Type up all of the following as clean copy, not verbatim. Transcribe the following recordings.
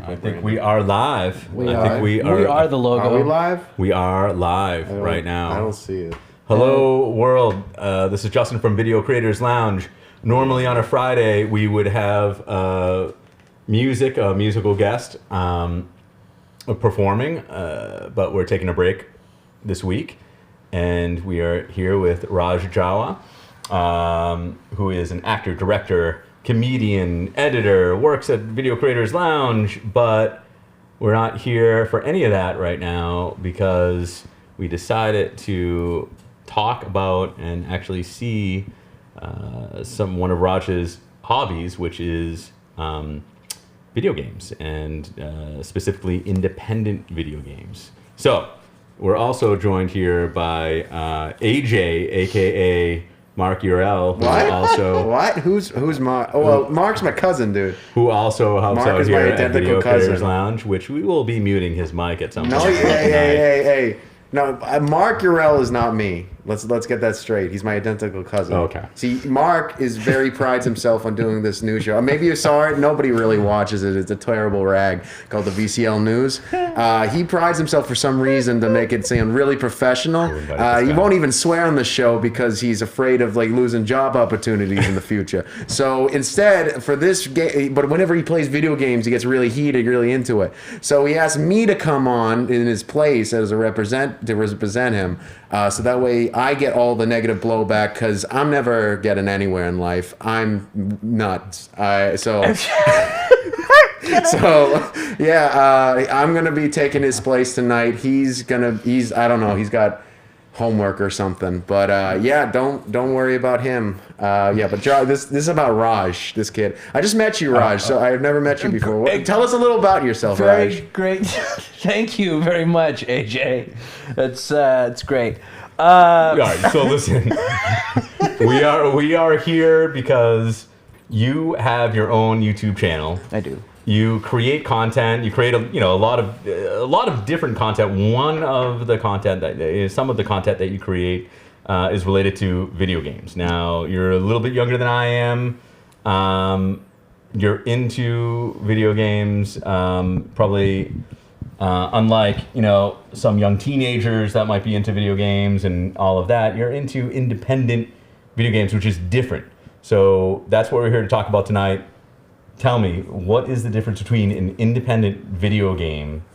I think we are live. We are the logo. Are we live? We are live right now. I don't see it. Hello, world. This is Justin from Video Creators Lounge. Normally on a Friday, we would have a musical guest performing, but we're taking a break this week. And we are here with Raj Jawa, who is an actor, director, comedian, editor, works at Video Creators Lounge, but we're not here for any of that right now because we decided to talk about and actually see one of Raj's hobbies, which is video games, and specifically independent video games. So we're also joined here by AJ, aka Mark Urel. What? Also, what? Who's Mark? Oh, well, Mark's my cousin, dude. Who also helps Mark out is here my at identical Video Creators cousin. Lounge, which we will be muting his mic at some point. No, hey. No, Mark Urel is not me. Let's get that straight. He's my identical cousin. Okay. See, Mark prides himself on doing this news show. Maybe you saw it. Nobody really watches it. It's a terrible rag called the VCL News. He prides himself for some reason to make it sound really professional. He won't even swear on the show because he's afraid of losing job opportunities in the future. So instead, for this game, but whenever he plays video games, he gets really heated, really into it. So he asked me to come on in his place as to represent him. So that way I get all the negative blowback because I'm never getting anywhere in life. I'm nuts. So I'm going to be taking his place tonight. I don't know, he's got homework or something. But don't worry about him. But this is about Raj, this kid. I just met you, Raj, so I've never met you before. Tell us a little about yourself, Raj. Great. Thank you very much, AJ. It's great. All right, so listen, we are here because you have your own YouTube channel. I do. You create content. You create a lot of different content. One of the content some of the content that you create is related to video games. Now you're a little bit younger than I am. You're into video games, probably. Unlike some young teenagers that might be into video games and all of that, you're into independent video games, which is different. So that's what we're here to talk about tonight. Tell me, what is the difference between an independent video game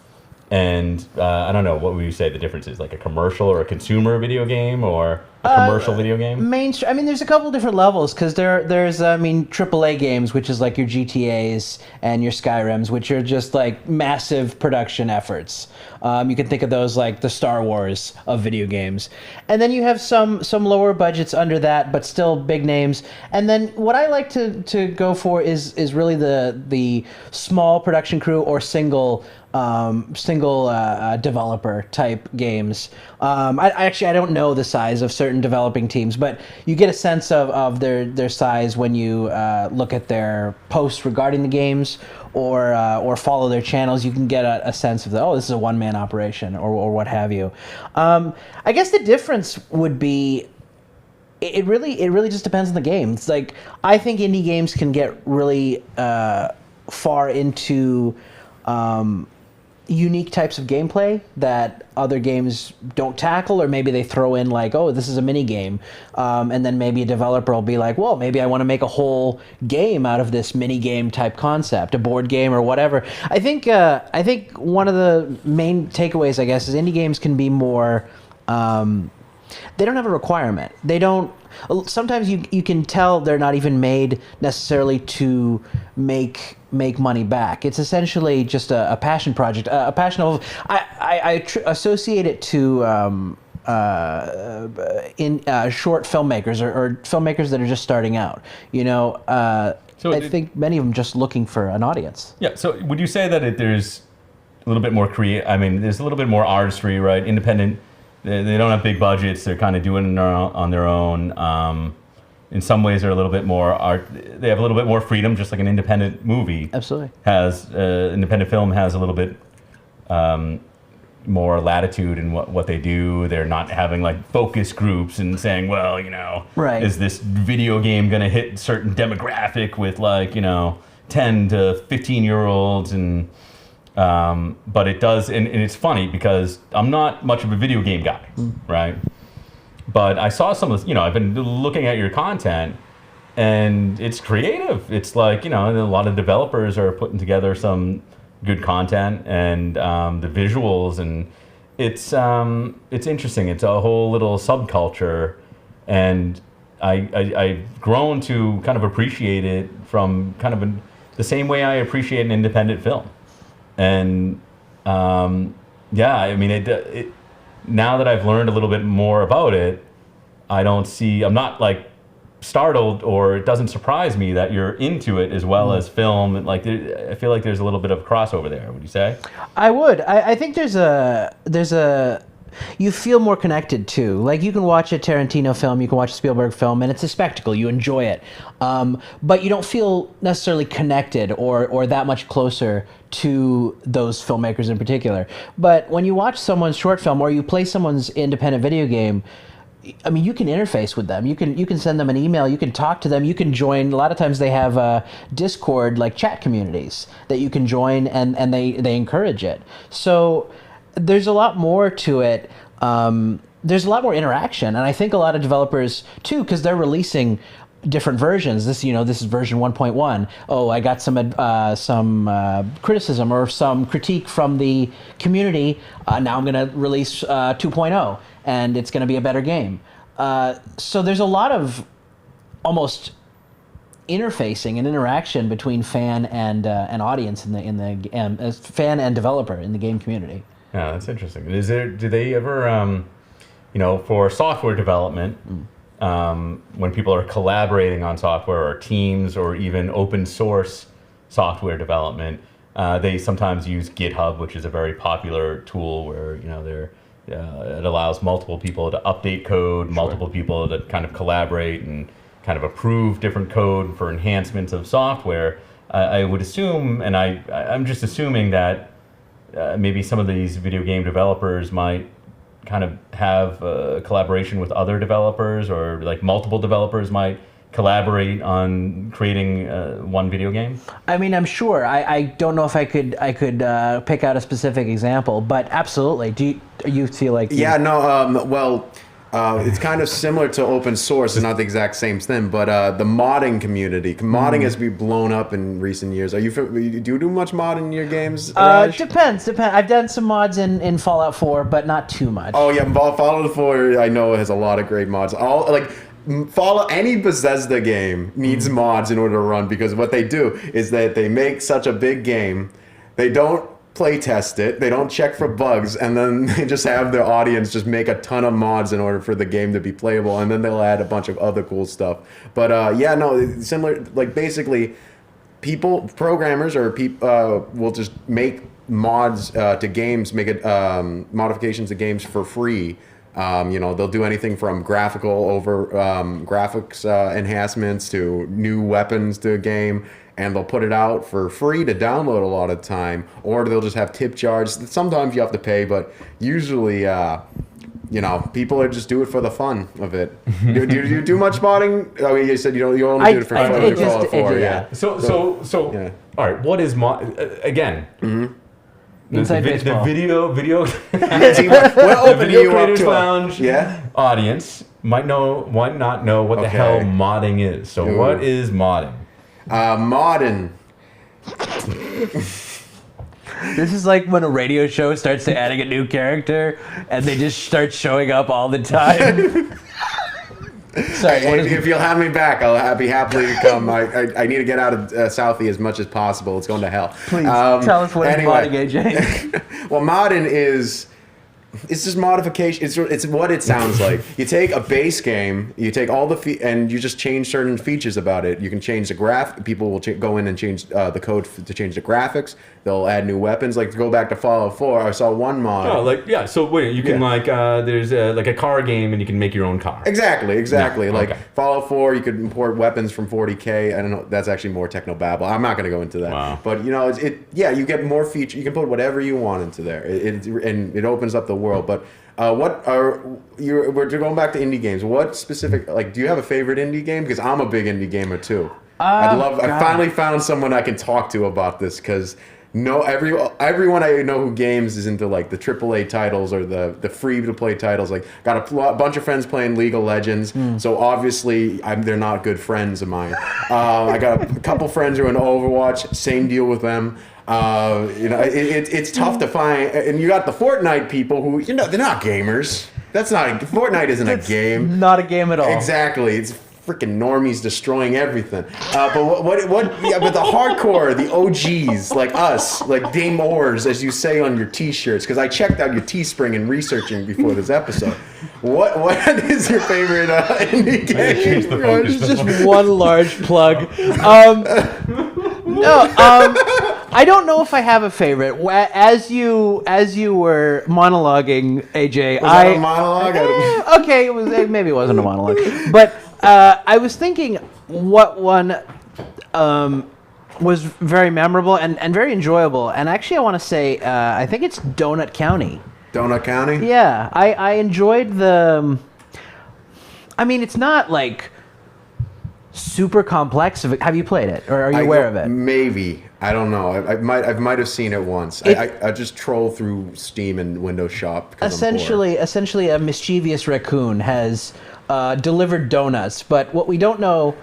and I don't know, what would you say the difference is? Like a commercial or a consumer video game or a commercial video game? Mainstream. I mean, there's a couple different levels because there's AAA games, which is like your GTAs and your Skyrims, which are just like massive production efforts. You can think of those like the Star Wars of video games. And then you have some lower budgets under that, but still big names. And then what I like to go for is really the small production crew or single developer type games. I don't know the size of certain developing teams, but you get a sense of their size when you look at their posts regarding the games or follow their channels. You can get a sense of this is a one-man operation or what have you. I guess the difference would be it really just depends on the game. It's like I think indie games can get really far into unique types of gameplay that other games don't tackle, or maybe they throw in like, this is a mini game, and then maybe a developer will be like, well, maybe I want to make a whole game out of this mini game type concept, a board game or whatever. I think one of the main takeaways, I guess, is indie games can be more. They don't have a requirement. They don't. Sometimes you can tell they're not even made necessarily to make money back. It's essentially just a passion project, a passion of. I associate it to short filmmakers or filmmakers that are just starting out. So I think many of them just looking for an audience. Yeah. So would you say that there's a little bit more there's a little bit more artistry, right? Independent. They don't have big budgets. They're kind of doing it on their own. In some ways, they're a little bit more art. They have a little bit more freedom, just like an independent movie. Absolutely. Independent film has a little bit more latitude in what they do. They're not having like focus groups and saying, well, right. Is this video game going to hit certain demographic with like, 10 to 15-year-olds, and but it does, and it's funny because I'm not much of a video game guy, right? But I saw some of, I've been looking at your content, and it's creative. It's like, a lot of developers are putting together some good content, and the visuals, and it's interesting. It's a whole little subculture, and I've grown to kind of appreciate it from kind of the same way I appreciate an independent film. And I mean, it now that I've learned a little bit more about it, I'm not like startled, or it doesn't surprise me that you're into it as well as film. And like, I feel like there's a little bit of crossover there. Would you say? I would. I think there's a you feel more connected too. Like, you can watch a Tarantino film, you can watch a Spielberg film, and it's a spectacle. You enjoy it, but you don't feel necessarily connected or that much closer to those filmmakers in particular. But when you watch someone's short film or you play someone's independent video game, I mean, you can interface with them. You can send them an email. You can talk to them. You can join. A lot of times they have Discord like chat communities that you can join, and they encourage it. So there's a lot more to it. There's a lot more interaction, and I think a lot of developers too, because they're releasing different versions. This is version 1.1. Oh, I got some criticism or some critique from the community. Now I'm going to release 2.0, and it's going to be a better game. So there's a lot of almost interfacing and interaction between fan and audience in the fan and developer in the game community. Yeah, that's interesting. Do they ever, for software development, when people are collaborating on software, or teams, or even open source software development, they sometimes use GitHub, which is a very popular tool where, it allows multiple people to update code, multiple people to kind of collaborate and kind of approve different code for enhancements of software. I would assume, and I'm just assuming that maybe some of these video game developers might kind of have a collaboration with other developers, or like multiple developers might collaborate on creating one video game. I mean, I'm sure. I don't know if I could pick out a specific example, but absolutely. Do you feel like? Yeah, no. It's kind of similar to open source. It's not the exact same thing, but the modding community. Modding has been blown up in recent years. Do you do much mod in your games? Depends. I've done some mods in Fallout 4, but not too much. Oh yeah, Fallout 4 I know has a lot of great mods. Any Bethesda game needs mods in order to run, because what they do is that they make such a big game, they don't play test it, they don't check for bugs, and then they just have their audience just make a ton of mods in order for the game to be playable, and then they'll add a bunch of other cool stuff. But similar, like basically programmers or people will just make mods to games, make it modifications to games for free. They'll do anything from graphics enhancements to new weapons to a game, and they'll put it out for free to download a lot of the time, or they'll just have tip jars. Sometimes you have to pay, but usually, people are just do it for the fun of it. Do you do much modding? I mean, you said you only do it for fun. Yeah. So, yeah. All right. What is mod? Again. Mm-hmm. Inside baseball. The video We'll the Video Creators Lounge audience might not know what the hell modding is. So what is modding? Modding. This is like when a radio show starts to adding a new character and they just start showing up all the time. Sorry, if you'll have me back, I'll be happily to come. I need to get out of Southie as much as possible. It's going to hell. Please tell us what is modding, AJ. Well, modding is It's just modification. It's what it sounds like. You take a base game, you take all the and you just change certain features about it. You can change the graph. People will go in and change the code to change the graphics. They'll add new weapons. Like to go back to Fallout 4, I saw one mod. Oh, like yeah. So wait, you can there's like a car game and you can make your own car. Exactly. Yeah, like Fallout 4, you could import weapons from 40K. I don't know. That's actually more technobabble. I'm not going to go into that. Wow. But you know, you get more features. You can put whatever you want into there. And it opens up the world. But we're going back to indie games. What specific, like, do you have a favorite indie game? Because I'm a big indie gamer too. I finally found someone I can talk to about this because everyone I know who games is into like the AAA titles or the free to play titles. Like, got a bunch of friends playing League of Legends, so obviously they're not good friends of mine. I got a couple friends who are in Overwatch. Same deal with them. It's tough to find, and you got the Fortnite people who they're not gamers. Fortnite isn't a game. Not a game at all. Exactly. It's freaking normies destroying everything. But but the hardcore, the OGs like us, like Gamors, as you say on your T-shirts, because I checked out your Teespring in researching before this episode. What is your favorite indie game? It's just one large plug. I don't know if I have a favorite. As you were monologuing, AJ, Was that a monologue? Okay, maybe it wasn't a monologue, but I was thinking what one was very memorable and very enjoyable. And actually, I want to say I think it's Donut County. Donut County? Yeah, I enjoyed the. I mean, it's not like super complex. Have you played it, or are you aware of it? Maybe. I don't know. I might have seen it once. I just troll through Steam and Windows Shop. Essentially, a mischievous raccoon has delivered donuts, but what we don't know,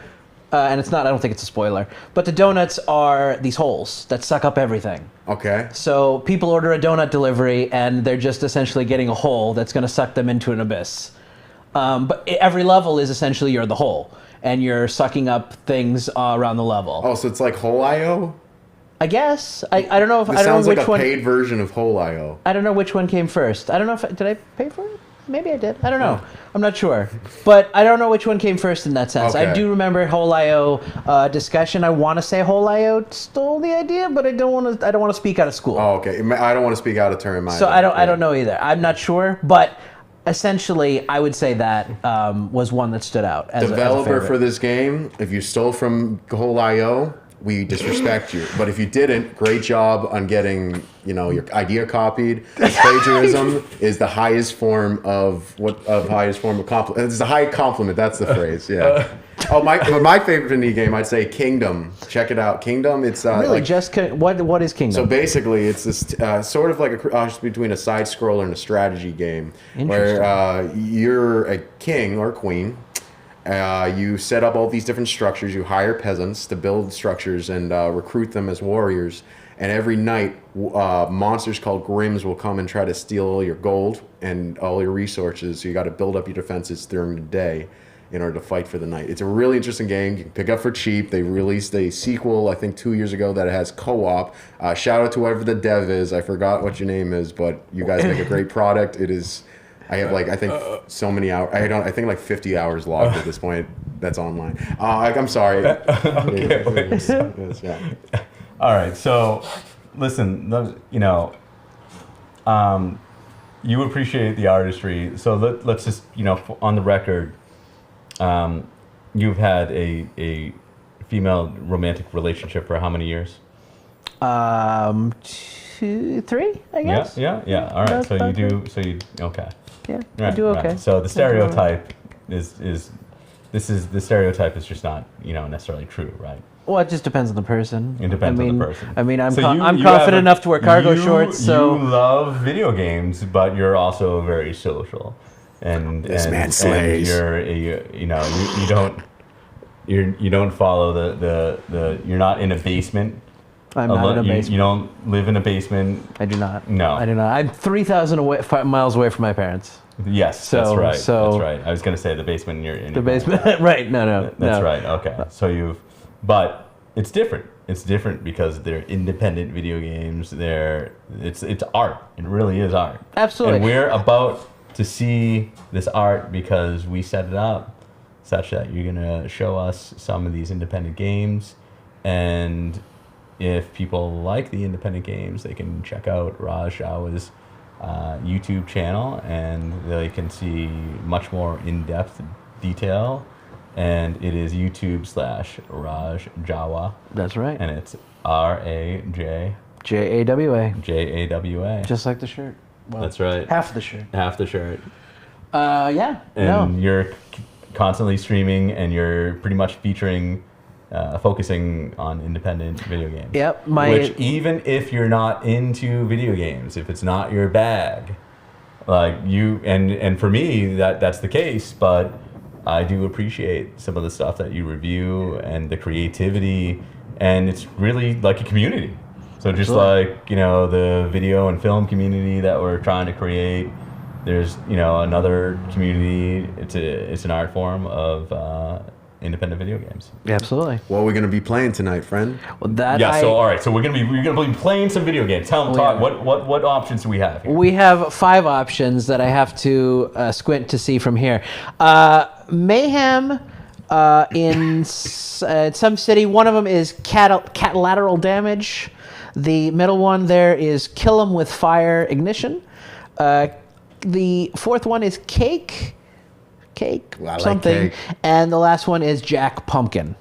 and it's not. I don't think it's a spoiler, but the donuts are these holes that suck up everything. Okay. So people order a donut delivery, and they're just essentially getting a hole that's going to suck them into an abyss. But every level is essentially you're the hole, and you're sucking up things around the level. Oh, so it's like Hole.io? I guess. I don't know if This I don't sounds know like which a one. paid version of Hole.io. I don't know which one came first. I don't know if did I pay for it? Maybe I did. I don't know. I'm not sure. But I don't know which one came first in that sense. Okay. I do remember Hole.io discussion. I want to say Hole.io stole the idea, but I don't want to speak out of school. Oh, okay. I don't want to speak out of turn. So I don't know either. I'm not sure, but essentially, I would say that was one that stood out as Developer a favorite. for this game, if you stole from Hole.io, we disrespect you. But if you didn't, great job on getting your idea copied. Plagiarism is the highest form of compliment. It's a high compliment. That's the phrase. Yeah. My favorite indie game, I'd say Kingdom. Check it out, Kingdom. It's really what is Kingdom? So basically, it's this sort of like a cross between a side scroller and a strategy game, where you're a king or queen. You set up all these different structures. You hire peasants to build structures and recruit them as warriors. And every night, monsters called Grims will come and try to steal all your gold and all your resources. So you got to build up your defenses during the day in order to fight for the night. It's a really interesting game. You can pick up for cheap. They released a sequel, I think 2 years ago, that has co-op. Shout out to whoever the dev is. I forgot what your name is, but you guys make a great product. It is. I have I think so many hours. I think like 50 hours logged at this point. That's online. I'm sorry. Okay, Yes, yeah. All right. So, listen. You appreciate the artistry. So let's just on the record. You've had a female romantic relationship for how many years? 2, 3, I guess. Yeah. All right. Okay. Yeah, Right, I do okay. Right. So the stereotype the stereotype is just not necessarily true, right? Well, it just depends on the person. It depends on the person. I mean, I'm So I'm confident enough to wear cargo shorts. So you love video games, but you're also very social. And This man slays. And you don't follow the you're not in a basement. I'm not in a basement. You don't live in a basement. I do not. No. I do not. I'm 3,000 miles away from my parents. Yes, that's right. That's right. I was going to say the basement in The basement, right? No. That's right. Okay. So but it's different. It's different because they're independent video games. It's art. It really is art. Absolutely. And we're about to see this art because we set it up such that you're going to show us some of these independent games, and if people like the independent games, they can check out Raj Jawa's YouTube channel, and they can see much more in-depth detail. And it is YouTube/Raj Jawa. That's right. And it's RAJ Jawa. JAWA. Just like the shirt. Well, That's right. Half the shirt. Half the shirt. Yeah. And you're constantly streaming, and you're pretty much featuring focusing on independent video games. Yep, which even if you're not into video games, if it's not your bag, like you and for me that's the case, but I do appreciate some of the stuff that you review and the creativity, and it's really like a community. So just like, you know, the video and film community that we're trying to create, there's, you know, another community. It's an art form of independent video games. Absolutely. What are we going to be playing tonight, friend? Well, that So all right, so we're gonna be playing some video games. Talk. What options do we have here? We have 5 options that I have to squint to see from here. Mayhem in some city. One of them is Catlateral Damage. The middle one there is Kill 'em with Fire Ignition. The fourth one is Cake, Well, I like something, cake. and the last one is Jack Pumpkin,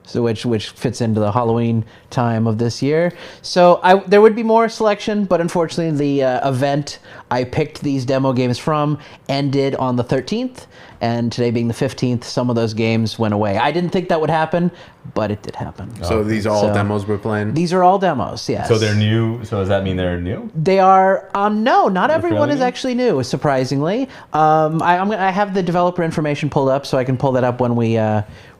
so which fits into the Halloween time of this year. So there would be more selection, but unfortunately the event I picked these demo games from ended on the 13th, and today being the 15th, some of those games went away. I didn't think that would happen, but it did happen. So these are all demos we're playing? These are all demos, yes. So they're new. So does that mean they're new? They are, no, not everyone is new? actually new, surprisingly. I have the developer information pulled up, so I can pull that up when we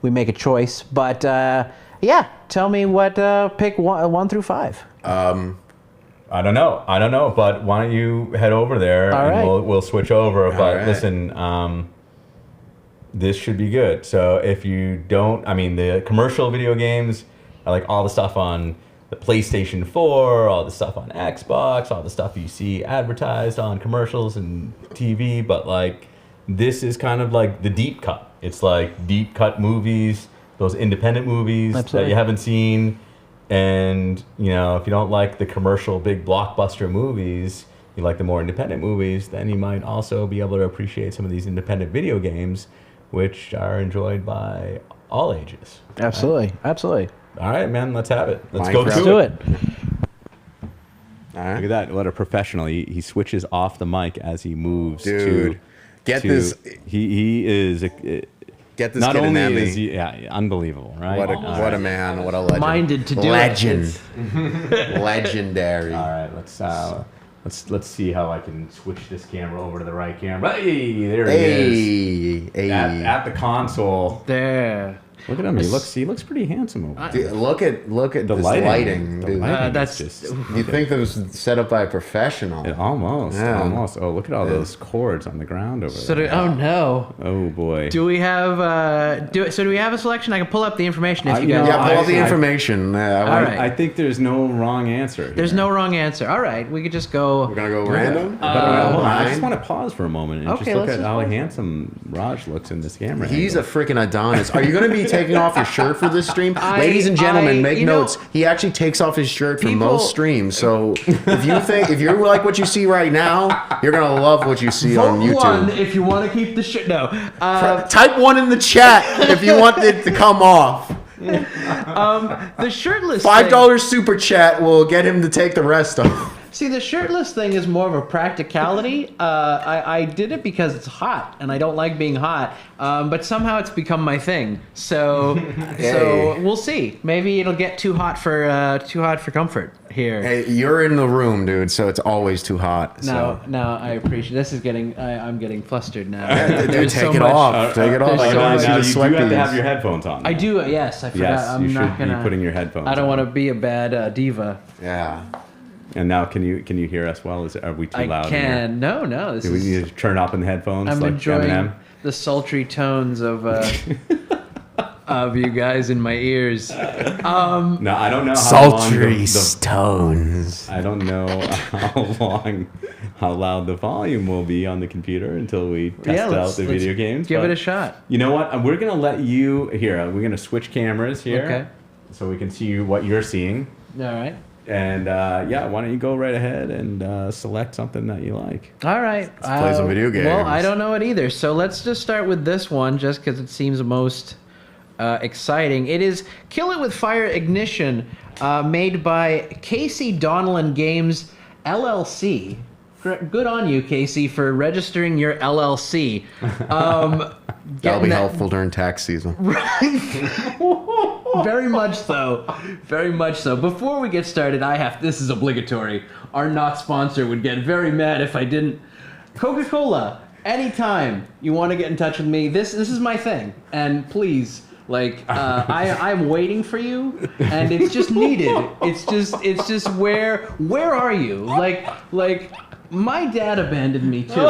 make a choice. But yeah, tell me what pick 1 through 5. I don't know, but why don't you head over there All and right. we'll switch over. But right. listen, this should be good. So if you don't, I mean, the commercial video games are like all the stuff on the PlayStation 4, all the stuff on Xbox, all the stuff you see advertised on commercials and TV. But like, this is kind of like the deep cut. It's like deep cut movies, those independent movies Absolutely. that you haven't seen. And, you know, if you don't like the commercial big blockbuster movies, you like the more independent movies, then you might also be able to appreciate some of these independent video games, which are enjoyed by all ages. Absolutely, absolutely. All right, man, let's have it. Let's Minecraft. go Let's through do it. All right. Look at that. What a professional. He switches off the mic as he moves. Dude, this. He is... Get this not kid only an Emmy. is he... Yeah, unbelievable, right? What a man. What a legend. Minded to do Legend. it. Legendary. All right, let's see how I can switch this camera over to the right camera. Hey, there he is. Hey. At the console. There. Look at him. He looks pretty handsome over there. Dude, look at The this lighting, The dude. lighting that's- is just... You think that was set up by a professional? Almost. Yeah. Almost. Oh, look at all those cords on the ground over there. Oh no. Oh boy. Do we have do we have a selection? I can pull up the information if you guys. Yeah, pull out the I- information. All right. I think there's no wrong answer. There's here. no wrong answer. All right, we could just go. We're gonna go random. But hold on, I Mine? just want to pause for a moment and Okay, just look let's at just how pause. handsome Raj looks in this camera. He's a angle. freaking Adonis. Are you going to be taking off your shirt for this stream? Ladies and gentlemen, make you know- notes. He actually takes off his shirt for People- most streams. So if you like what you see right now, you're going to love what you see on Vote one YouTube. if you want to keep the shit. No. Type 1 in the chat if you want it to come off. The shirtless. $5 super chat will get him to take the rest off. See, the shirtless thing is more of a practicality. I did it because it's hot, and I don't like being hot. But somehow it's become my thing. So we'll see. Maybe it'll get too hot for comfort here. Hey, you're in the room, dude, so it's always too hot. No, So. no, I appreciate. This is getting. I'm getting flustered now. Dude, There's take so it much- off. Take it off. there's I so don't much- see Now the you sweat do have to beads. have your headphones on. I do. Yes, I forgot. Yes, I'm you not should gonna be putting your headphones. I don't on. want to be a bad diva. Yeah. And now, can you hear us well? Are we too I loud? in here? can. No. This Do we is. need to turn up in the headphones I'm like enjoying Eminem? the sultry tones of of you guys in my ears. No, I don't know how long Sultry stones. I don't know how loud the volume will be on the computer until we test out the video games. Give but it a shot. You know what? We're gonna let you here. We're gonna switch cameras here, Okay. so we can see what you're seeing. All right. And yeah, why don't you go right ahead and select something that you like? All right. Let's play some video games. Well, I don't know it either. So let's just start with this one, just because it seems most exciting. It is Kill It With Fire Ignition, made by Casey Donnellan Games LLC. Good on you, Casey, for registering your LLC. That'll be helpful during tax season. Very much so. Very much so. Before we get started, this is obligatory. Our not sponsor would get very mad if I didn't. Coca-Cola, anytime you want to get in touch with me, this is my thing. And please, I'm waiting for you, and it's just needed. It's just where are you? Like my dad abandoned me too. So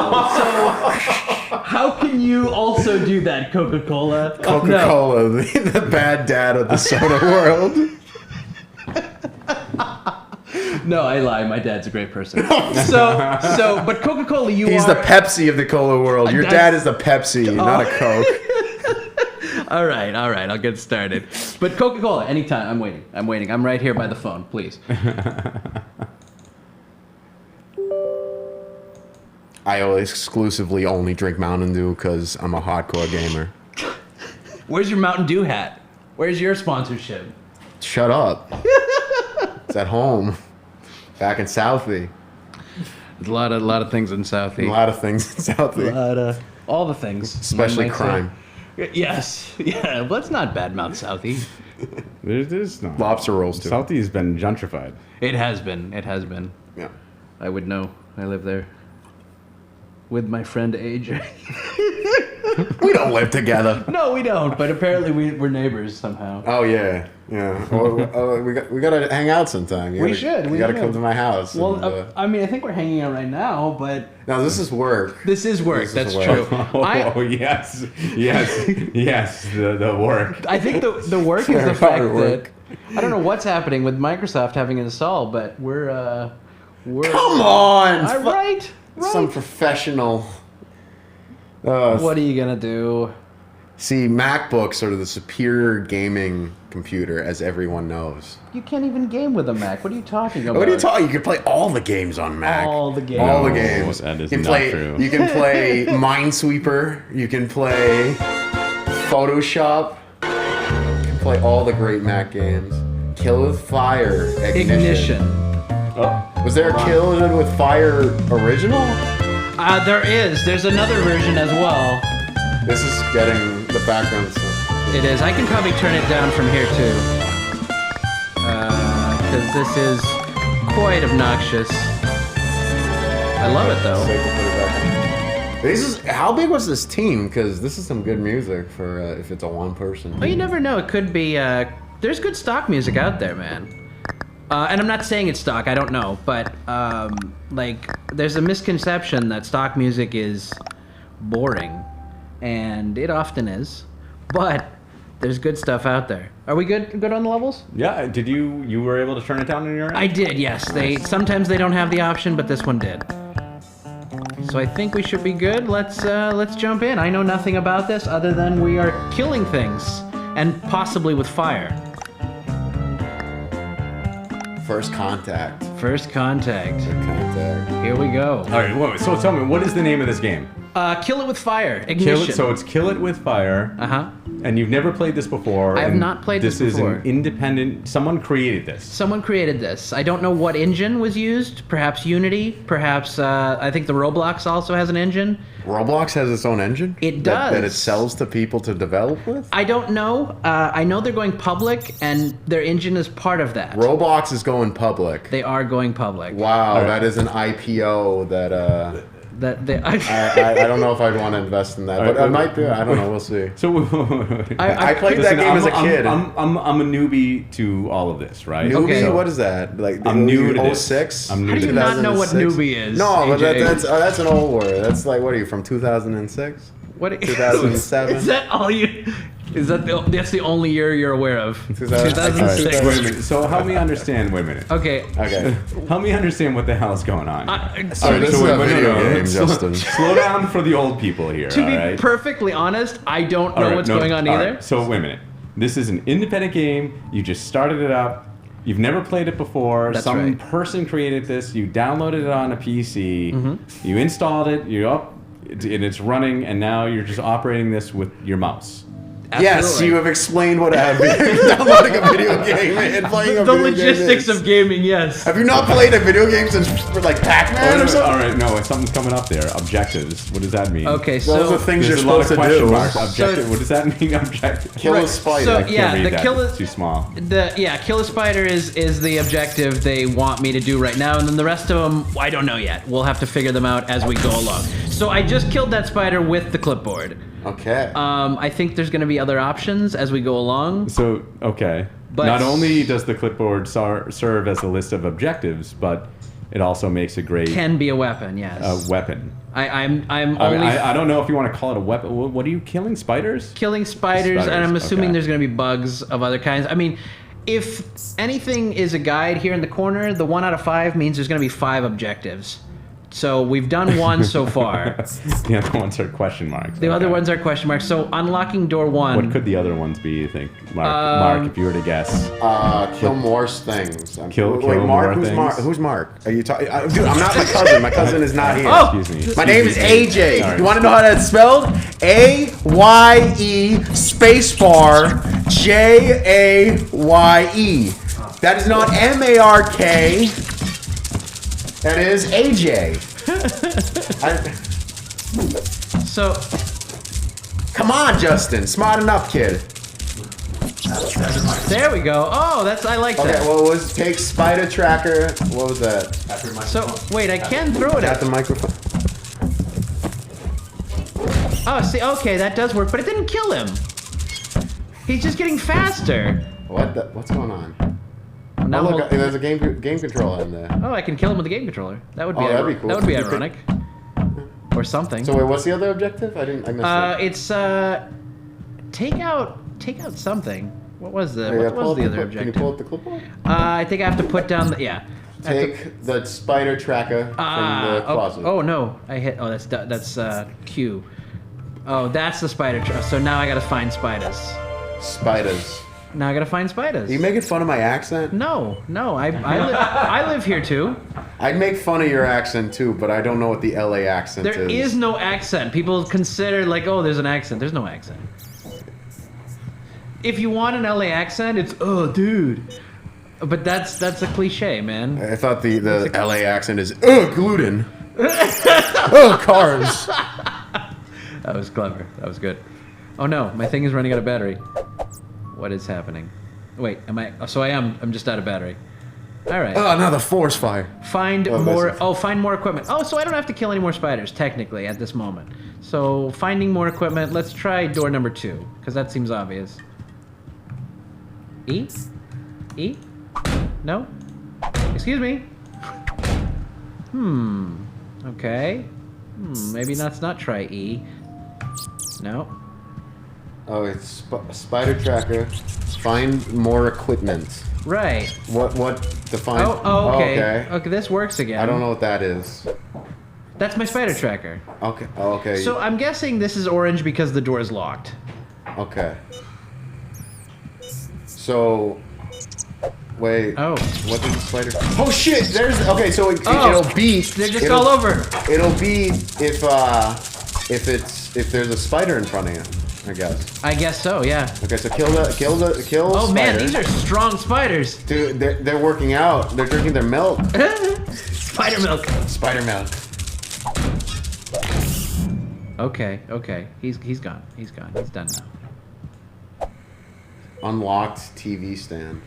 how can you also do that, Coca-Cola? Coca-Cola, the bad dad of the soda world. No, I lie. My dad's a great person. But Coca-Cola, He's the Pepsi of the cola world. Your dad is the Pepsi, not a Coke. All right. I'll get started. But Coca-Cola, anytime. I'm waiting. I'm right here by the phone, please. I exclusively only drink Mountain Dew because I'm a hardcore gamer. Where's your Mountain Dew hat? Where's your sponsorship? Shut up. It's at home. Back in Southie. There's a lot of things in Southie. A lot of things in Southie. All the things. Especially crime. Yes. Yeah. Well, let's not badmouth Southie. There's no. Lobster rolls, too. Southie has been gentrified. It has been. Yeah. I would know. I live there. With my friend AJ. We don't live together. No, we don't. But apparently we're neighbors somehow. Oh, yeah. Yeah. Well, we got to hang out sometime. We should. You got to come to my house. Well, I think we're hanging out right now, but... No, this is work. This is work. That's true. Yes. The work. I think the work is the fact that... I don't know what's happening with Microsoft having installed, but we're Come on! All right. Some professional... What are you going to do? See, MacBooks are the superior gaming computer, as everyone knows. You can't even game with a Mac. What are you talking about? What are you talking? You can play all the games on Mac. All the games. All the No, games. that is you can not play, true. You can play Minesweeper. You can play Photoshop. You can play all the great Mac games. Kill with Fire Ignition. Oh, Was there a Kill with Fire original? There's another version as well. This is getting the background stuff. It is. I can probably turn it down from here too. Because this is quite obnoxious. I love it though. Safe to put it back on. How big was this team? Because this is some good music for if it's a one person. Well, you never know. It could be. There's good stock music out there, man. And I'm not saying it's stock. I don't know, but there's a misconception that stock music is boring, and it often is. But there's good stuff out there. Are we good on the levels? yeah. Did you were able to turn it down in your end? I did. Yes. Sometimes they don't have the option, but this one did. So I think we should be good. Let's jump in. I know nothing about this other than we are killing things, and possibly with fire. First contact. First contact. Here we go. All right. Wait, so tell me, what is the name of this game? Kill it with fire. Ignition. So it's Kill It With Fire. Uh-huh. And you've never played this before. I have and not played this before. This is an independent. Someone created this. Someone created this. I don't know what engine was used. Perhaps Unity. Perhaps I think the Roblox also has an engine. Roblox has its own engine? It does. That it sells to people to develop with? I don't know. I know they're going public, and their engine is part of that. Roblox is going public. They are going public. Wow, that is an IPO that... I don't know if I'd want to invest in that, but I might do. I don't know. We'll see. So I played that game as a kid. I'm a newbie to all of this, right? Newbie? Okay. What is that? Like I'm new to this. 06? I'm new How do to you this. not know what 2006? newbie is? No, but AJ? that's an old word. That's like, what are you, from 2006? What 2007? Is that all you? Is that's the only year you're aware of? 2006. Wait a minute. So help me understand. Wait a minute. Okay. Okay. Help me understand what the hell is going on. So this is a video game, Justin. Slow down for the old people here. To all be right? perfectly honest, I don't know All right, what's no, going on all either. right. So wait a minute. This is an independent game. You just started it up. You've never played it before. That's Some right. person created this. You downloaded it on a PC. Mm-hmm. You installed it. You're up, and it's running. And now you're just operating this with your mouse. Yes, Absolutely. you have explained what downloading a video game and playing a The video game logistics is. of gaming, yes. Have you not played a video game since like Pac-Man or something? All right, no, something's coming up there. Objectives. What does that mean? Okay, Those are so things you're There's a lot supposed of to question do. marks. Objective. What does that mean? Objective. Kill a Right, spider. so, I can't yeah, read the that. kill It's too small. kill a spider is the objective they want me to do right now, and then the rest of them I don't know yet. We'll have to figure them out as we go along. So I just killed that spider with the clipboard. Okay. I think there's going to be other options as we go along. So, okay. But- Not only does the clipboard serve as a list of objectives, but it also makes a great Can be a weapon, yes. weapon. I'm I, only I don't know if you want to call it a weapon. What are you killing? Spiders? killing spiders, and I'm assuming okay. there's going to be bugs of other kinds. I mean, if anything is a guide here in the corner, the 1 out of 5 means there's going to be 5 objectives. So we've done 1 so far. The other ones are question marks. The other Okay. ones are question marks. So unlocking door 1. What could the other ones be, you think? Mark, if you were to guess. Kill more things. Kill Mark, more who's things? Mark? Who's Mark? Are you talking? Dude, I'm not my cousin. My cousin is not here. Oh! Excuse me. My name is AJ. Sorry. You want to know how that's spelled? A-Y-E spacebar J-A-Y-E. That is not M-A-R-K. That is AJ. So Come on, Justin. Smart enough, kid. there we go. Oh, I like Okay, that. what was take spider tracker? What was that? So wait, I can throw it At at the microphone. Oh, see, okay, that does work, but it didn't kill him. He's just getting faster. What's going on? Now Oh, look, hold- there's a game controller in there. Oh, I can kill him with the game controller. That would be, Oh, that'd be cool. That would be You could- ironic. Or something. So wait, what's the other objective? I missed it. It's take out something. What was the Yeah, what pull was up the other Can you objective? pull up the clipboard? I think I have to put down the I have to- Take the spider tracker from the closet. oh no, I hit. Oh, that's Q. Oh, that's the spider trap. So now I gotta find spiders. Spiders. Now I gotta find spiders. Are you making fun of my accent? No, I live here too. I'd make fun of your accent too, but I don't know what the LA accent There is no accent. People consider like, oh, there's an accent. There's no accent. If you want an LA accent, it's oh, dude. But that's a cliche, man. I thought the LA accent is gluten. Cars. That was clever. That was good. Oh no, my thing is running out of battery. What is happening? Wait, am I? Oh, so I am. I'm just out of battery. All right. Oh, now the forest fire. Find Oh, more. that's- Oh, find more equipment. Oh, so I don't have to kill any more spiders technically at this moment. So finding more equipment. Let's try door number 2 because that seems obvious. E? E? No? Excuse me? Okay. Maybe let's not try E. No. Oh, it's spider tracker. Find more equipment. Right. What define? Oh, okay. okay. Okay, this works again. I don't know what that is. That's my spider tracker. Okay. Oh, okay. So I'm guessing this is orange because the door is locked. Okay. So, wait. Oh. What did the spider? Oh shit! There's okay. So Oh, it'll be. They're just it'll- all over. It'll be if there's a spider in front of you. I guess. I guess so, yeah. Okay, so kill. Oh man, spider. these are strong spiders. Dude, they're working out. They're drinking their milk. Spider milk. Spider milk. Okay. He's gone. He's gone. He's done now. Unlocked TV stand.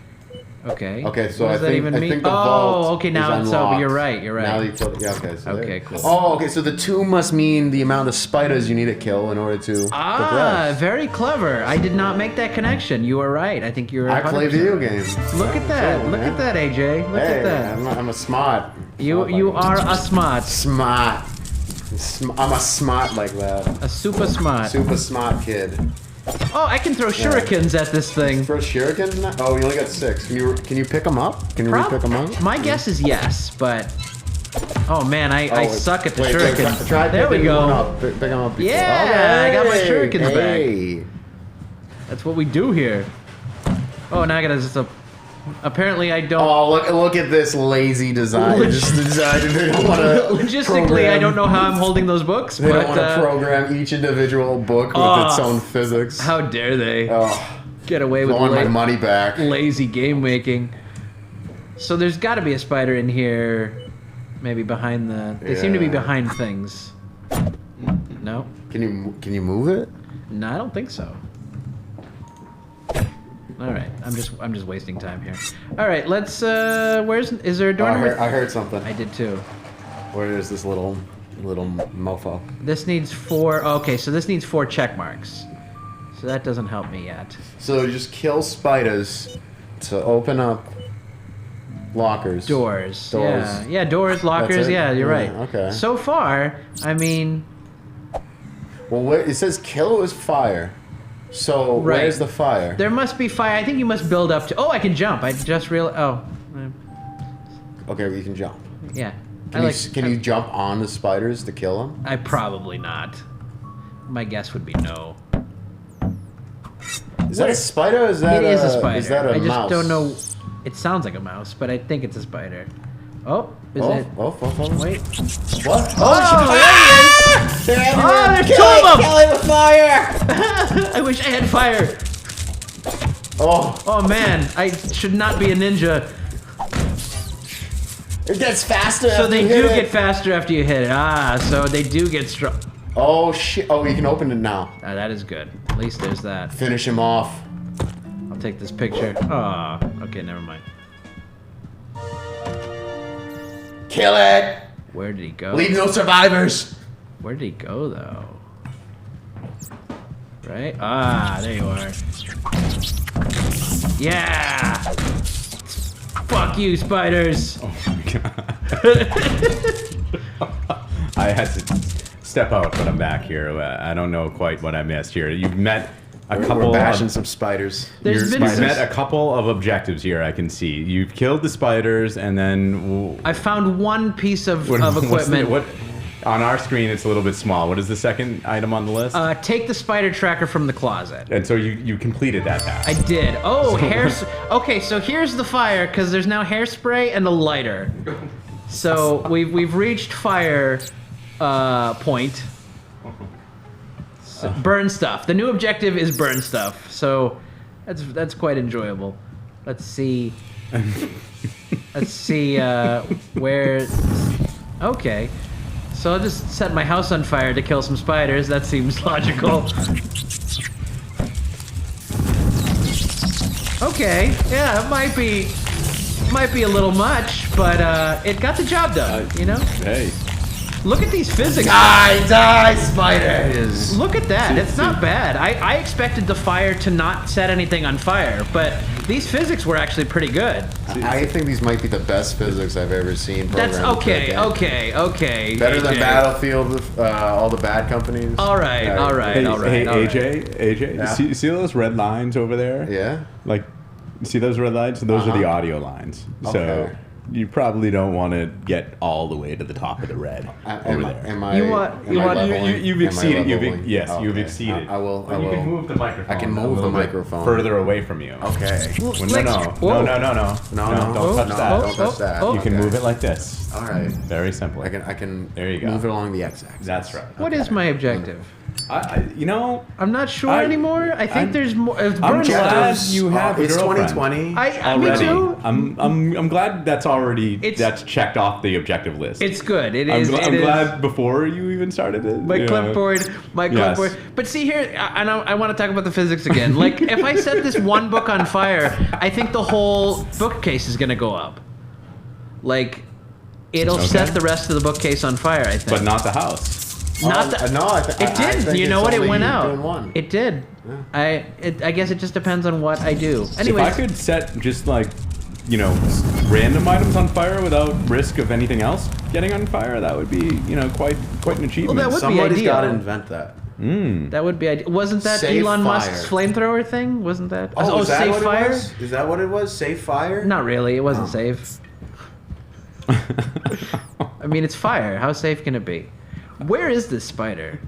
Okay. Okay, so What I does that think even I mean? think the vault Oh, okay. Now is it's so unlocked. you're right. You're right. Now you put, yeah. Okay. So Okay, there- cool. Oh, okay. So the 2 must mean the amount of spiders you need to kill in order to progress. Very clever. I did not make that connection. You are right. I think you're. I play 100% video right. games. Look at that. Cool, Look man. at that, AJ. Look Hey, at that. I'm a smart. You are a smart. Smart. I'm a smart like that. A super smart. Super smart kid. Oh, I can throw shurikens at this thing. Throw shurikens now? Oh, you only got 6. Can you pick them up? Can you pick them up? My guess is yes, but oh man, I suck at the shurikens. Try there we picking one go. up. Pick them up. Before. Yeah, I got my shurikens back. Hey. That's what we do here. Oh, now I gotta just Apparently, I don't. Oh, look at this lazy design. They just decided they don't want to. Logistically, I don't know how I'm holding those books. They but, don't want to program each individual book with its own physics. How dare they Oh, get away with I want my money back. lazy game making? So there's got to be a spider in here, maybe behind the. They seem to be behind things. No. Can you move it? No, I don't think so. All right, I'm just wasting time here. All right, let's. Is there a door? I heard something. I did too. Where is this little mofo? This needs 4. Okay, so this needs 4 check marks. So that doesn't help me yet. So just kill spiders to open up lockers. Doors. Doors. Yeah, doors, lockers. That's it? Yeah, you're right. Okay. So far, I mean. Well, it says kill with fire. So Right. where's the fire? There must be fire. I think you must build up to. Oh, I can jump. I just realized. Oh. Okay, you can jump. Yeah. Can you jump on the spiders to kill them? I probably not. My guess would be no. Is that a spider? Or is that It is a spider. Is that a I just mouse? don't know. It sounds like a mouse, but I think it's a spider. Oh, is it? Wait. What? Oh, there he is! They're Oh, there's 2 of them! Kill it with fire! I wish I had fire. Oh, Oh man, I should not be a ninja. it gets faster. So after they you do hit get it. faster after you hit it. Ah, so they do get strong. Oh shit! Oh, you can open it now. Ah, that is good. At least there's that. Finish him off. I'll take this picture. Ah, okay, never mind. Kill it. Where did he go? Leave no survivors. Where did he go though? Right? Ah, there you are. Yeah! Fuck you, spiders! Oh my god. I had to step out, but I'm back here. I don't know quite what I missed here. You've met a couple. We're bashing of, some spiders. There's been you've met a couple of objectives here. I can see you've killed the spiders, and then I found one piece of what's equipment. what on our screen? It's a little bit small. What is the second item on the list? Take the spider tracker from the closet. And so you completed that task. I did. Oh, Okay, so here's the fire because there's now hairspray and a lighter. So we've reached fire point. So burn stuff. The new objective is burn stuff. So that's quite enjoyable. Let's see. Let's see where. Okay. So I'll just set my house on fire to kill some spiders. That seems logical. Okay, yeah, it might be a little much, but it got the job done, you know? Hey. Look at these physics. Die, spiders! Look at that, it's not bad. I expected the fire to not set anything on fire, but these physics were actually pretty good. I think these might be the best physics I've ever seen. That's programmed into a okay. game. Better than AJ. Battlefield with all the bad companies. All right. Hey, AJ, Yeah. see those red lines over there? Yeah? Like, see those red lines? So those are the audio lines. So Okay. you probably don't want to get all the way to the top of the red over there. You've exceeded. You've exceeded. I will. You can move the microphone. I can a move the little bit microphone. further away from you. Okay. No, Whoa. no. Don't touch that. Don't touch that. Oh. You can Okay. move it like this. All right. Very simple. I can. There you go. Move it along the x-axis. That's right. What is my objective? I'm not sure I- anymore. I think there's more. I'm burn glad stuff. you have a It's girlfriend. 2020. Me Already. too. I'm glad that's already It's- checked off the objective list. It's good. It I'm is. I'm glad before you even started it. My clipboard. Yes. But see here, I want to talk about the physics again. Like, if I set this one book on fire, I think the whole bookcase is going to go up. Like, it'll Okay. set the rest of the bookcase on fire, I think. But not the house. Not the, No, it did. You know what? It went out. Doing one. It did. Yeah. I guess it just depends on what I do. Anyways, If I could set just like, random items on fire without risk of anything else getting on fire, that would be, quite an achievement. that would be Somebody's ideal. got to invent that. that would be ideal. Wasn't that Save Elon fire. Musk's flamethrower thing? Wasn't that? is that Save what fire? It was? Is that what it was? Save fire? Not really. It wasn't safe. I mean, it's fire. How safe can it be? Where is this spider?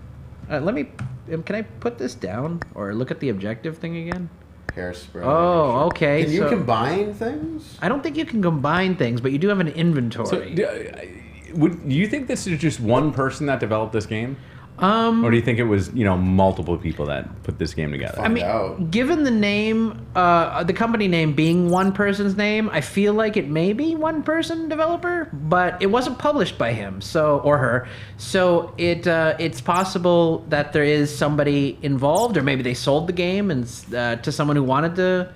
Can I put this down or look at the objective thing again? Hairspray. Oh, okay. Can you so combine things? I don't think you can combine things, but you do have an inventory. So, do you think this is just one person that developed this game? Or do you think it was, multiple people that put this game together? I mean, given the name, the company name being one person's name, I feel like it may be one person developer, but it wasn't published by him, or her. So it's possible that there is somebody involved, or maybe they sold the game and to someone who wanted to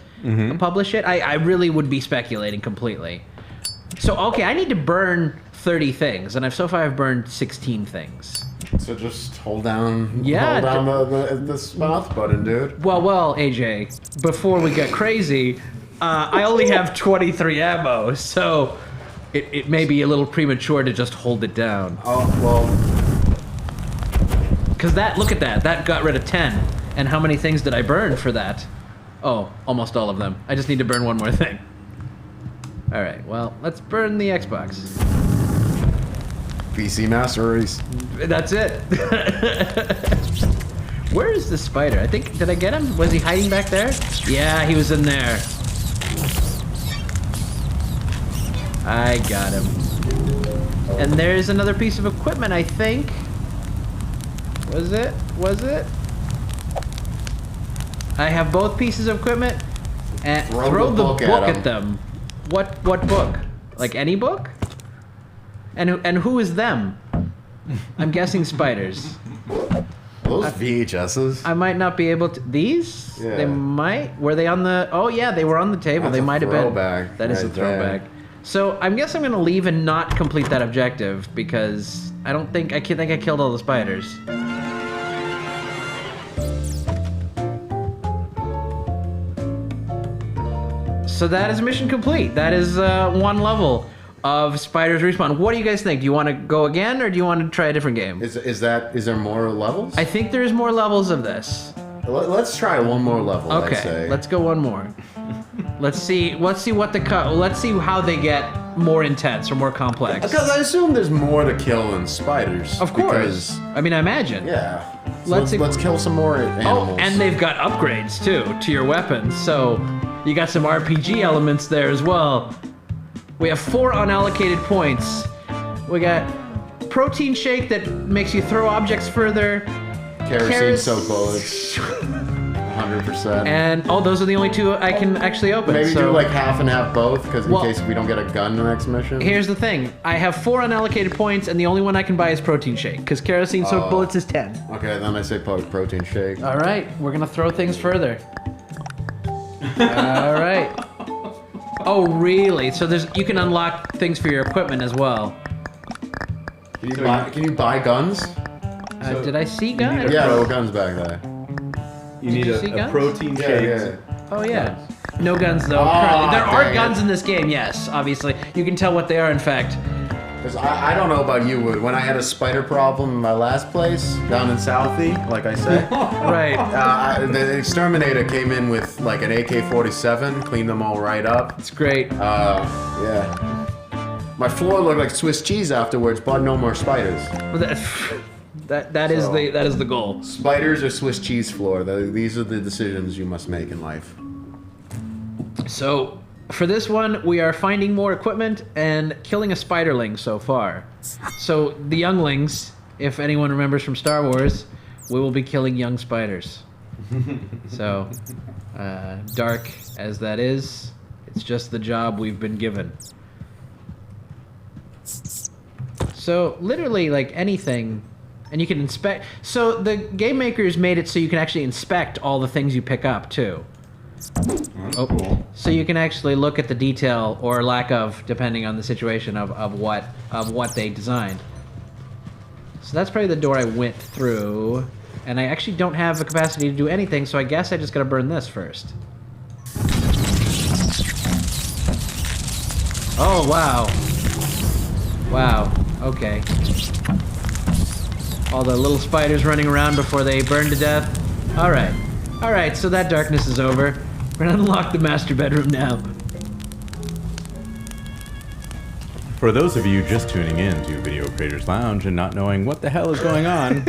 publish it. I really would be speculating completely. So okay, I need to burn 30 things, and so far I've burned 16 things. So just hold down the mouth button, dude. Well, AJ, before we get crazy, I only have 23 ammo, so it may be a little premature to just hold it down. Oh, well. Because look at that got rid of 10. And how many things did I burn for that? Oh, almost all of them. I just need to burn one more thing. All right, well, let's burn the Xbox. PC Master Race. That's it. Where is the spider? Did I get him? Was he hiding back there? Yeah, he was in there. I got him. And there's another piece of equipment, I think. Was it? I have both pieces of equipment. And throw the book at them. What book? Like any book? And who is them? I'm guessing spiders. Those VHSs? I might not be able to. These? Yeah. They might. Were they on the? Oh yeah, they were on the table. That's they might have been. throwback That is a right throwback. there. So I guess I'm gonna leave and not complete that objective because I think I killed all the spiders. So that is mission complete. That is one level of Spiders Respawn. What do you guys think? Do you want to go again, or do you want to try a different game? Is there more levels? I think there's more levels of this. Let's try one more level. Okay, I'd say. let's go one more. Let's see how they get more intense or more complex. Because I assume there's more to kill than spiders. Of course. Because, I mean, I imagine. yeah. So Let's let's kill some more animals. Oh, and they've got upgrades too to your weapons, so you got some RPG elements there as well. We have 4 unallocated points. We got protein shake that makes you throw objects further. Kerosene-soaked bullets. 100%. And those are the only 2 I can actually open. Maybe so do like half and half both, because in case we don't get a gun the next mission. Here's the thing. I have 4 unallocated points, and the only one I can buy is protein shake, because kerosene-soaked bullets is 10. Okay, then I say protein shake. All right, we're gonna throw things further. All right. Oh, really? So you can unlock things for your equipment as well. Can you buy guns? Did I see guns? Yeah, there were guns back there. You need you see a guns? protein shake. Yeah. Oh, yeah. No guns, though. Oh, there are dang guns it. in this game, yes, obviously. You can tell what they are, in fact. Because I don't know about you, Wood. When I had a spider problem in my last place, down in Southie, like I said, Right. the exterminator came in with like an AK-47, cleaned them all right up. It's great. Yeah. My floor looked like Swiss cheese afterwards, but no more spiders. That is the goal. Spiders or Swiss cheese floor. These are the decisions you must make in life. So, for this one, we are finding more equipment and killing a spiderling so far. So, the younglings, if anyone remembers from Star Wars, we will be killing young spiders. So, dark as that is, it's just the job we've been given. So, literally, like anything, and you can inspect. So, the game makers made it so you can actually inspect all the things you pick up, too. Oh, cool. So you can actually look at the detail or lack of, depending on the situation of what they designed. So that's probably the door I went through, and I actually don't have the capacity to do anything. So I guess I just gotta burn this first. Oh wow! Wow. Okay. All the little spiders running around before they burn to death. All right. All right. So that darkness is over. We're gonna unlock the master bedroom now. For those of you just tuning in to Video Creators Lounge and not knowing what the hell is going on,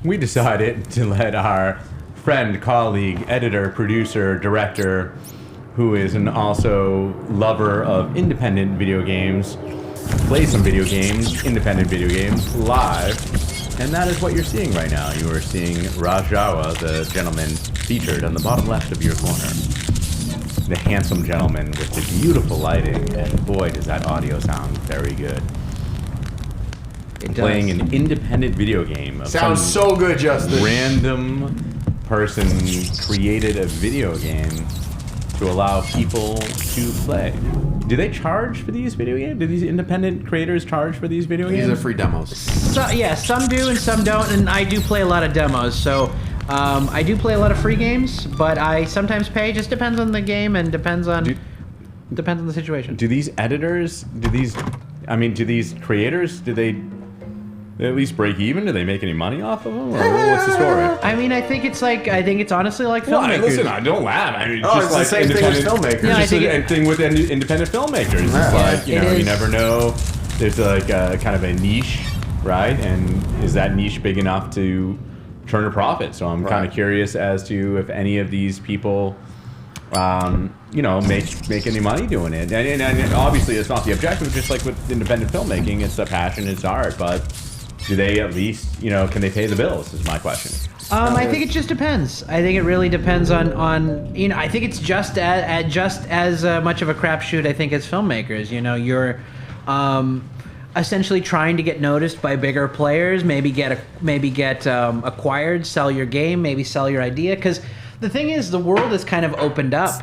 we decided to let our friend, colleague, editor, producer, director, who is an also lover of independent video games, plays some video games, independent video games, live. And that is what you're seeing right now. You are seeing Jawa, the gentleman featured on the bottom left of your corner. The handsome gentleman with the beautiful lighting, and boy, does that audio sound very good. Playing an independent video game. Of Sounds some so good, Justin. Random person created a video game to allow people to play. Do they charge for these video games? Do these independent creators charge for these video games? These are free demos. So, yeah, some do and some don't, and I do play a lot of demos. So I do play a lot of free games, but I sometimes pay. Just depends on the game and depends on the situation. Do these editors? Do these creators? Do they at least break even? Do they make any money off of them? Or what's the story? I mean, I think it's honestly like filmmakers. Listen, I don't laugh. I mean, It's the same thing as filmmakers. Yeah, I Just think a thing with independent filmmakers. It's like, it you is. never know. There's like a kind of a niche, right? And is that niche big enough to turn a profit? So I'm kind of curious as to if any of these people, make any money doing it. And obviously, it's not the objective. Just like with independent filmmaking, it's a passion, it's art, but. Do they at least, can they pay the bills? Is my question. I think it just depends. I think it really depends on I think it's just as much of a crapshoot. I think as filmmakers, you're essentially trying to get noticed by bigger players. Maybe get acquired, sell your game, maybe sell your idea. Because the thing is, the world has kind of opened up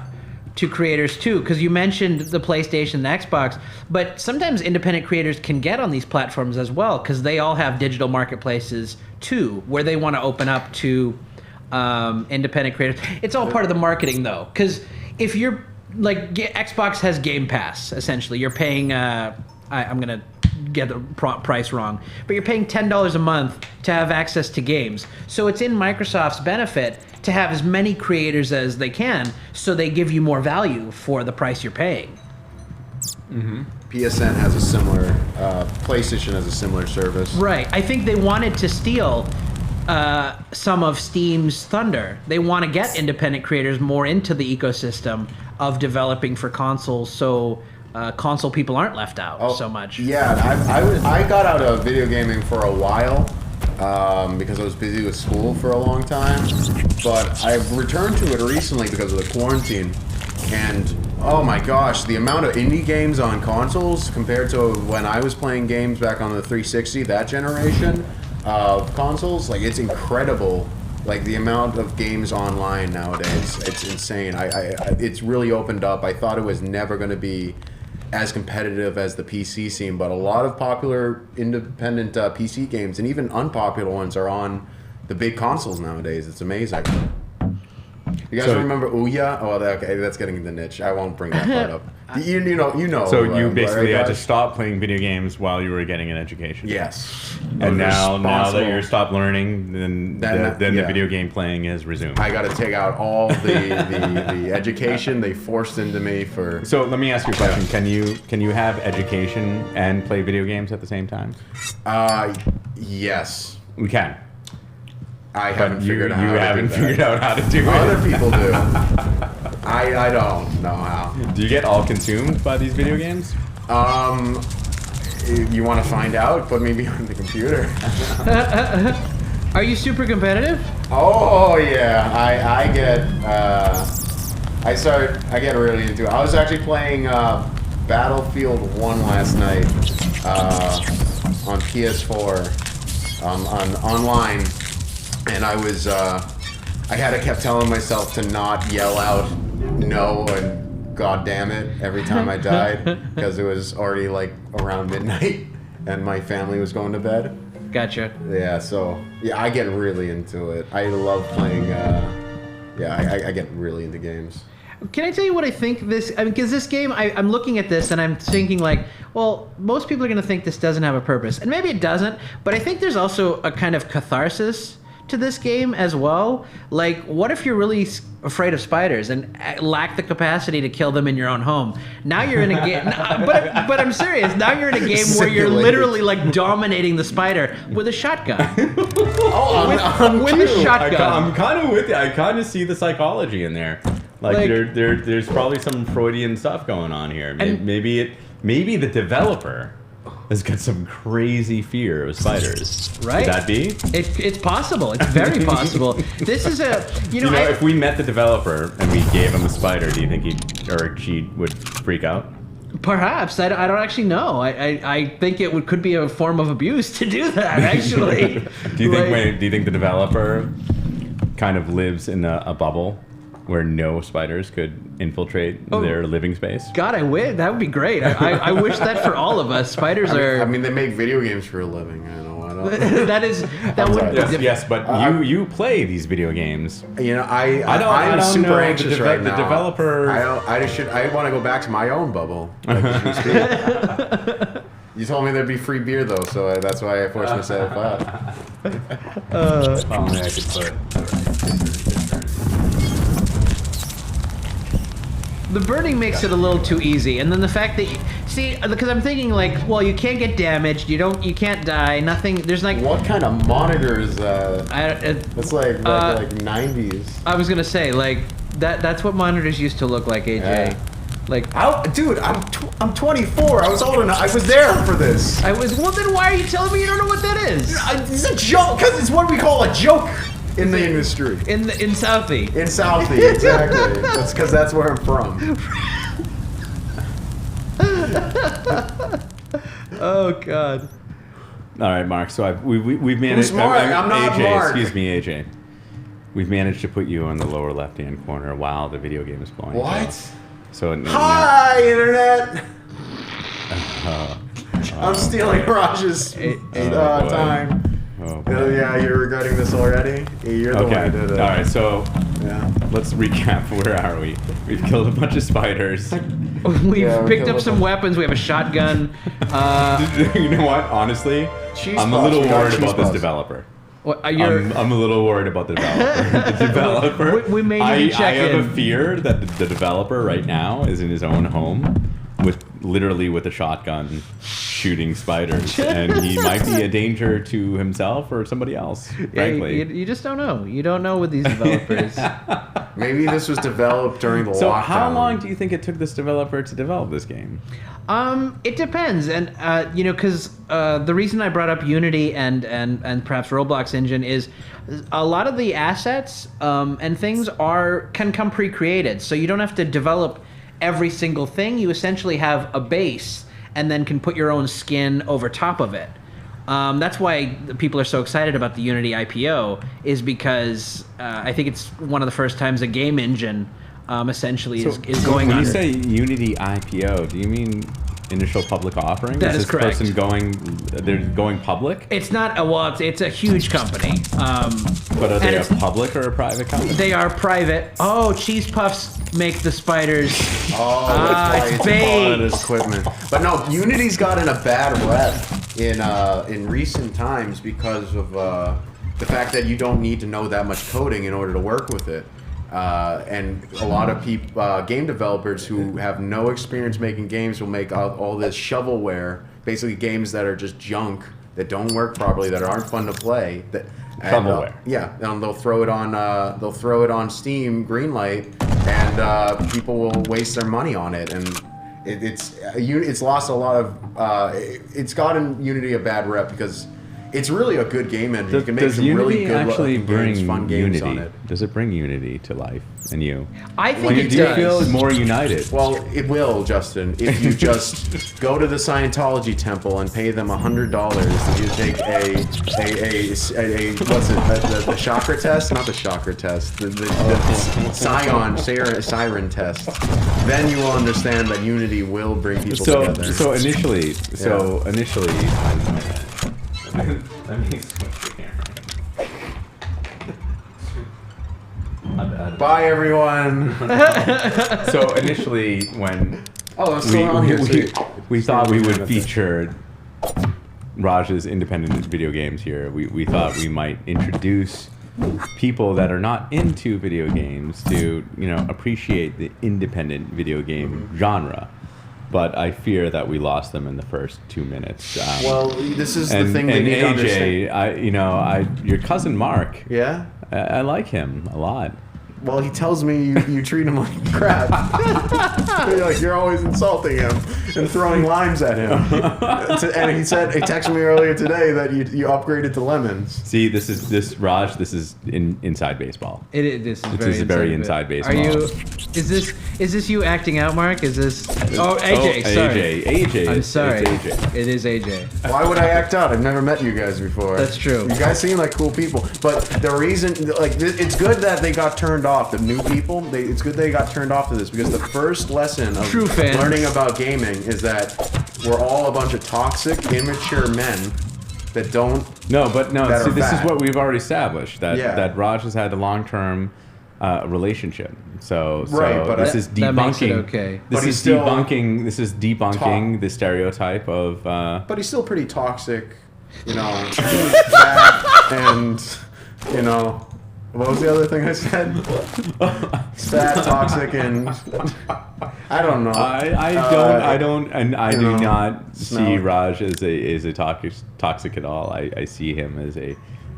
to creators too, because you mentioned the PlayStation and the Xbox, but sometimes independent creators can get on these platforms as well, because they all have digital marketplaces too, where they want to open up to independent creators. It's all part of the marketing though, because if you're like Xbox has Game Pass, essentially you're paying I'm gonna get the price wrong, but you're paying $10 a month to have access to games. So it's in Microsoft's benefit to have as many creators as they can, so they give you more value for the price you're paying. Mm-hmm. PSN has a similar, PlayStation has a similar service. Right. I think they wanted to steal some of Steam's thunder. They want to get independent creators more into the ecosystem of developing for consoles, so console people aren't left out so much. Yeah, I got out of video gaming for a while because I was busy with school for a long time, but I've returned to it recently because of the quarantine, and oh my gosh, the amount of indie games on consoles compared to when I was playing games back on the 360, that generation of consoles, like it's incredible. Like the amount of games online nowadays, it's insane. It's really opened up. I thought it was never going to be as competitive as the PC scene, but a lot of popular independent PC games and even unpopular ones are on the big consoles nowadays. It's amazing. You guys remember Ouya? Oh, okay, that's getting in the niche. I won't bring that part up. You know. So you basically had to stop playing video games while you were getting an education. Yes. And now that you're stopped learning, then the video game playing has resumed. I got to take out all the education they forced into me for. So let me ask you a question. Can you have education and play video games at the same time? Yes. We can. I haven't figured out. You haven't figured out how to do it. Other people do. I don't know how. Do you get all consumed by these video games? You want to find out? Put me behind the computer. Are you super competitive? Oh yeah, I get really into it. I was actually playing Battlefield 1 last night on PS4 on online. And I was, kept telling myself to not yell out no and God damn it every time I died, because it was already like around midnight and my family was going to bed. Gotcha. Yeah, so I get really into it. I love playing. I get really into games. Can I tell you what I think because this game, I'm looking at this and I'm thinking like, well, most people are going to think this doesn't have a purpose, and maybe it doesn't, but I think there's also a kind of catharsis to this game as well. Like, what if you're really afraid of spiders and lack the capacity to kill them in your own home? Now you're in a game, but I'm serious. Now you're in a game where you're literally like dominating the spider with a shotgun. With a shotgun. I'm kind of with you. I kind of see the psychology in there. Like there's probably some Freudian stuff going on here. Maybe the developer has got some crazy fear of spiders. Right? Could that be? It's possible. It's very possible. This is a if we met the developer and we gave him a spider, do you think she would freak out? Perhaps. I don't actually know. I think it could be a form of abuse to do that. Actually. Do you think the developer kind of lives in a bubble where no spiders could infiltrate their living space? God, I wish. That would be great. I wish that for all of us. Spiders are... I mean, they make video games for a living. I know. Yes, but you play these video games. You know, I'm super anxious right now. The developer... I want to go back to my own bubble. You told me there'd be free beer, though, so that's why I forced myself out. If only I could put... The burning makes it a little too easy, and then the fact that because I'm thinking like, well, you can't get damaged, you can't die, nothing. There's like, what kind of monitor is that? It's like 90s. I was gonna say like that's what monitors used to look like, AJ. Yeah. Like, dude, I'm 24. I was old enough. I was there for this. Well, then why are you telling me you don't know what that is? It's a joke, because it's what we call a joke. In the industry. In Southie. In Southie, exactly. That's because that's where I'm from. Oh, God. All right, Mark. So we've managed... Who's Mark? I'm not AJ, Mark. Excuse me, AJ. We've managed to put you on the lower left-hand corner while the video game is playing. What? So hi, Internet! I'm stealing Raj's time. Oh, yeah, you're regretting this already? You're the one who did it. All right, so let's recap. Where are we? We've killed a bunch of spiders. We've picked up some weapons. We have a shotgun. You know what? Honestly, I'm a little worried about this developer. I'm a little worried about the developer. The developer. We may need to check in. I have a fear that the developer right now is in his own home with a shotgun shooting spiders, and he might be a danger to himself or somebody else, frankly. You just don't know. You don't know with these developers. Maybe this was developed during the lockdown. So how long do you think it took this developer to develop this game? It depends, and because the reason I brought up Unity and perhaps Roblox Engine is a lot of the assets and things can come pre-created, so you don't have to develop every single thing. You essentially have a base and then can put your own skin over top of it. That's why people are so excited about the Unity IPO, is because I think it's one of the first times a game engine essentially is going on. When you say Unity IPO, do you mean initial public offering? That is correct. They're going public? It's not it's a huge company. But are they a public or a private company? They are private. Oh, Cheese Puffs make the spiders. Oh, that's why it's all this equipment. But no, Unity's gotten a bad rep in recent times because of the fact that you don't need to know that much coding in order to work with it. And a lot of game developers who have no experience making games will make all this shovelware, basically games that are just junk, that don't work properly, that aren't fun to play. Shovelware. And they'll throw it on Steam Greenlight, and people will waste their money on it, and it's lost a lot of. It's gotten Unity a bad rep because it's really a good game engine. You can make some really good fun games on it. Does it bring Unity to life in you? I think it does. Do you feel more united? Well, it will, Justin. If you just go to the Scientology temple and pay them $100, you take the chakra test? Not the chakra test. The siren test. Then you will understand that Unity will bring people together. So initially. Let me switch the camera. Bye, everyone. So initially, when we thought we would feature Raj's independent video games here, we thought we might introduce people that are not into video games to, appreciate the independent video game genre. But I fear that we lost them in the first 2 minutes. Well, this is the thing they need to understand. Your cousin Mark. Yeah? I like him a lot. Well, he tells me you treat him like crap. You're always insulting him and throwing limes at him. And he texted me earlier today that you upgraded to lemons. See, Raj. This is inside baseball. This is very inside baseball. Is this you acting out, Mark? Is this? Oh, AJ. Sorry. AJ. I'm sorry. It's AJ. It is AJ. Why would I act out? I've never met you guys before. That's true. You guys seem like cool people, but the reason, it's good that they got turned off. The new people, it's good they got turned off to this, because the first lesson of learning about gaming is that we're all a bunch of toxic, immature men that don't. See, this is what we've already established, that Raj has had a long-term relationship. So this is debunking. That makes it okay. This is debunking the stereotype of. But he's still pretty toxic, fat, and what was the other thing I said? Fat, toxic, and I don't know. I do not see Raj as a toxic at all. I see him as a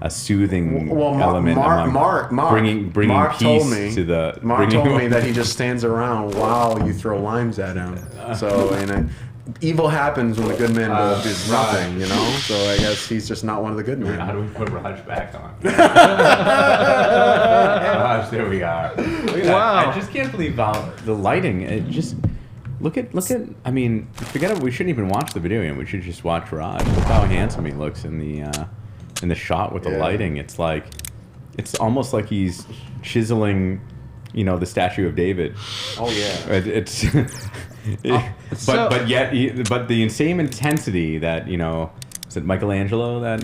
soothing element. Mark bringing peace to the. Mark told me that he just stands around while you throw limes at him. Evil happens when the good man does nothing, So I guess he's just not one of the good men. How do we put Raj back on? Raj, there we are. Wow! I just can't believe the lighting. It just look at. I mean, forget it. We shouldn't even watch the video game. We should just watch Raj. Look how handsome he looks in the shot with the lighting. It's almost like he's chiseling, the statue of David. Oh yeah. It's. But the insane intensity that is it Michelangelo that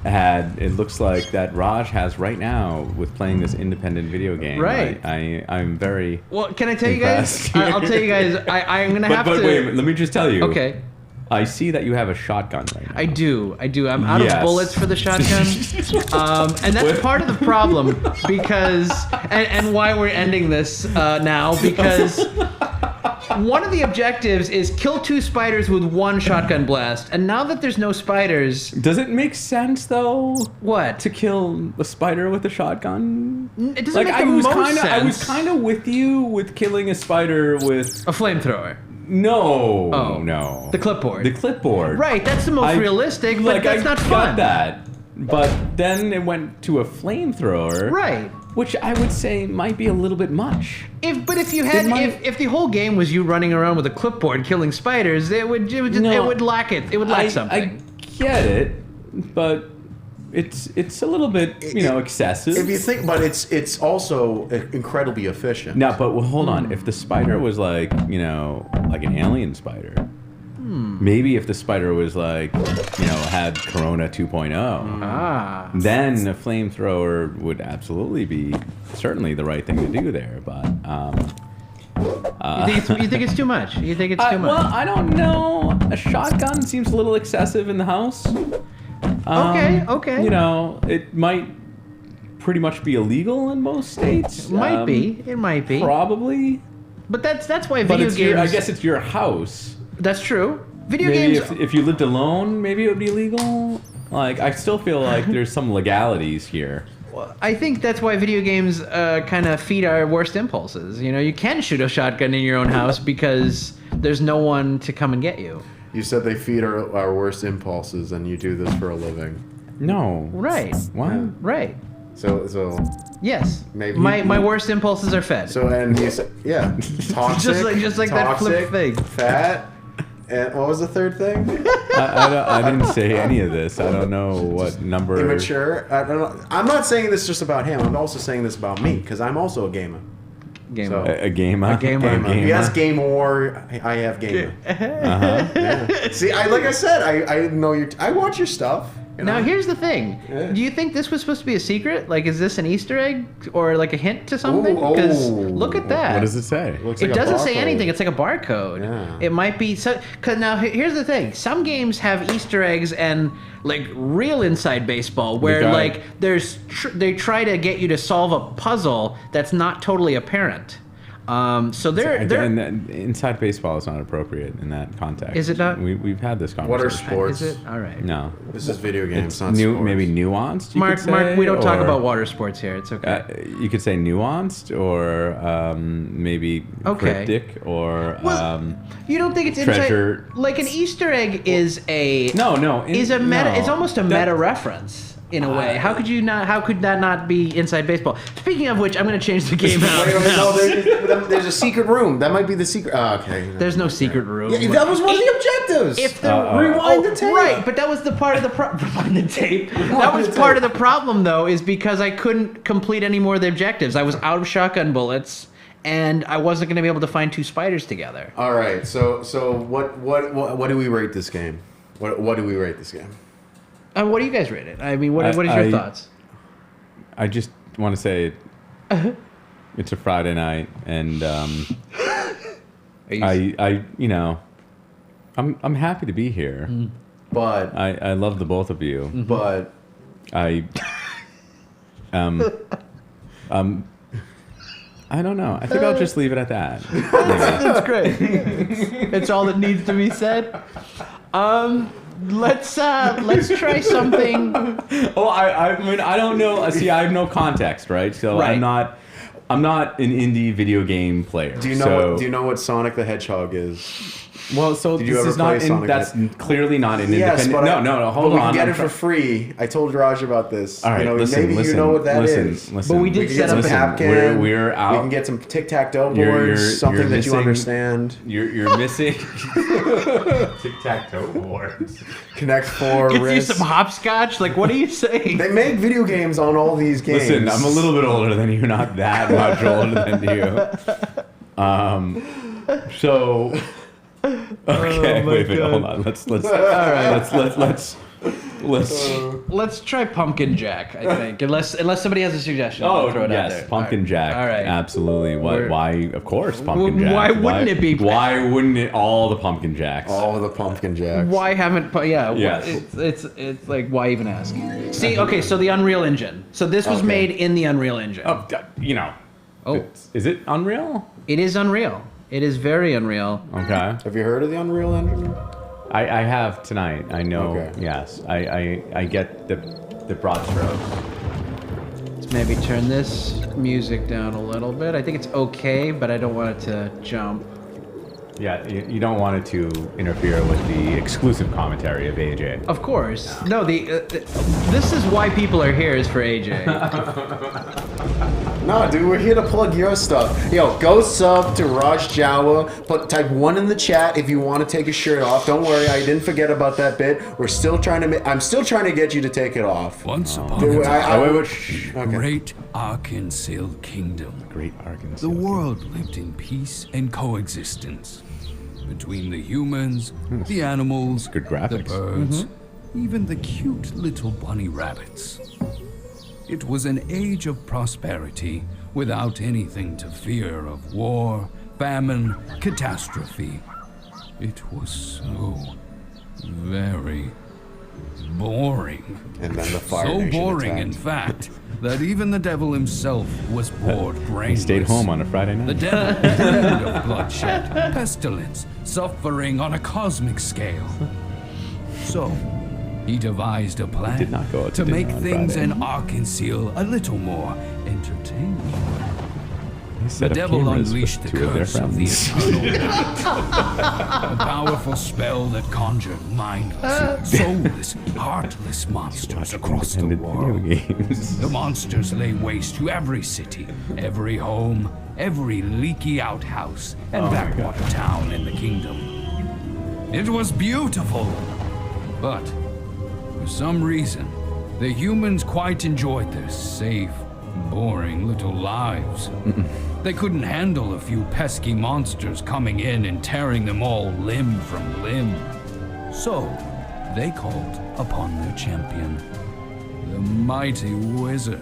had, it looks like that Raj has right now with playing this independent video game. Right. I'm very well. Can I tell you guys? I'll tell you guys. I'm gonna have to. But wait, let me just tell you. Okay. I see that you have a shotgun right now. I do. I'm out of bullets for the shotgun. And that's part of the problem, because, and why we're ending this now, because one of the objectives is kill 2 spiders with 1 shotgun blast. And now that there's no spiders... Does it make sense, though? What? To kill a spider with a shotgun? It doesn't make the most sense. I was kind of with you with killing a spider with... a flamethrower. No. Oh. No. The clipboard. The clipboard. Right, that's the most realistic, but that's not fun. I got that. But then it went to a flamethrower. Right. Which I would say might be a little bit much. If the whole game was you running around with a clipboard killing spiders, it would lack it. It would lack something. I get it, but it's a little bit excessive. If you think, but it's also incredibly efficient. No, but hold on. If the spider was like an alien spider, maybe if the spider was had Corona 2.0, then a flamethrower would absolutely be certainly the right thing to do there. But you think it's too much? You think it's too much? Well, I don't know. A shotgun seems a little excessive in the house. Okay. It might pretty much be illegal in most states. It might be. Probably. But that's why video games... I guess it's your house. That's true. Video maybe games... if you lived alone, maybe it would be illegal. I still feel like there's some legalities here. Well, I think that's why video games kind of feed our worst impulses. You can shoot a shotgun in your own house because there's no one to come and get you. You said they feed our worst impulses, and you do this for a living. No. Right. What? Yeah. Right. So. Yes. Maybe my worst impulses are fed. So and you said, toxic. just like that flip thing. Fat. And what was the third thing? I didn't say any of this. I don't know what number. Immature. I don't know. I'm not saying this just about him. I'm also saying this about me because I'm also a gamer. Gamer. So, a gamer. A gamer. If he has game war, I have gamer. Uh-huh. Yeah. See, like I said, I know I watch your stuff. Now here's the thing. Yeah. Do you think this was supposed to be a secret? Like, is this an Easter egg or like a hint to something? Because look at that. What does it say? Looks It like a doesn't say barcode. anything. It's like a barcode. Yeah. It might be so. Cause now here's the thing. Some games have Easter eggs and like real inside baseball, where got like it. they try to get you to solve a puzzle that's not totally apparent. So they're And that inside baseball is not appropriate in that context. Is it not? We've had this What are conversation. sports? Is it all right? No. This is video games, It's not sports. maybe nuanced. You Mark, could say, we don't talk or, about water sports here. It's okay. You could say nuanced, or maybe Okay. cryptic, or You don't think it's treasure- inside? Like an Easter egg is a no. is a meta. no. It's almost a meta reference in a way. How could you not? How could that not be inside baseball? Speaking of which, I'm going to change the game out. Wait, no, there's a secret room. That might be the secret. Okay. There's no secret room. Yeah, that was one of the objectives. If the rewind the tape. right, but that was the part of the rewind the tape. That was part of the problem, though, is because I couldn't complete any more of the objectives. I was out of shotgun bullets, and I wasn't going to be able to find two spiders together. All right. So what do we rate this game? What do we rate this game? What do you guys rate it? I mean, what is your thoughts? I just want to say it's a Friday night, and I'm happy to be here. But I love the both of you. but I I don't know. I think I'll just leave it at that. That's great. It's all that needs to be said. Let's try something. Oh, I mean, I don't know. See, I have no context, right? So Right. I'm not an indie video game player. do you know what Sonic the Hedgehog is? Well, so Did you this ever is not. play Sonic That's clearly not an Yes, independent. but No, hold but on. we can get I'm it for try- free. I told Raj about this. All right, maybe you know what that is. Listen, But we did We can set get some up tap a- can. We're out. We can get some tic-tac-toe You're- boards, something you're that you missing- understand. You're missing. Tic-tac-toe boards. Connect Four, Get you wrist. some hopscotch. Like, what are you saying? They make video games on all these games. Listen, I'm a little bit older than you. Not that much older than you. So. Okay, wait, hold on. Let's All right. let's Let's try Pumpkin Jack. I think, unless somebody has a suggestion. Oh I'll throw it out yes, there. Pumpkin Jack. All right. Absolutely. We're- Why? Of course, Pumpkin Jack. Why wouldn't it be? Why wouldn't it all the Pumpkin Jacks? all of the pumpkin jacks. Why haven't? Yeah. Yes. It's like, why even ask? See, okay, so the Unreal Engine. So this was Okay. made in the Unreal Engine. Oh, Oh. Is it Unreal? It is Unreal. It is very Unreal. Okay. Have you heard of the Unreal Engine? I have tonight. I know. Okay. Yes. I get the broad strokes. Let's maybe turn this music down a little bit. I think it's okay, but I don't want it to jump. Yeah. You don't want it to interfere with the exclusive commentary of AJ. Of course. No, this is why people are here, is for AJ. No, dude, we're here to plug your stuff. Yo, go sub to Raj Jawa. Type 1 in the chat if you want to take his shirt off. Don't worry, I didn't forget about that bit. I'm still trying to get you to take it off. Once upon Dude, a time, Okay. great Arkansas kingdom. Great Arkansas. The world lived in peace and coexistence between the humans, the animals, Good the graphics. birds, even the cute little bunny rabbits. It was an age of prosperity without anything to fear of war, famine, catastrophe. It was so very boring. And then the Fire So Nation boring, in attacked. fact, that even the devil himself was bored He brainless. stayed home on a Friday The night. devil dreamed of bloodshed, pestilence, suffering on a cosmic scale. So, he devised a plan did not go out to to dinner make on things Friday. in Arkansas a little more entertaining. He The set up devil cameras unleashed the with two of their curse of the friends. eternal night. A powerful spell that conjured mindless, soulless, heartless monsters across the Independent world. video games. The monsters lay waste to every city, every home, every leaky outhouse, and backwater town in the kingdom. It was beautiful, but for some reason, the humans quite enjoyed their safe, boring little lives. They couldn't handle a few pesky monsters coming in and tearing them all limb from limb. So, they called upon their champion, the mighty wizard.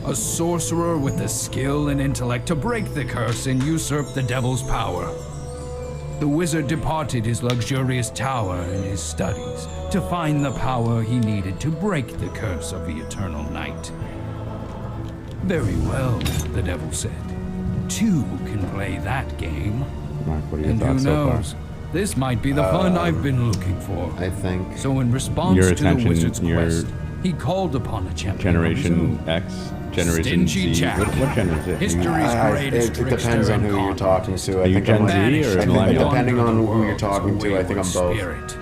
A sorcerer with the skill and intellect to break the curse and usurp the devil's power. The wizard departed his luxurious tower and his studies to find the power he needed to break the curse of the eternal night. Very well, the devil said. Two can play that game. Mark, what are your And who thoughts so far? knows? This might be the fun I've been looking for. I think. So in response Your to the attention, wizard's your quest, he called upon a champion. Generation X, Generation Stingy Z. Jack. What generation is it? History's greatest It depends on who you're talking to. Are you Gen Z or millennial? Depending on who you're talking to, I think I'm both. Spirit.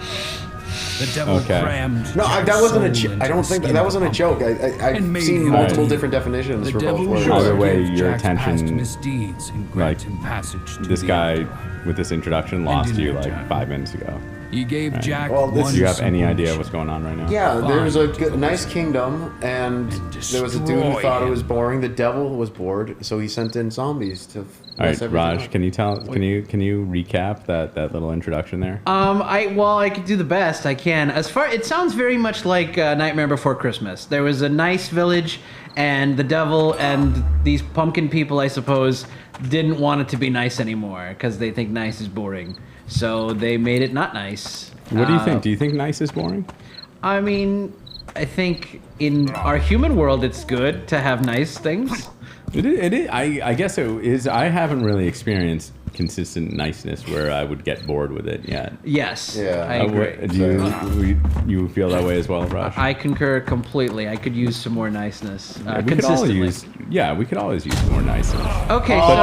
The devil Okay. crammed No, Jack's that wasn't a. soul I into don't the think skin that wasn't a of joke. I've and made seen him multiple a different definitions The for both devil words. shall Either way, forgive your Jack's past attention, misdeeds and like, grant him passage to This the guy Empire. with this introduction lost in you return, like 5 minutes ago. He gave Jack Well, this- one Do you have any simple idea mission. what's going on right now? Yeah, there was a Find nice kingdom, and there was a dude who destroy thought it him. was boring. The devil was bored, so he sent in zombies to. All mess right, everything Raj, up. can you recap that little introduction there? I could do the best I can. It sounds very much like Nightmare Before Christmas. There was a nice village, and the devil and these pumpkin people, I suppose, didn't want it to be nice anymore because they think nice is boring. So they made it not nice. What do you think? Do you think nice is boring? I mean, I think in our human world, it's good to have nice things. It is. I guess it is. I haven't really experienced consistent niceness where I would get bored with it yet. Yes, Yeah. I agree. Do you feel that way as well, Raj? I concur completely. I could use some more niceness we could all consistently. we could always use more niceness. Okay, But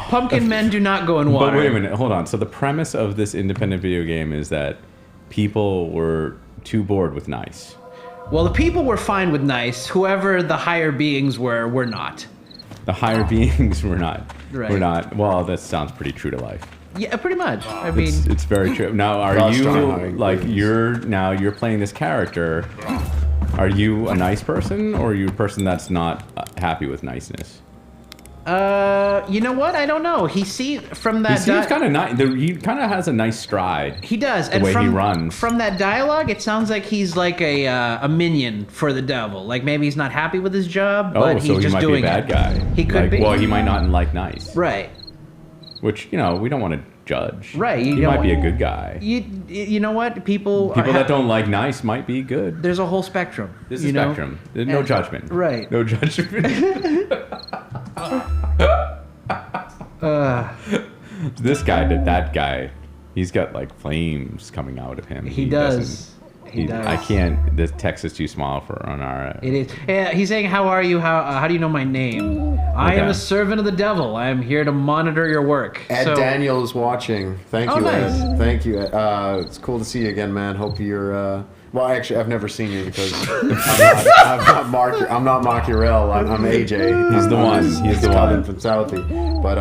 so pumpkin men do not go in water. But wait a minute, hold on. So the premise of this independent video game is that people were too bored with nice. Well, the people were fine with nice. Whoever the higher beings were not. The higher beings were not. Right. Were not. Well, that sounds pretty true to life. Yeah, pretty much. I mean, It's very true. Now, are Raj you Starhawk, like please. you're playing this character? Are you a nice person, or are you a person that's not happy with niceness? you know what? I don't know. He from that. He seems kind of nice. He kind of has a nice stride. He does. The And way from, he runs. From that dialogue, it sounds like he's like a minion for the devil. Like maybe he's not happy with his job, but he's so he just might be a doing bad it. guy. He could be. Well, he might not like nice. Right. Which we don't want to judge. Right, you He don't might be a want- good guy. You know what? People People that don't like nice might be good. There's a whole spectrum. There's a you know? spectrum. There's no And- judgment. Right. No judgment. This guy did that guy. He's got like flames coming out of him. He doesn't- does. He does. I can't. The text is too small for on our. It is. Yeah, he's saying, "How are you? How do you know my name? I am Okay. a servant of the devil. I am here to monitor your work." Ed So- Daniel is watching. Thank Oh, you, nice. Ed. Thank you. It's cool to see you again, man. Hope you're. Well, actually, I've never seen you because I'm not Mark. I'm not Markurel. I'm AJ. He's the one. He's the Calvin one. from Southie. But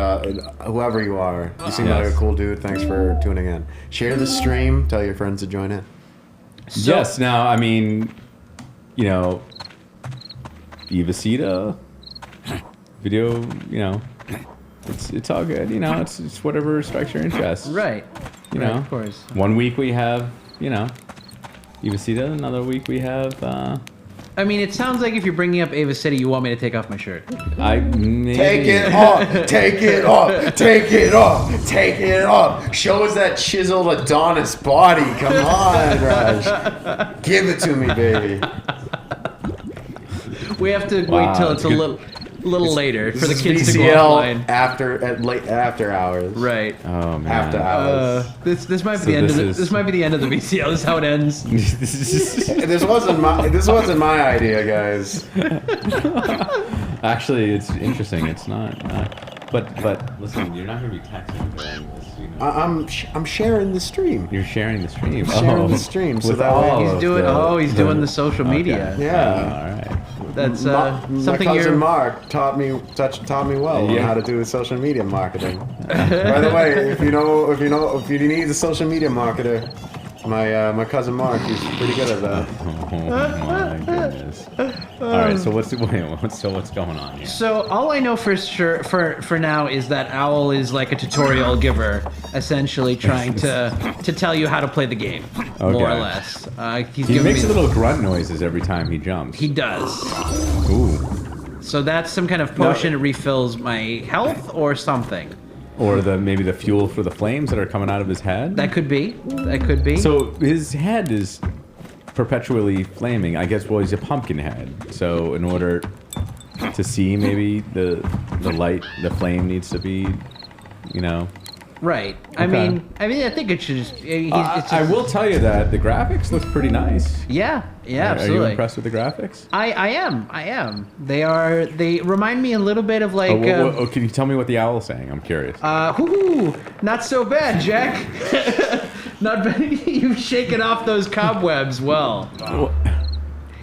whoever you are, you seem like a cool dude. Thanks for tuning in. Share the stream. Tell your friends to join in. Yes. Now, I mean, Evacita, video. It's all good. It's whatever strikes your interest. Right. You Right, know. of course. One week we have Evacita. Another week we have. I mean, it sounds like if you're bringing up Ava City, you want me to take off my shirt. Take it off. Take it off. Take it off. Take it off. Show us that chiseled Adonis body. Come on, Raj. Give it to me, baby. We have to Wow, wait till it's it's a good. little later for the This is kids to go VCL offline. after hours. Right. Oh man. After hours. This might be So the end of this is- this might be the end of the VCL. This is how it ends. This wasn't my idea, guys. Actually, it's interesting. It's not. But listen, you're not going to be texting during this. I'm sharing the stream. You're sharing the stream. Sharing the stream, so with that way all he's of He's doing the social media. Yeah. All right. That's My something cousin you're. Mark taught me well on Yeah. how to do social media marketing. By the way, if you need a social media marketer, My cousin Mark, he's pretty good at that. Oh my goodness! All right, so what's going on here? So all I know for sure for now is that Owl is like a tutorial giver, essentially trying to tell you how to play the game, more or less. He makes little grunt noises every time he jumps. He does. Ooh. So that's some kind of potion that refills my health or something. Or maybe the fuel for the flames that are coming out of his head. That could be. That could be. So his head is perpetually flaming. I guess, well, he's a pumpkin head. So in order to see, maybe the light, the flame needs to be, you know. Right. Okay. I mean, I think it should just. It's just I will tell you that the graphics look pretty nice. Yeah. Yeah. Are Absolutely. you impressed with the graphics? I am. They remind me a little bit of like. Can you tell me what the owl's saying? I'm curious. Not so bad, Jack. Not bad. You've shaken off those cobwebs well.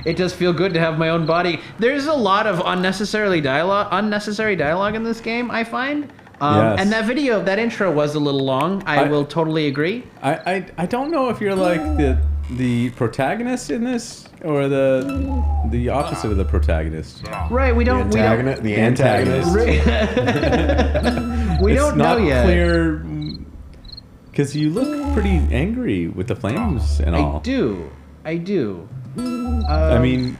It does feel good to have my own body. There's a lot of unnecessary dialogue in this game, I find. Yes. And that intro was a little long. I will totally agree. I don't know if you're like the protagonist in this or the opposite of the protagonist. Right, The antagonist. We don't know yet. It's not clear because you look pretty angry with the flames and all. I do. I mean,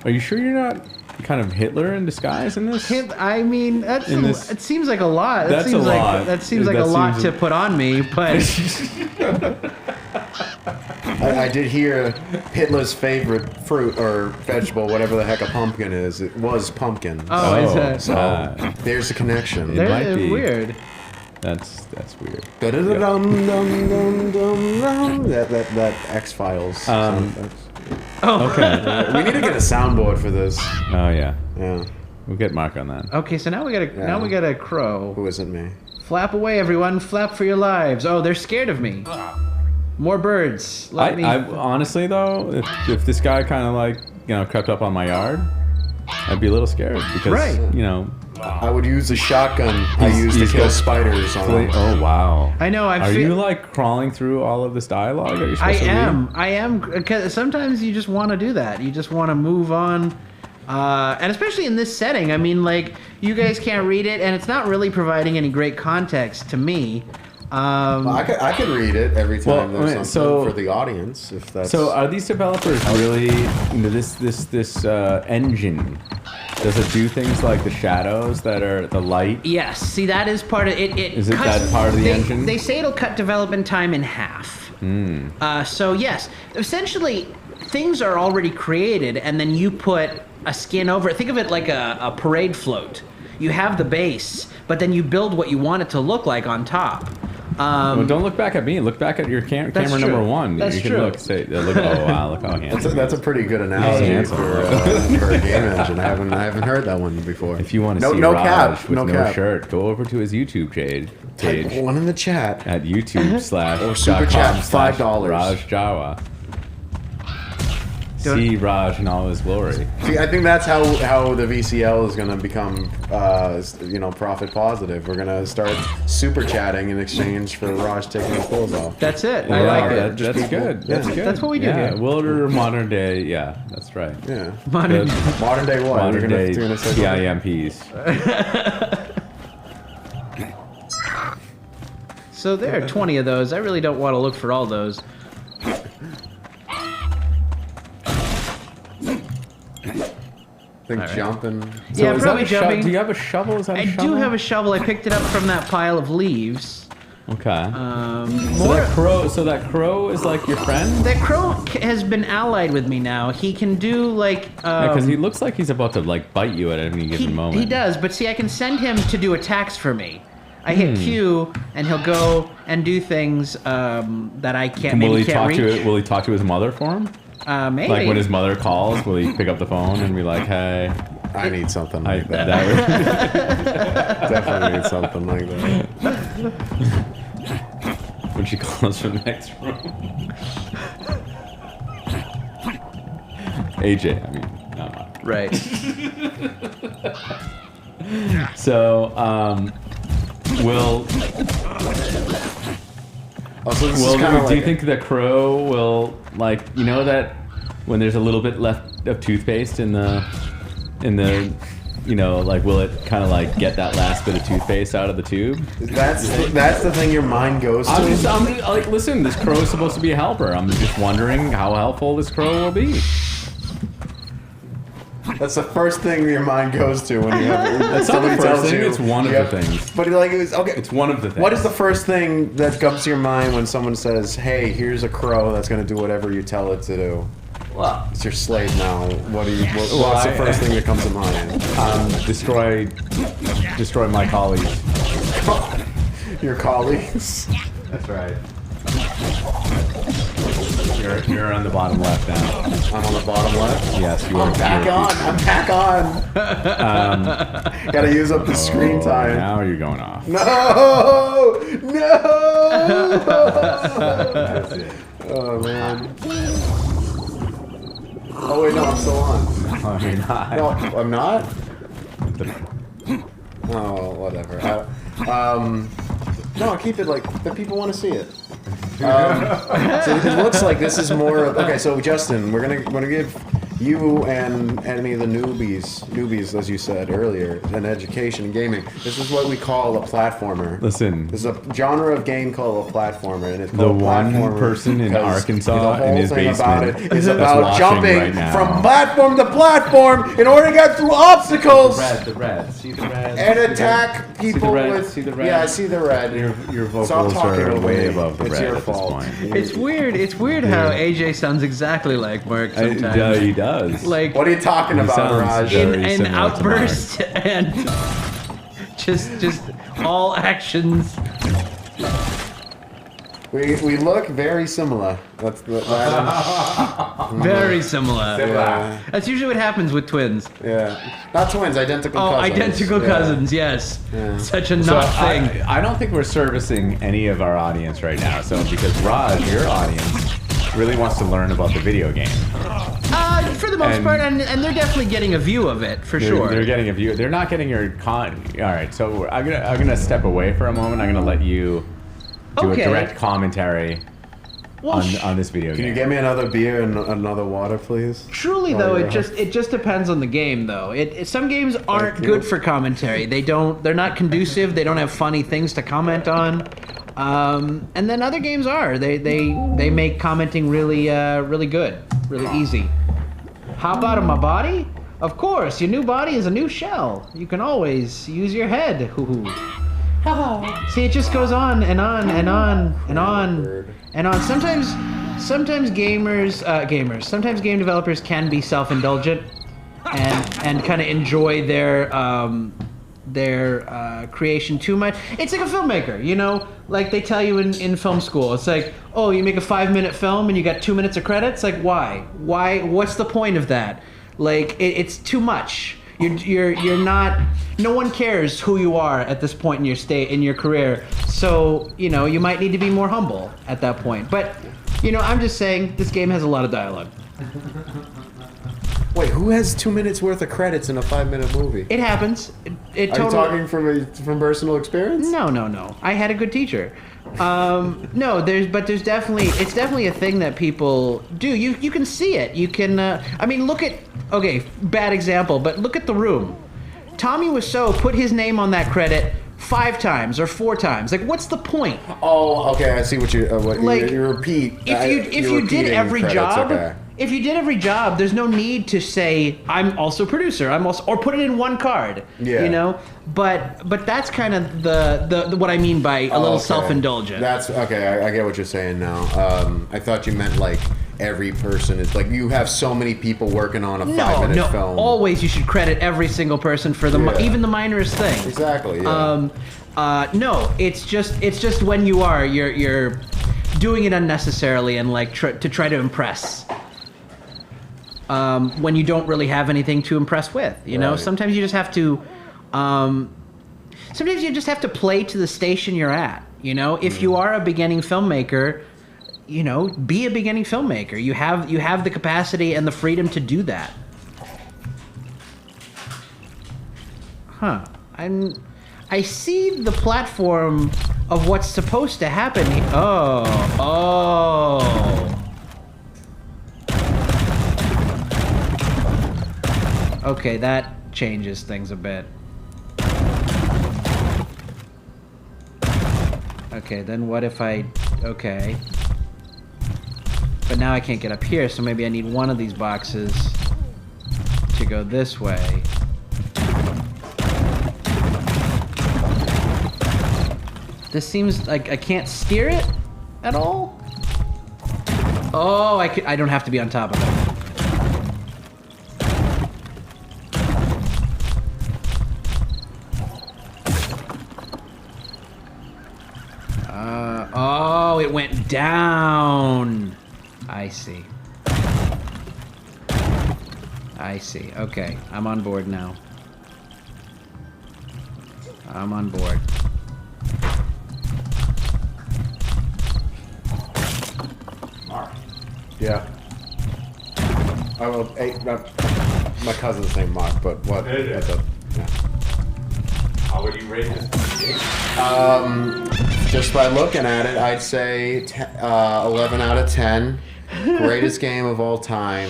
are you sure you're not kind of Hitler in disguise in this? I mean, it seems like a lot. That's a lot. That seems like a lot to put on me, but I did hear Hitler's favorite fruit or vegetable, whatever the heck a pumpkin is. It was pumpkin. Oh, is that? So there's a connection. It might be weird. That's weird. That X-Files. Okay. We need to get a soundboard for this. Oh yeah. Yeah. We'll get Mark on that. Okay, so now we got a crow. Who isn't me? Flap away, everyone! Flap for your lives! Oh, they're scared of me. More birds. I honestly though, if this guy kind of like crept up on my yard, I'd be a little scared because I would use a shotgun I use to kill spiders on them. Oh wow! I know. Are you like crawling through all of this dialogue? Are you supposed to read? I am. Because sometimes you just want to do that. You just want to move on. And especially in this setting, I mean, like, you guys can't read it, and it's not really providing any great context to me. I could read it every time there's something for the audience, if that's. So are these developers really this engine? Does it do things like the shadows that are the light? Yes. See, that is part of it. Is it that part of the engine? They say it'll cut development time in half. So yes, essentially, things are already created, and then you put a skin over it. Think of it like a parade float. You have the base, but then you build what you want it to look like on top. Well, don't look back at me. Look back at your camera true. number one. That's you can true. look. Oh wow! Look how handsome. That's a pretty good analogy for a game engine. I haven't heard that one before. If you want to see Raj with no shirt, go over to his YouTube page. Type one in the chat at YouTube/ or super chat $5. Raj Jawa. See Raj in all his glory. See, I think that's how the VCL is going to become, profit positive. We're going to start super chatting in exchange for Raj taking his clothes off. That's it. Yeah, I like it. That's good. That's good. That's what we do here. We'll order modern day. Yeah, that's right. Yeah. Modern day what? Modern day say TIMPs. So there are 20 of those. I really don't want to look for all those. Jumping. So yeah, is probably that jumping. Do you have a shovel? Is that a shovel? I do have a shovel. I picked it up from that pile of leaves. Okay. So that crow is like your friend? That crow has been allied with me now. He can do like. Because he looks like he's about to like bite you at any given moment. He does, but see, I can send him to do attacks for me. I hit Q, and he'll go and do things that I can't. Will he talk to his mother for him? Maybe. Like when his mother calls, will he pick up the phone and be like, "Hey, I need something like that." Definitely need something like that. When she calls from the next room. AJ, I mean, no. Right. So, Also, this Well, is kind of do you think the crow will, like, you know that when there's a little bit left of toothpaste in the, you know, like, will it kind of like get that last bit of toothpaste out of the tube? that's the thing your mind goes to? I'm like, listen, this crow is supposed to be a helper. I'm just wondering how helpful this crow will be. That's the first thing your mind goes to when you have. It's not the first thing. It's one of the things. But like, okay. It's one of the things. What is the first thing that comes to your mind when someone says, "Hey, here's a crow that's going to do whatever you tell it to do"? Well, It's your slave now. What's the first thing that comes to mind? destroy my colleagues. Your colleagues. That's right. You're on the bottom left now. I'm on the bottom left. Yes, you are. I'm back on. Gotta use up the screen time. Now you're going off. No! Oh man. Oh wait, no, I'm still on. Oh, you're not. No, I'm not. Oh, whatever. No, keep it like the people want to see it. So it looks like this is more of, okay. So Justin, we're gonna give you and any of the newbies, as you said earlier, an education in gaming. This is what we call a platformer. Listen. There's a genre of game called a platformer, and it's The called one platformer person in because Arkansas the in whole his thing about basement it is that's about watching jumping right now. from platform to platform in order to get through obstacles The red. See the red. and attack people with. See the red. Yeah, I see the red. Your vocals Stop talking are over way me. above the It's red your at fault. this point. It's weird. It's weird how AJ sounds exactly like Mark sometimes. He does. Like What are you talking He about, sounds Raj? very in an similar to outburst and just all actions. We look very similar. That's Very similar. yeah. That's usually what happens with twins. Yeah, not twins, identical Oh, cousins. identical Yeah. cousins, yes. Yeah. Such a So not thing. I don't think we're servicing any of our audience right now. So because Raj, your audience, really wants to learn about the video game. For the most And- part, and they're definitely getting a view of it, for sure. They're getting a view. They're not getting your All right, so I'm gonna step away for a moment. I'm gonna let you do Okay. a direct commentary Well, on this video Can game. you get me another beer and another water, please? truly, Oh, though, yeah. it just depends on the game, though. Some games aren't Thank you. good for commentary. They're not conducive. They don't have funny things to comment on. And then other games are. They make commenting really really good, really easy. Hop out of my body? Of course, your new body is a new shell. You can always use your head. Hoo-hoo. See, it just goes on and on and on and on and on. Sometimes sometimes game developers can be self-indulgent and kind of enjoy their creation too much. It's like a filmmaker, you know, like they tell you in film school. It's like, oh, you make a 5-minute film and you got 2 minutes of credits. Like, why? What's the point of that? Like, it's too much. You're not. No one cares who you are at this point in your career. So you know you might need to be more humble at that point. But you know, I'm just saying this game has a lot of dialogue. Wait, who has 2 minutes worth of credits in a 5-minute movie? It happens. It Are totally. you talking from personal experience? No. I had a good teacher. No, there's definitely a thing that people do. You can see it. You can. I mean, bad example, but look at The Room. Tommy Wiseau put his name on that credit 5 times or 4 times. Like, what's the point? Oh, okay. I see what you Like, you repeat. If you did repeating every credits, job, okay. if you did every job, there's no need to say I'm also producer. Or put it in one card. Yeah. You know. But that's kind of the what I mean by a little Okay. self-indulgent. That's okay. I get what you're saying now. I thought you meant like every person is like you have so many people working on a 5-minute film. Always you should credit every single person for Yeah. even the minorest thing. Exactly. Yeah. No, it's just when you're doing it unnecessarily and like to try to impress. When you don't really have anything to impress with, you know. Right. Sometimes you just have to. Sometimes you just have to play to the station you're at. You know, if you are a beginning filmmaker, you know, be a beginning filmmaker. You have the capacity and the freedom to do that. Huh. I see the platform of what's supposed to happen here. Oh. Okay, that changes things a bit. Okay, then what if I... Okay. But now I can't get up here, so maybe I need one of these boxes to go this way. This seems like I can't steer it at all. Oh, I don't have to be on top of it. Oh, it went down. I see. I see. Okay, I'm on board now. I'm on board. Yeah. I will. Hey, my cousin's named Mark, but what? Yeah. How would you rate this game? Just by looking at it, I'd say 11 out of 10. Greatest game of all time.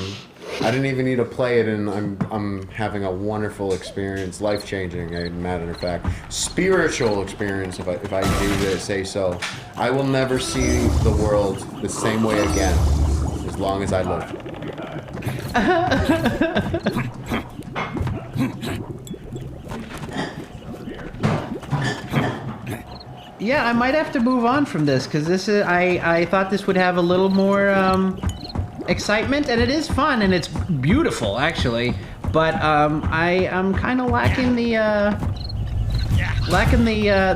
I didn't even need to play it, and I'm having a wonderful experience, life-changing, as a matter of fact, spiritual experience, if I do say so. I will never see the world the same way again, as long as I live. Yeah, I might have to move on from this because this is. I thought this would have a little more excitement, and it is fun and it's beautiful actually. But I'm kind of lacking the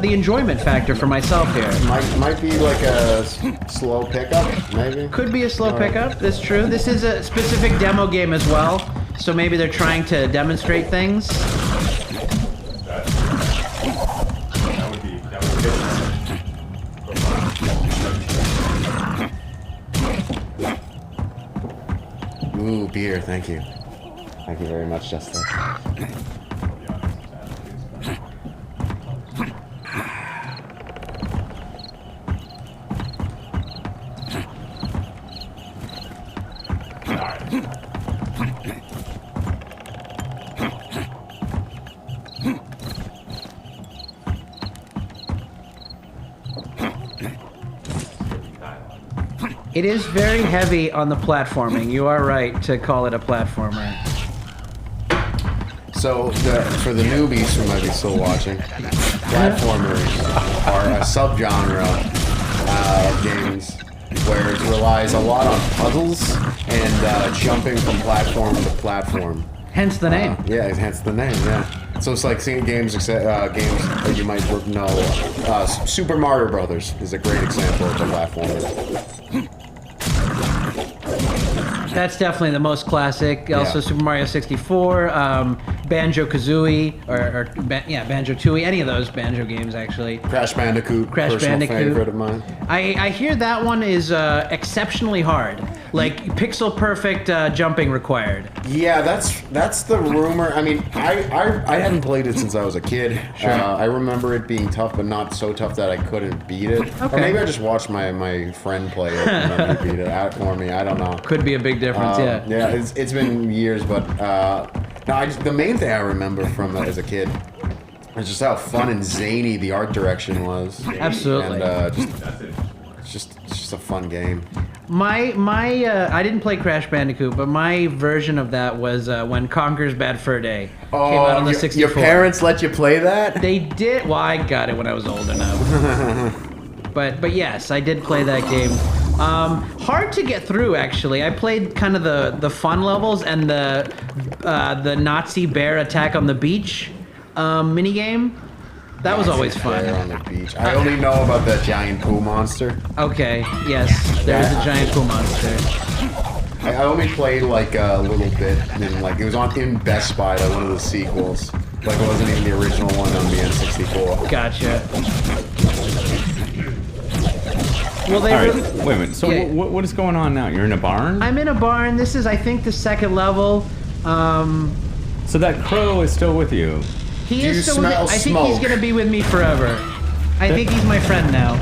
enjoyment factor for myself here. Might be like a slow pickup, maybe. Could be a slow pickup. That's true. This is a specific demo game as well, so maybe they're trying to demonstrate things. Ooh, beer, thank you. Thank you very much, Justin. It is very heavy on the platforming. You are right to call it a platformer. So, for the newbies who might be still watching, platformers are a subgenre of games where it relies a lot on puzzles and jumping from platform to platform. Hence the name. Yeah, hence the name, yeah. So it's like seeing games that you might know. Super Mario Brothers is a great example of a platformer. That's definitely the most classic. Also, Super Mario 64, Banjo-Kazooie, or Banjo-Tooie, any of those Banjo games, actually. Crash Bandicoot, favorite of mine. I hear that one is exceptionally hard. Like, pixel-perfect jumping required. Yeah, that's the rumor. I mean, I hadn't played it since I was a kid. Sure. I remember it being tough, but not so tough that I couldn't beat it. Okay. Or maybe I just watched my friend play it and then he beat it out for me. I don't know. Could be a big difference, yeah. Yeah, it's been years, but the main thing I remember from it as a kid was just how fun and zany the art direction was. Absolutely. And it's just a fun game. I didn't play Crash Bandicoot, but my version of that was when Conker's Bad Fur Day came out on the 64. Your parents let you play that? They did. Well, I got it when I was old enough. But yes, I did play that game. Hard to get through, actually. I played kind of the fun levels and the Nazi bear attack on the beach minigame. That was always fun. Bear on the beach. I only know about that giant poo monster. Okay, yes, there is a giant poo monster. I only played like a little bit, and like it was in Best Buy, like one of the sequels. Like it wasn't even the original one on the N64. Gotcha. Well, All right, wait a minute. So what is going on now? You're in a barn? I'm in a barn. This is, I think, the second level. So that crow is still with you? He Do you is still with me. smell I think he's smoke? gonna be with me forever. I think he's my friend now.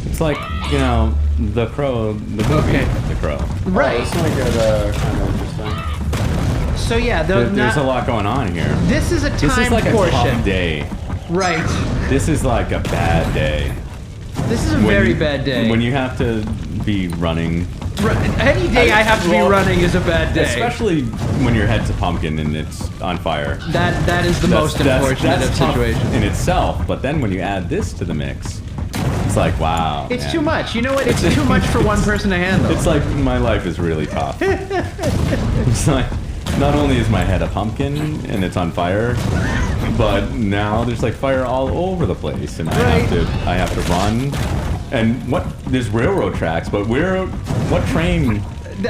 It's like, you know, The Crow, the movie, Okay. The Crow. Right. This might get kind of interesting. So yeah, There's a lot going on here. This is a This is time like a portion. tough day. Right. This is like a bad day. This is a very bad day. When you have to be running. Any day I have to be running is a bad day. Especially when your head's a pumpkin and it's on fire. That is the most unfortunate of tough situations. in itself. But then when you add this to the mix, it's like, wow. It's man. too much. You know what? It's too much for one person to handle. It's like my life is really tough. It's like, not only is my head a pumpkin and it's on fire, but now there's like fire all over the place, and I have to run. And there's railroad tracks, but what train?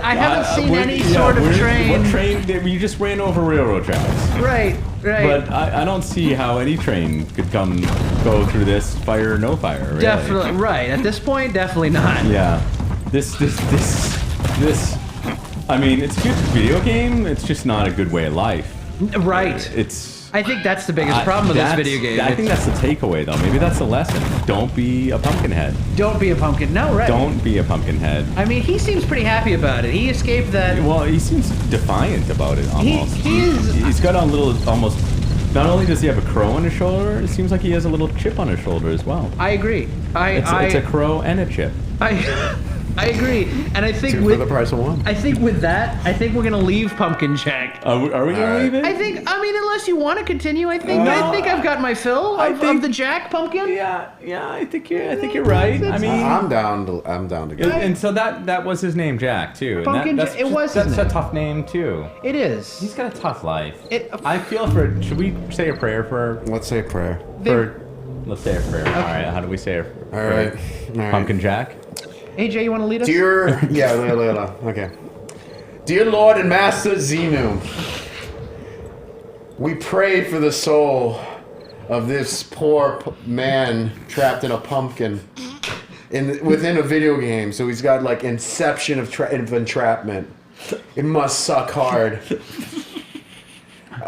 I haven't seen any sort of train. What train? You just ran over railroad tracks. Right. But I don't see how any train could go through this fire or no fire. Really. Definitely right. At this point, definitely not. Yeah. This. I mean, it's a good video game. It's just not a good way of life. Right. I think that's the biggest problem with this video game. I think that's the takeaway, though. Maybe that's the lesson. Don't be a pumpkin head. Don't be a pumpkin. No, right. Don't be a pumpkin head. I mean, he seems pretty happy about it. He escaped that. Well, he seems defiant about it, almost. He's got a little, almost... Not only does he have a crow on his shoulder, it seems like he has a little chip on his shoulder as well. I agree. It's a crow and a chip. I agree, and I think for the price of one. I think with that, I think we're gonna leave Pumpkin Jack. Are we gonna leave it? I mean, unless you want to continue, I think I've got my fill of the Jack pumpkin. Yeah, I think you're right. I mean, I'm down to go. And so that was his name, Jack, too. Pumpkin that's Jack, it was his That's name. a tough name too. It is. He's got a tough life. I feel for. Should we say a prayer for? Let's say a prayer. Let's say a prayer. Okay. All right. How do we say a prayer? All right. Pumpkin Jack. AJ, you want to lead us? Okay. Dear Lord and Master Xenu, we pray for the soul of this poor man trapped in a pumpkin within a video game. So he's got like inception of entrapment. It must suck hard.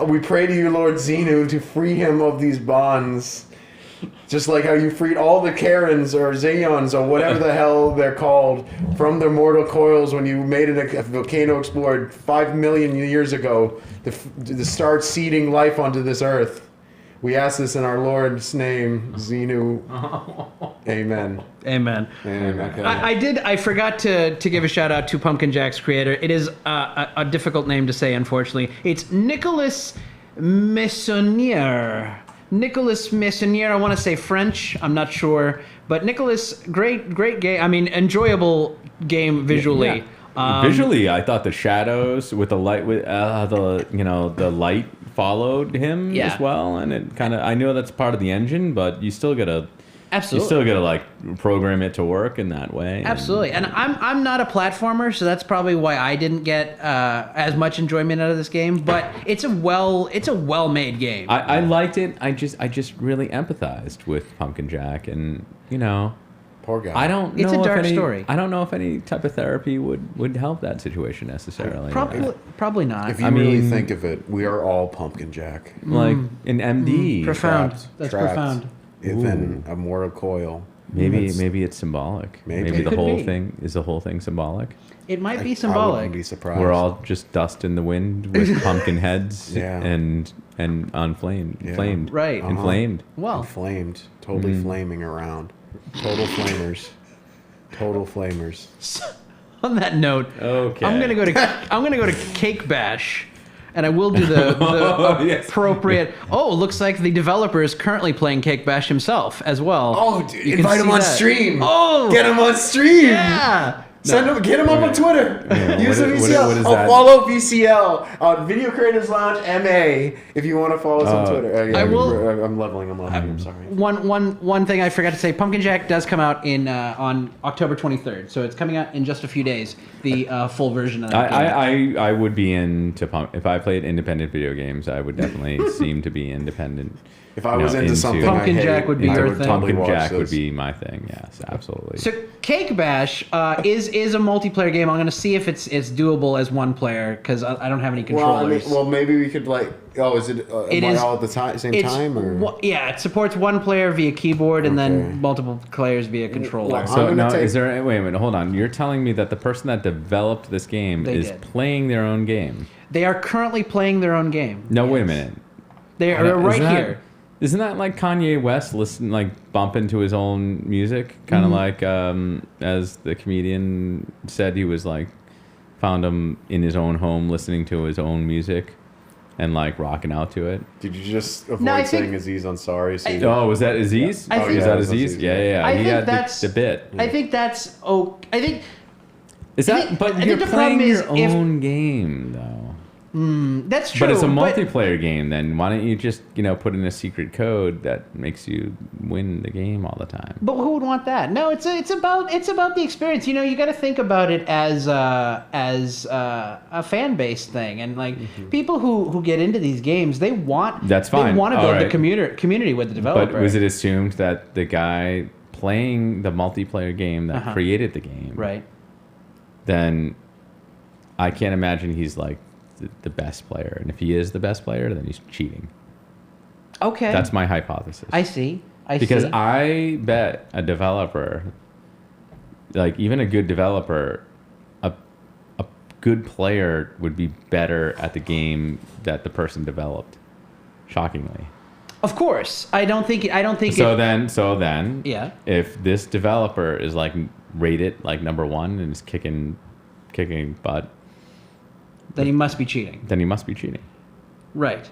We pray to you, Lord Xenu, to free him of these bonds. Just like how you freed all the Karens or Zayons or whatever the hell they're called from their mortal coils when you made a volcano explode 5 million years ago to start seeding life onto this earth. We ask this in our Lord's name, Xenu. Amen. Amen. Okay. I forgot to give a shout out to Pumpkin Jack's creator. It is a difficult name to say, unfortunately. It's Nicolas Meyssonnier. Nicolas Meyssonnier, I want to say French, I'm not sure, but Nicolas, great game. I mean, enjoyable game visually. Yeah. Visually, I thought the shadows with the light, the light followed him as well, and it kind of. I know that's part of the engine, but you still gotta. Absolutely. You still gotta like program it to work in that way. Absolutely, and I'm not a platformer, so that's probably why I didn't get as much enjoyment out of this game. But it's a well-made game. I liked it. I just really empathized with Pumpkin Jack, and poor guy. I don't know. It's a dark if any, story. I don't know if any type of therapy would help that situation necessarily. Probably not. If you really think of it, we are all Pumpkin Jack. Like an MD. Profound. Trapped Profound. Within a mortal coil. Maybe it's symbolic. Maybe the whole thing is the whole thing symbolic. It might be I symbolic. wouldn't be surprised. We're all just dust in the wind with pumpkin heads Yeah. and unflamed, flamed, Right. inflamed. Well, Inflamed. Totally flaming around. Total flamers. Total flamers. on that note, Okay. I'm gonna go to Cake Bash. And I will do the Yes. appropriate. Oh, looks like the developer is currently playing Cake Bash himself as well. Oh, dude, You can invite see him on that. stream. Oh, Get him on stream. yeah. Send him, get him up on Twitter. Yeah, Use the what VCL. is I'll that? follow VCL on Video Creators Lounge MA if you want to follow us on Twitter. I will- I'm leveling. I'm sorry. One thing I forgot to say: Pumpkin Jack does come out on October 23rd, so it's coming out in just a few days. The full version of that game. I would be into if I played independent video games. I would definitely seem to be independent. If I was into something, Pumpkin I Jack hate, would be I your would thing. totally Pumpkin watch Jack would this. be my thing. Yes, absolutely. So Cake Bash is a multiplayer game. I'm going to see if it's doable as one player because I don't have any controllers. Well, maybe we could like. Oh, is it? It is all at the same time, or? Yeah, it supports one player via keyboard and then multiple players via controller. Well, So I'm now, gonna take- is there? Wait a minute, hold on. You're telling me that the person that developed this game They is did. playing their own game? They are currently playing their own game. No, wait a minute. They are right Isn't that- here. Isn't that like Kanye West bumping to his own music? Kind of like as the comedian said, he was like found him in his own home listening to his own music and like rocking out to it. Did you just avoid No, I think- saying Aziz Ansari? So Oh, was that Aziz? I think- was yeah, that it was Aziz? Aziz, Yeah, yeah. I He think had that's the bit. I think that's I think Is I that? think- But I you're think the problem playing is your if- own game though. that's true. But it's a multiplayer game. Then why don't you just put in a secret code that makes you win the game all the time? But who would want that? No, it's about the experience. You got to think about it as a fan base thing, and like people who get into these games, they want That's fine. They want to All build the right. community with the developer. But was it assumed that the guy playing the multiplayer game that created the game, right? then I can't imagine he's like the best player. And if he is the best player, then he's cheating. Okay, That's my hypothesis. I see. Because see. I bet a developer, like even a good developer, a good player would be better at the game that the person developed. Shockingly. Of course, I don't think. So then, Yeah. if this developer is like rated like number 1 and is kicking butt, then he must be cheating. then he must be cheating. Right.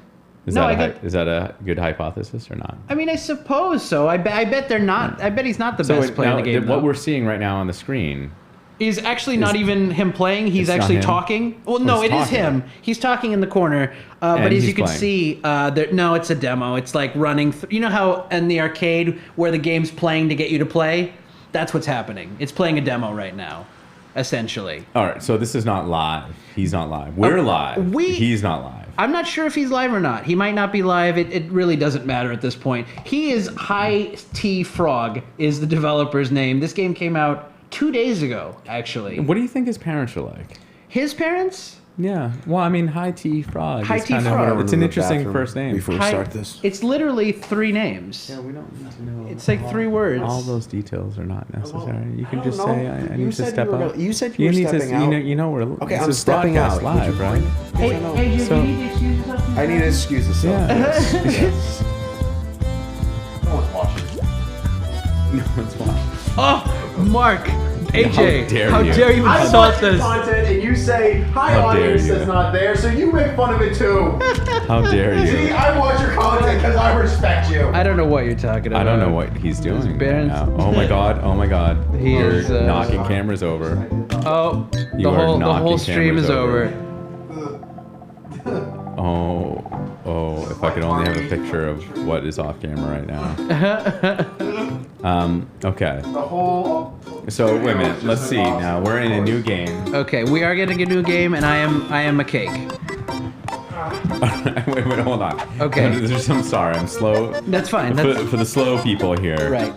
Is No, that a good hypothesis or not? I mean, I suppose so. I bet they're not. I bet he's not the best player in the game. What though. we're seeing right now on the screen Is actually not even him playing. He's It's not actually him? talking. Well, no, he's it is talking. him. He's talking in the corner. But And as he's you can playing. see, no, it's a demo. It's like running. You know how in the arcade where the game's playing to get you to play? That's what's happening. It's playing a demo right now, essentially. All right, so this is not live. He's not live. We're live. He's not live. I'm not sure if he's live or not. He might not be live. It really doesn't matter at this point. He is High T Frog is the developer's name. This game came out 2 days ago, actually. What do you think his parents are like? His parents? Yeah. Well, I mean, High T Frog. High is T kind of- Frog. It's an interesting first name. Before we High- start this. It's literally 3 names. we don't need to know. It's like 3 words. All those details are not necessary. You can I just don't say, know. I You need to said step you were up. gonna- you said you were need stepping to, out. You know, we're Okay, this I'm is stepping broadcast out. live, right? Hey, So- you need to excuse yourself. I need to excuse myself. Yeah. Yes. No one's watching. No one's watching. Oh, Mark, AJ, dare how you. dare you I insult watch your us? content and you say, hi How dare audience you. that's not there, so you make fun of it too. How dare See, you? I watch your content because I respect you. I don't know what you're talking about. I don't know what he's doing right parents- now. Oh my god, oh my god. He You're is, knocking cameras over. Oh, the You are whole knocking stream cameras is over. Oh, if I could only have a picture of what is off camera right now. Okay. The whole. So wait a minute, let's see. Now we're in a new game. Okay, we are getting a new game, and I am a cake. wait, hold on. Okay. I'm sorry, I'm slow. That's fine. That's For the slow people here. right.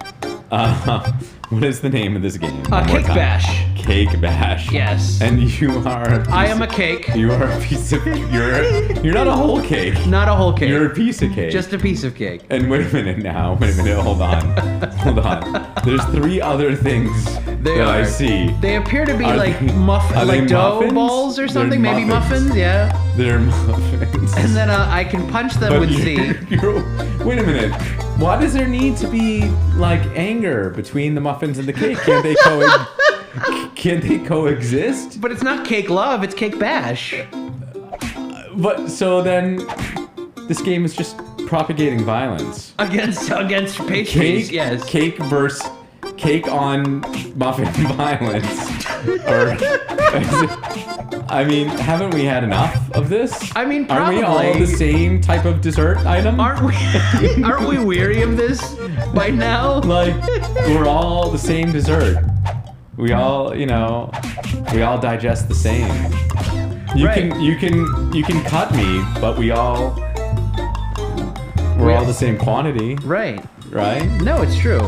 What is the name of this game? One more Cake time. Bash. Cake Bash. Yes. And you are. I am a cake, You are a piece of. You're not a whole cake. not a whole cake. You're a piece of cake. Just a piece of cake. And wait a minute now. Wait a minute. Hold on. There's 3 other things that I see. They appear to be Are like they- are they like dough muffins? balls or They're something. Maybe muffins. muffins. Yeah. They're muffins. And then I can punch them But with Z. wait a minute. Why does there need to be like anger between the muffins and the cake? Can't they coexist? But it's not cake love. It's cake bash. But so then, this game is just propagating violence. Against pastries. Cake, Yes. Cake versus cake on muffin violence. Or, I mean, haven't we had enough of this? I mean, aren't we all probably. the same type of dessert item? Aren't we weary of this by now? Like, we're all the same dessert. We all, we all digest the same. You Right. can cut me, but we all We're all the same quantity, Right. right? No, it's true.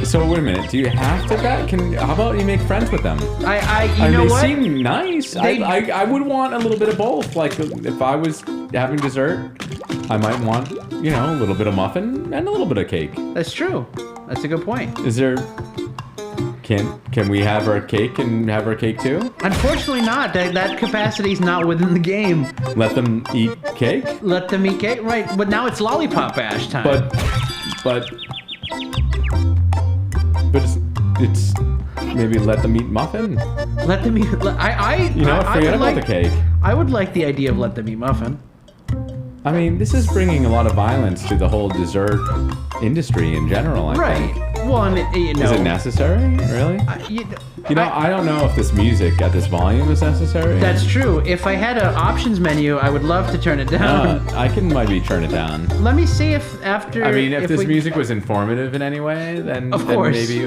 So wait a minute. Do you have to bet? How about you make friends with them? You know they what? seem nice. They- I would want a little bit of both. Like if I was having dessert, I might want a little bit of muffin and a little bit of cake. That's true. That's a good point. Is there? Can we have our cake and have our cake too? Unfortunately not. That capacity is not within the game. Let them eat cake. Let them eat cake. Right. But now it's Lollipop Bash time. But it's maybe let them eat muffin. Let them eat. I Forget would about the cake. I would like the idea of let them eat muffin. I mean, this is bringing a lot of violence to the whole dessert industry in general. I think. Well, and Is it necessary? Really? I don't know if this music at this volume is necessary. That's true. If I had an options menu, I would love to turn it down. I can maybe turn it down. Let me see if after. I mean, if this music was informative in any way, then Of course. maybe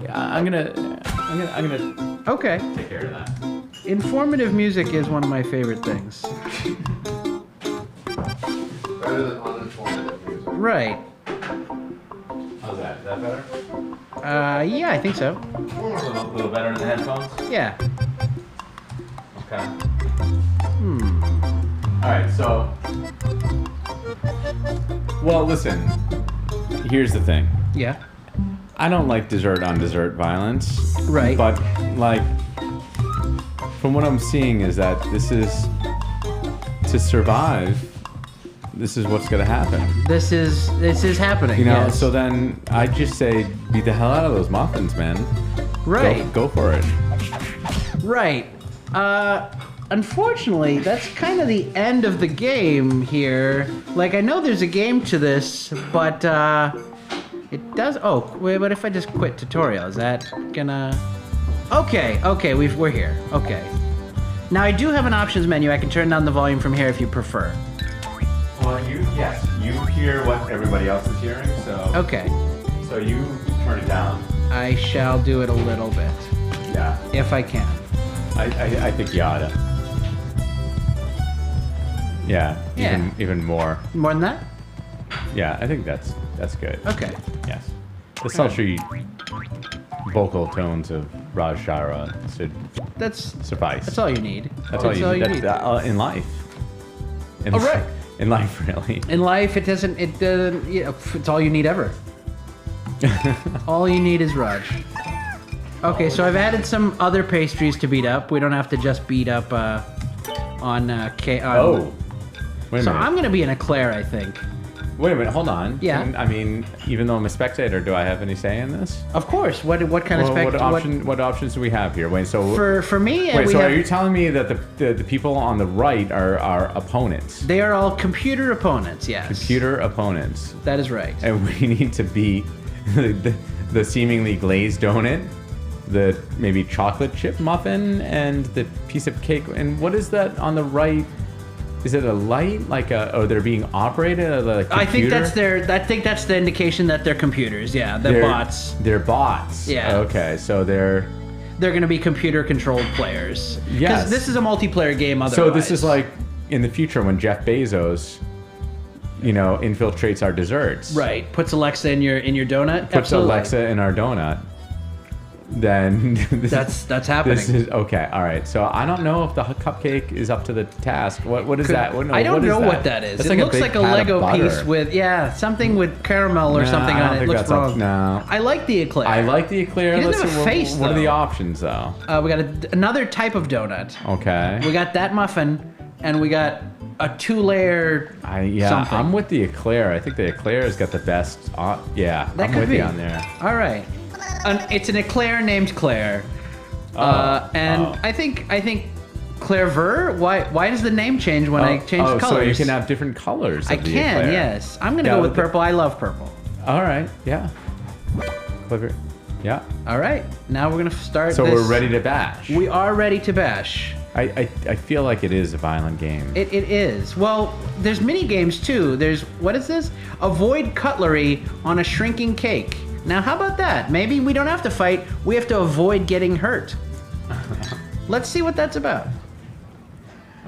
I'm gonna Okay. take care of that. Informative music is one of my favorite things. Better than uninformative music. Right. How's that? Is that better? Yeah, I think so. A little better than the headphones. Yeah. Okay. All right. So, well, listen. Here's the thing. Yeah. I don't like dessert on dessert violence. Right. But like, from what I'm seeing is that this is to survive. This is what's gonna happen. This is happening. Yes. So then I just say, beat the hell out of those muffins, man. Right. Go for it. Right. Unfortunately, that's kind of the end of the game here. Like, I know there's a game to this, but it does. Oh, wait. What if I just quit tutorial? Is that gonna? Okay. We're here. Okay. Now I do have an options menu. I can turn down the volume from here if you prefer. Well, you hear what everybody else is hearing, so Okay. so you turn it down. I shall do it a little bit, Yeah, if I can. I think you oughta. Yeah, Yeah. even more. More than that? Yeah, I think that's good. Okay. Yes, the sultry vocal tones of Raj Shara should That's suffice. that's all you need. That's all you need. In life. Oh, right. In life, really. In life, it doesn't. It's all you need ever. All you need is Raj. Okay, so I've added some other pastries to beat up. We don't have to just beat up on K. Oh, wait a So minute. I'm gonna be an eclair, I think. Wait a minute. Hold on. Yeah. I mean, even though I'm a spectator, do I have any say in this? Of course. What kind of Well, spec? what options do we have here? Wait, so For me, wait, we so have, are you telling me that the people on the right are opponents? they are all computer opponents. Yes. Computer opponents, That is right. and we need to beat the seemingly glazed donut, the maybe chocolate chip muffin, and the piece of cake. And what is that on the right? Is it a light, or they're being operated as a computer? I think that's the indication that they're computers. Yeah, they're bots. They're bots. Yeah. Okay, so they're going to be computer-controlled players. Yes. 'Cause this is a multiplayer game. Otherwise. So this is like in the future when Jeff Bezos, infiltrates our desserts. right. Puts Alexa in your donut. Puts Absolutely. Alexa in our donut. Then That's happening. This is okay. All right. So I don't know if the cupcake is up to the task. What is that? I don't know what that is. That's It looks big like a pat of Lego butter. piece with something with caramel or No, something I don't on it. It think looks that's wrong. No. I like the eclair. I like the eclair. He doesn't Let's have see, a face, what are the though. options though? We got another type of donut. Okay. We got that muffin, and we got a 2-layer. something. I'm with the eclair. I think the eclair has got the best. Yeah, That I'm could with be you on there. All right. It's an eclair named Claire. I think Claire Ver. Why does the name change when I change the colors? So you can have different colors. Of I the can. eclair. Yes. I'm gonna Yeah, go with with the- purple. I love purple. All right. Yeah. Clever. Yeah. All right. Now we're gonna start. So this. we're ready to bash. We are ready to bash. I feel like it is a violent game. It is. Well, there's mini games too. There's what is this? Avoid cutlery on a shrinking cake. Now, how about that? Maybe we don't have to fight. We have to avoid getting hurt. Let's see what that's about.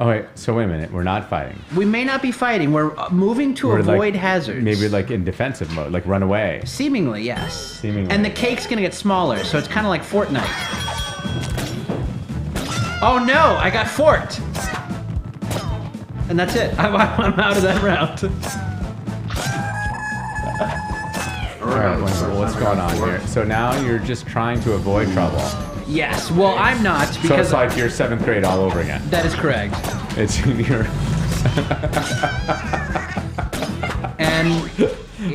Oh wait, so wait a minute. We're not fighting. We may not be fighting. We're moving to avoid hazards. Maybe like in defensive mode, like run away. Seemingly, yes. Seemingly. And the cake's gonna get smaller, so it's kind of like Fortnite. Oh no! I got forked. And that's it. I'm out of that round. All right, what's going on here? So now you're just trying to avoid trouble. Yes. Well, I'm not because So it's like your 7th grade all over again. that is correct. It's your. And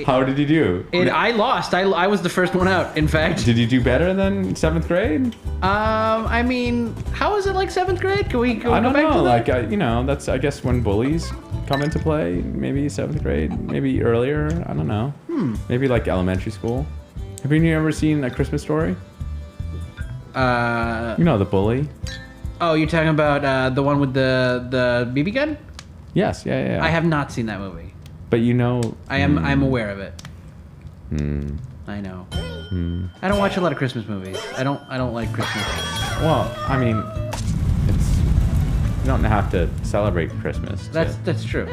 How did you do? I lost. I was the first one out. In fact. Did you do better than 7th grade? I mean, how is it like 7th grade? Can we go I don't back know. to that? Like, you know, that's I guess when bullies come into play. Maybe 7th grade, maybe earlier. I don't know. Maybe like elementary school. Have you ever seen A Christmas Story? You know the bully. Oh, you're talking about the one with the BB gun? Yes. Yeah. I have not seen that movie. But you know. I'm aware of it. I know. I don't watch a lot of Christmas movies. I don't like Christmas. Well, I mean, you don't have to celebrate Christmas. That's true.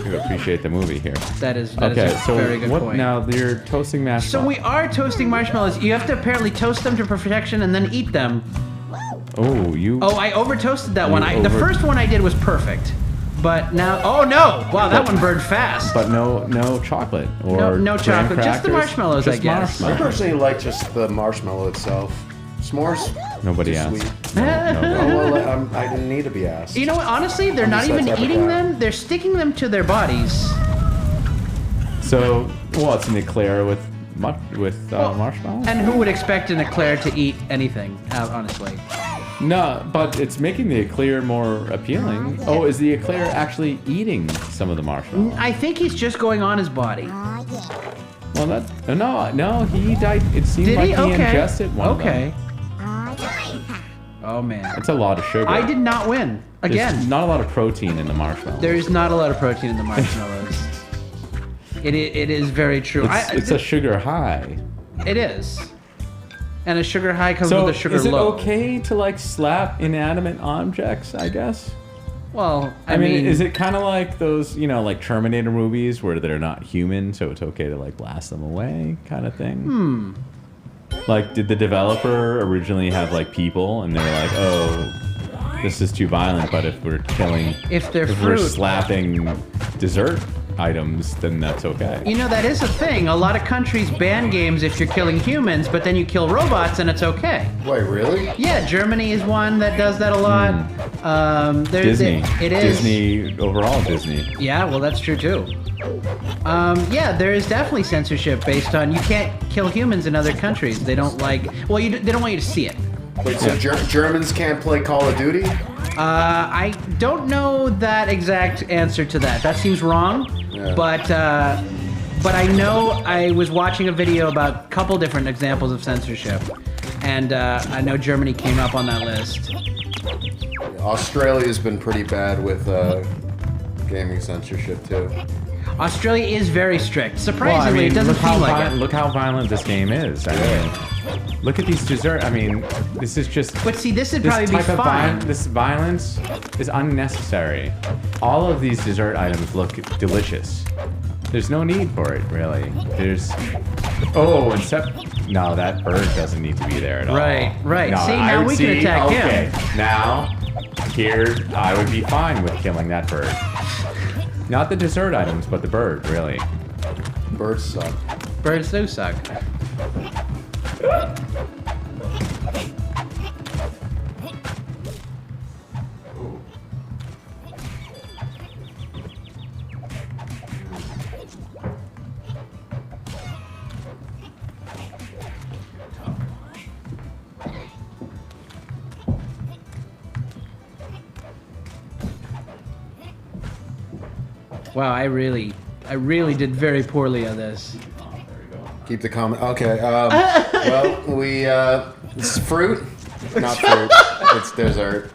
To appreciate the movie here. That is Okay, a so very good what point. now? You're toasting marshmallows. So we are toasting marshmallows. You have to apparently toast them to perfection and then eat them. Oh, you. Oh, I over toasted that one. The over- first one I did was perfect, but now. Oh no! Wow, that one burned fast. But no chocolate or No graham chocolate, just the crackers? marshmallows, I Just guess. I marshmallows. personally like just the marshmallow itself. S'mores? Nobody too asked. sweet. No. Oh, well, I didn't need to be asked. You know what? Honestly, they're I'm not just that even type of eating guy. them. They're sticking them to their bodies. So, well, it's an eclair with marshmallows. And who would expect an eclair to eat anything? Honestly. No, but it's making the eclair more appealing. Oh, is the eclair actually eating some of the marshmallows? I think he's just going on his body. Well, no, he died. It seemed Did like he? he Okay. ingested one of them. Okay. Oh man. That's a lot of sugar. I did not win. There's Again, not a lot of protein in the marshmallow. there is not a lot of protein in the marshmallows. It is very true. It's a sugar high. It is. And a sugar high comes So with a sugar is it low. okay to like slap inanimate objects? I guess. Well, I mean, is it kind of like those, like Terminator movies where they're not human, so it's okay to like blast them away, kind of thing? Like, did the developer originally have like people, and they were like, oh, this is too violent, but if we're killing, if they're if we're fruit? slapping dessert items, then that's okay. You know, that is a thing. A lot of countries ban games if you're killing humans, but then you kill robots and it's okay. Wait, really? Yeah, Germany is one that does that a lot. Disney. It is. Disney, overall Disney. Yeah, well, that's true too. Yeah, there is definitely censorship based on you can't kill humans in other countries. They don't like. Well, they don't want you to see it. Wait, so Germans can't play Call of Duty? I don't know that exact answer to that. That seems wrong. Yeah. But I know I was watching a video about a couple different examples of censorship, and I know Germany came up on that list. Australia's been pretty bad with gaming censorship too. Australia is very strict. Surprisingly, it doesn't seem like it. Look how violent this game is. I mean, look at these dessert. I mean, this is just. But see, this would probably be fine. This violence is unnecessary. All of these dessert items look delicious. There's no need for it, really. No, that bird doesn't need to be there at all. Right. No, See, now we can attack him. Okay, now, here, I would be fine with killing that bird. Not the dessert items, but the bird, really. Birds suck. Birds do suck. Wow, I really did very poorly on this. Keep the comment. Okay. Well, it's fruit, not fruit. It's dessert.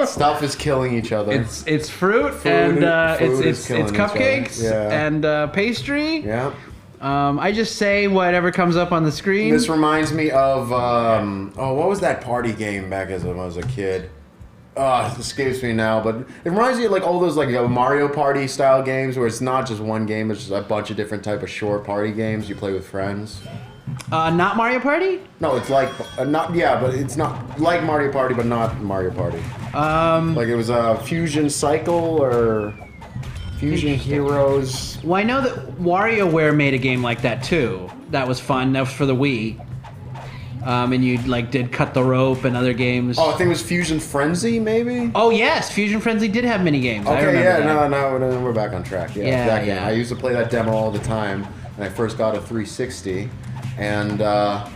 Stuff is killing each other. It's fruit and it's cupcakes and pastry. Yeah. I just say whatever comes up on the screen. This reminds me of what was that party game back as I was a kid? It escapes me now, but it reminds me of like all those like Mario Party style games where it's not just one game, it's just a bunch of different type of short party games you play with friends. Not Mario Party? No, it's like but it's not like Mario Party, but not Mario Party. Like it was a Fusion Cycle or Fusion Heroes. Well, I know that WarioWare made a game like that too. That was fun. That was for the Wii. And you like did Cut the Rope and other games. Oh, I think it was Fusion Frenzy, maybe. Oh yes, Fusion Frenzy did have mini games. I Okay, remember yeah, that. no, we're back on track. Yeah, that game. I used to play that demo all the time when I first got a 360, and I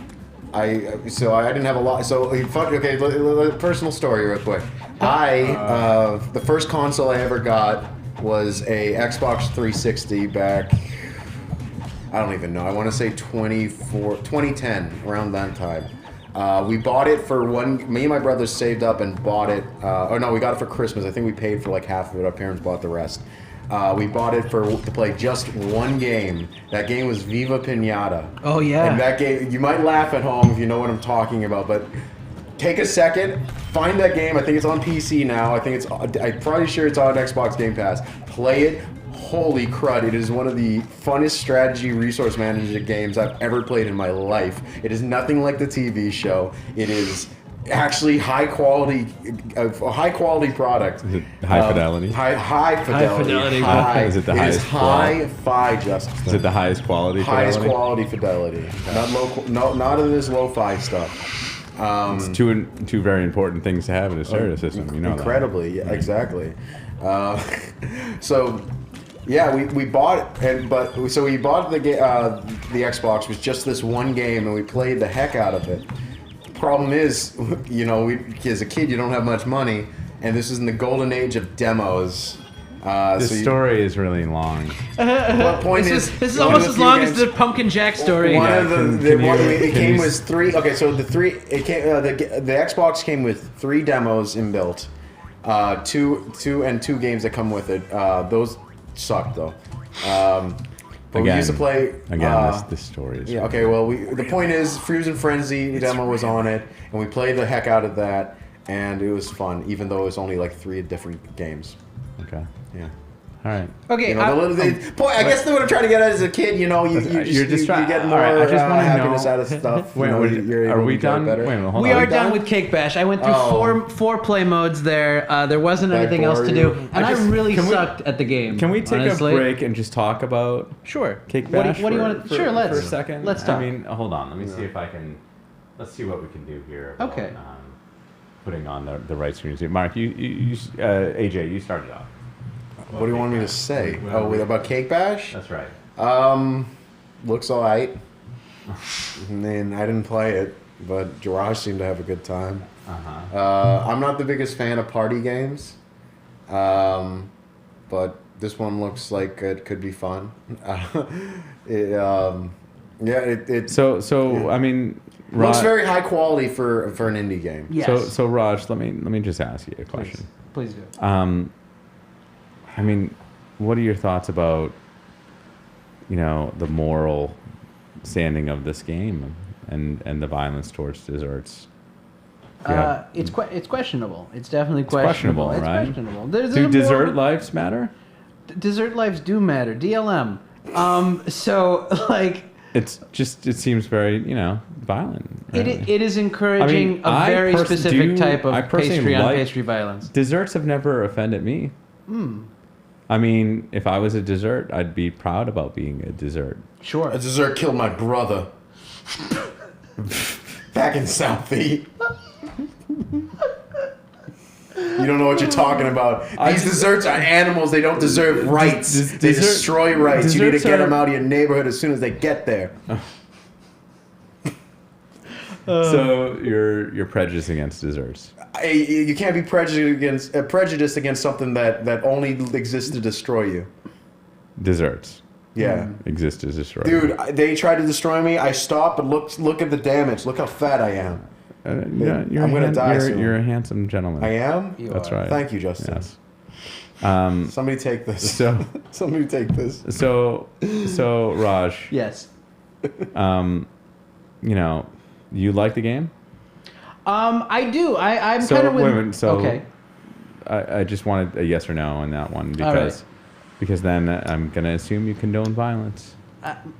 didn't have a lot. So okay, personal story real quick. The first console I ever got was a Xbox 360 back. I don't even know. I want to say 2010, around that time. We bought it for me and my brothers saved up and bought it. We got it for Christmas. I think we paid for like half of it. Our parents bought the rest. We bought it to play just one game. That game was Viva Pinata. Oh yeah. And that game, you might laugh at home if you know what I'm talking about, but take a second, find that game. I think it's on PC now. I'm probably sure it's on Xbox Game Pass. Play it. Holy crud, it is one of the funnest strategy resource management games I've ever played in my life. It is nothing like the TV show. It is actually a high quality product. Is it high fidelity? High fidelity. High. Is it the highest hi-fi, Justin. Is it the highest quality Highest fidelity? quality fidelity. Not low. Not of this lo-fi stuff. It's two very important things to have in a stereo system. You know incredibly, that. Yeah, exactly. So. Yeah, we bought it, so we bought the Xbox with just this one game, and we played the heck out of it. The problem is, as a kid, you don't have much money, and this is in the golden age of demos. Story is really long. What point This is almost as long as the Pumpkin Jack story. It came with three. Okay, so the Xbox came with 3 demos inbuilt, two games that come with it. Those sucked though. But we used to play. This story is. Yeah. Okay. Well, the point is, Fusion Frenzy demo was on it, and we played the heck out of that, and it was fun, even though it was only like 3 different games. Okay. Yeah. All right. Okay. I guess what I'm trying to get at as a kid, you get more happiness out of stuff. Are we done? We are done with Cake Bash. I went through four play modes there. There wasn't anything else to do, and I really sucked at the game. Can we take a break and just talk about Cake Bash? What do you want to? Sure, let's. For a second. Let's talk. I mean, hold on. Let me see if I can. Let's see what we can do here. Okay. Putting on the right screen. Mark, AJ, you started off. What do you want me to say? About Cake Bash? That's right. Looks alright. And then I didn't play it, but Jiraj seemed to have a good time. I'm not the biggest fan of party games, but this one looks like it could be fun. I mean, looks very high quality for an indie game. Yes. So Raj, let me just ask you a question. Please do. I mean, what are your thoughts about, the moral standing of this game and the violence towards desserts? Yeah. It's questionable. It's definitely questionable. It's right? questionable. Do dessert lives matter? Dessert lives do matter. DLM. It seems very, violent. Right? It is encouraging a very specific type of pastry on pastry violence. Desserts have never offended me. I mean, if I was a dessert, I'd be proud about being a dessert. Sure. A dessert killed my brother. Back in Southie. You don't know what you're talking about. These desserts are animals. They don't deserve rights. They destroy rights. You need to get them out of your neighborhood as soon as they get there. So you're prejudiced against desserts. You can't be prejudiced against something that only exists to destroy you. Desserts. Yeah. Exist to destroy. Dude, they tried to destroy me. I stopped, but look at the damage. Look how fat I am. I'm gonna die soon. You're a handsome gentleman. I am? That's right. Thank you, Justin. Yes. Somebody take this. Somebody take this. So Raj. Yes. You like the game? I do. I'm kind of with. Wait a minute, okay. I just wanted a yes or no on that one right. because then I'm gonna assume you condone violence.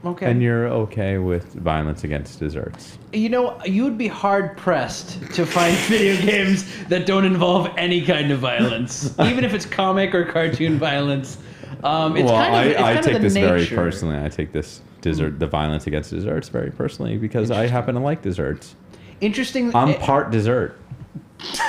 Okay. And you're okay with violence against desserts. You know, you would be hard pressed to find video games that don't involve any kind of violence, even if it's comic or cartoon violence. I take this very personally. I take this the violence against desserts very personally because I happen to like desserts. Interesting. I'm part dessert.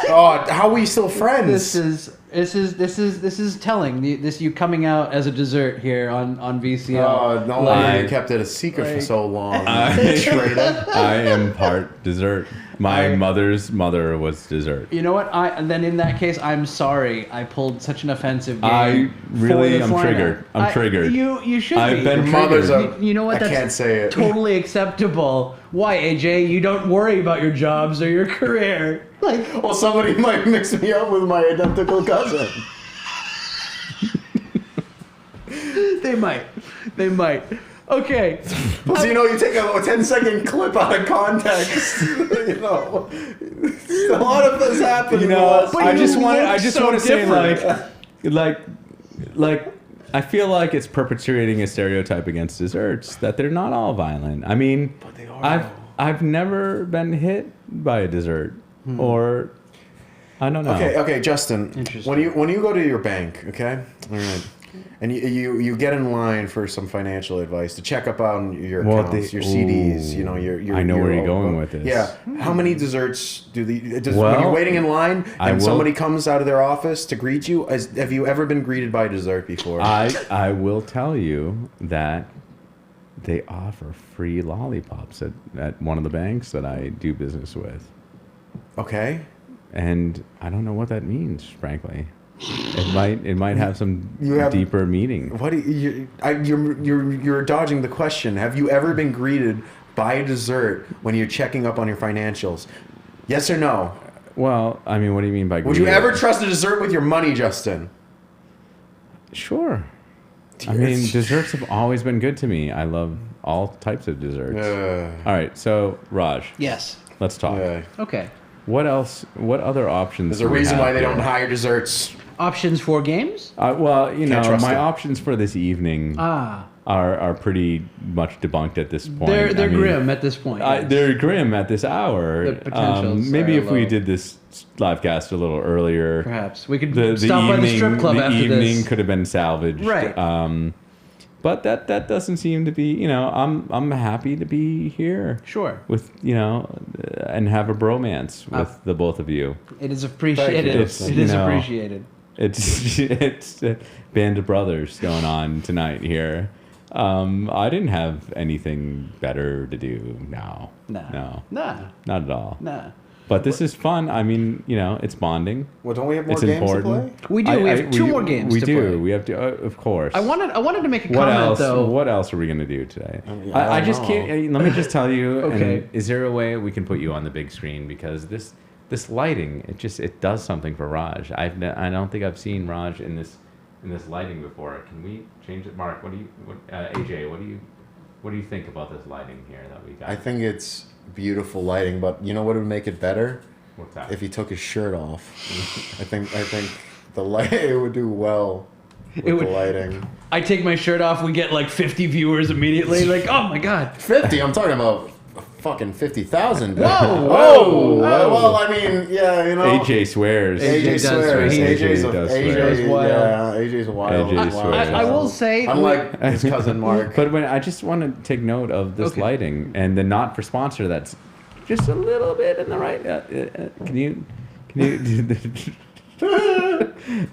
Oh, how are we still friends? This is telling. You coming out as a dessert here on VCL. Oh, no wonder you kept it a secret for so long. Traitor. I am part dessert. My mother's mother was dessert. You know what? Then in that case, I'm sorry. I pulled such an offensive game. I'm triggered. I'm triggered. You should I've be. been triggered. You know what? I can't say it. Totally acceptable. Why, AJ? You don't worry about your jobs or your career. Well, somebody might mix me up with my identical cousin. They might. Okay. So, you take a 10-second clip out of context. A lot of this happened. I just want to say like I feel like it's perpetuating a stereotype against desserts that they're not all violent. I mean, but they are. I've never been hit by a dessert or I don't know. Okay, Justin. When you go to your bank, okay, all right, and you get in line for some financial advice to check up on your accounts, your CDs, your. I know where you're going with this. Yeah. How many desserts when you're waiting in line and somebody comes out of their office to greet you? Have you ever been greeted by a dessert before? I will tell you that they offer free lollipops at one of the banks that I do business with. Okay. And I don't know what that means, frankly. It might have some deeper meaning. What you're dodging the question. Have you ever been greeted by a dessert when you're checking up on your financials? Yes or no? Well, I mean, what do you mean by greeted? Would you ever trust a dessert with your money, Justin? Sure. I mean, desserts have always been good to me. I love all types of desserts. All right, so Raj. Yes. Let's talk. Okay. What else? What other options? There's a reason why they don't hire desserts. Options for games? Well, my them. options for this evening are pretty much debunked at this point. They're grim at this point. Yes. They're grim at this hour. The potentials maybe are if we low. did this live cast a little earlier, perhaps we could stop by the strip club after this. The evening could have been salvaged, right? But that doesn't seem to be. I'm happy to be here. Sure. With and have a bromance with the both of you. It is appreciated. It is appreciated. It's a band of brothers going on tonight here. I didn't have anything better to do now. No. Not at all. Nah. But this is fun. I mean, it's bonding. Well, don't we have more it's games important. to play? We do. We have two more games to play. We do. We have to, of course. I wanted to make a comment, though. What else are we going to do today? I just can't. Let me just tell you. Okay. And is there a way we can put you on the big screen? Because this lighting, it does something for Raj. I don't think I've seen Raj in this lighting before. Can we change it, Mark? AJ, what do you think about this lighting here that we got? I think it's beautiful lighting, but you know what would make it better? What's that? If he took his shirt off. I think the light it would do well with the lighting. I take my shirt off, we get like 50 viewers immediately. Like, oh my god. 50? I'm talking about fucking 50,000. Whoa! Well, I mean, yeah, AJ swears. AJ swears. AJ's wild. Yeah, AJ's wild. AJ swears. I will say, unlike his cousin Mark. But I just want to take note of this lighting and the not for sponsor. That's just a little bit in the right. Can you?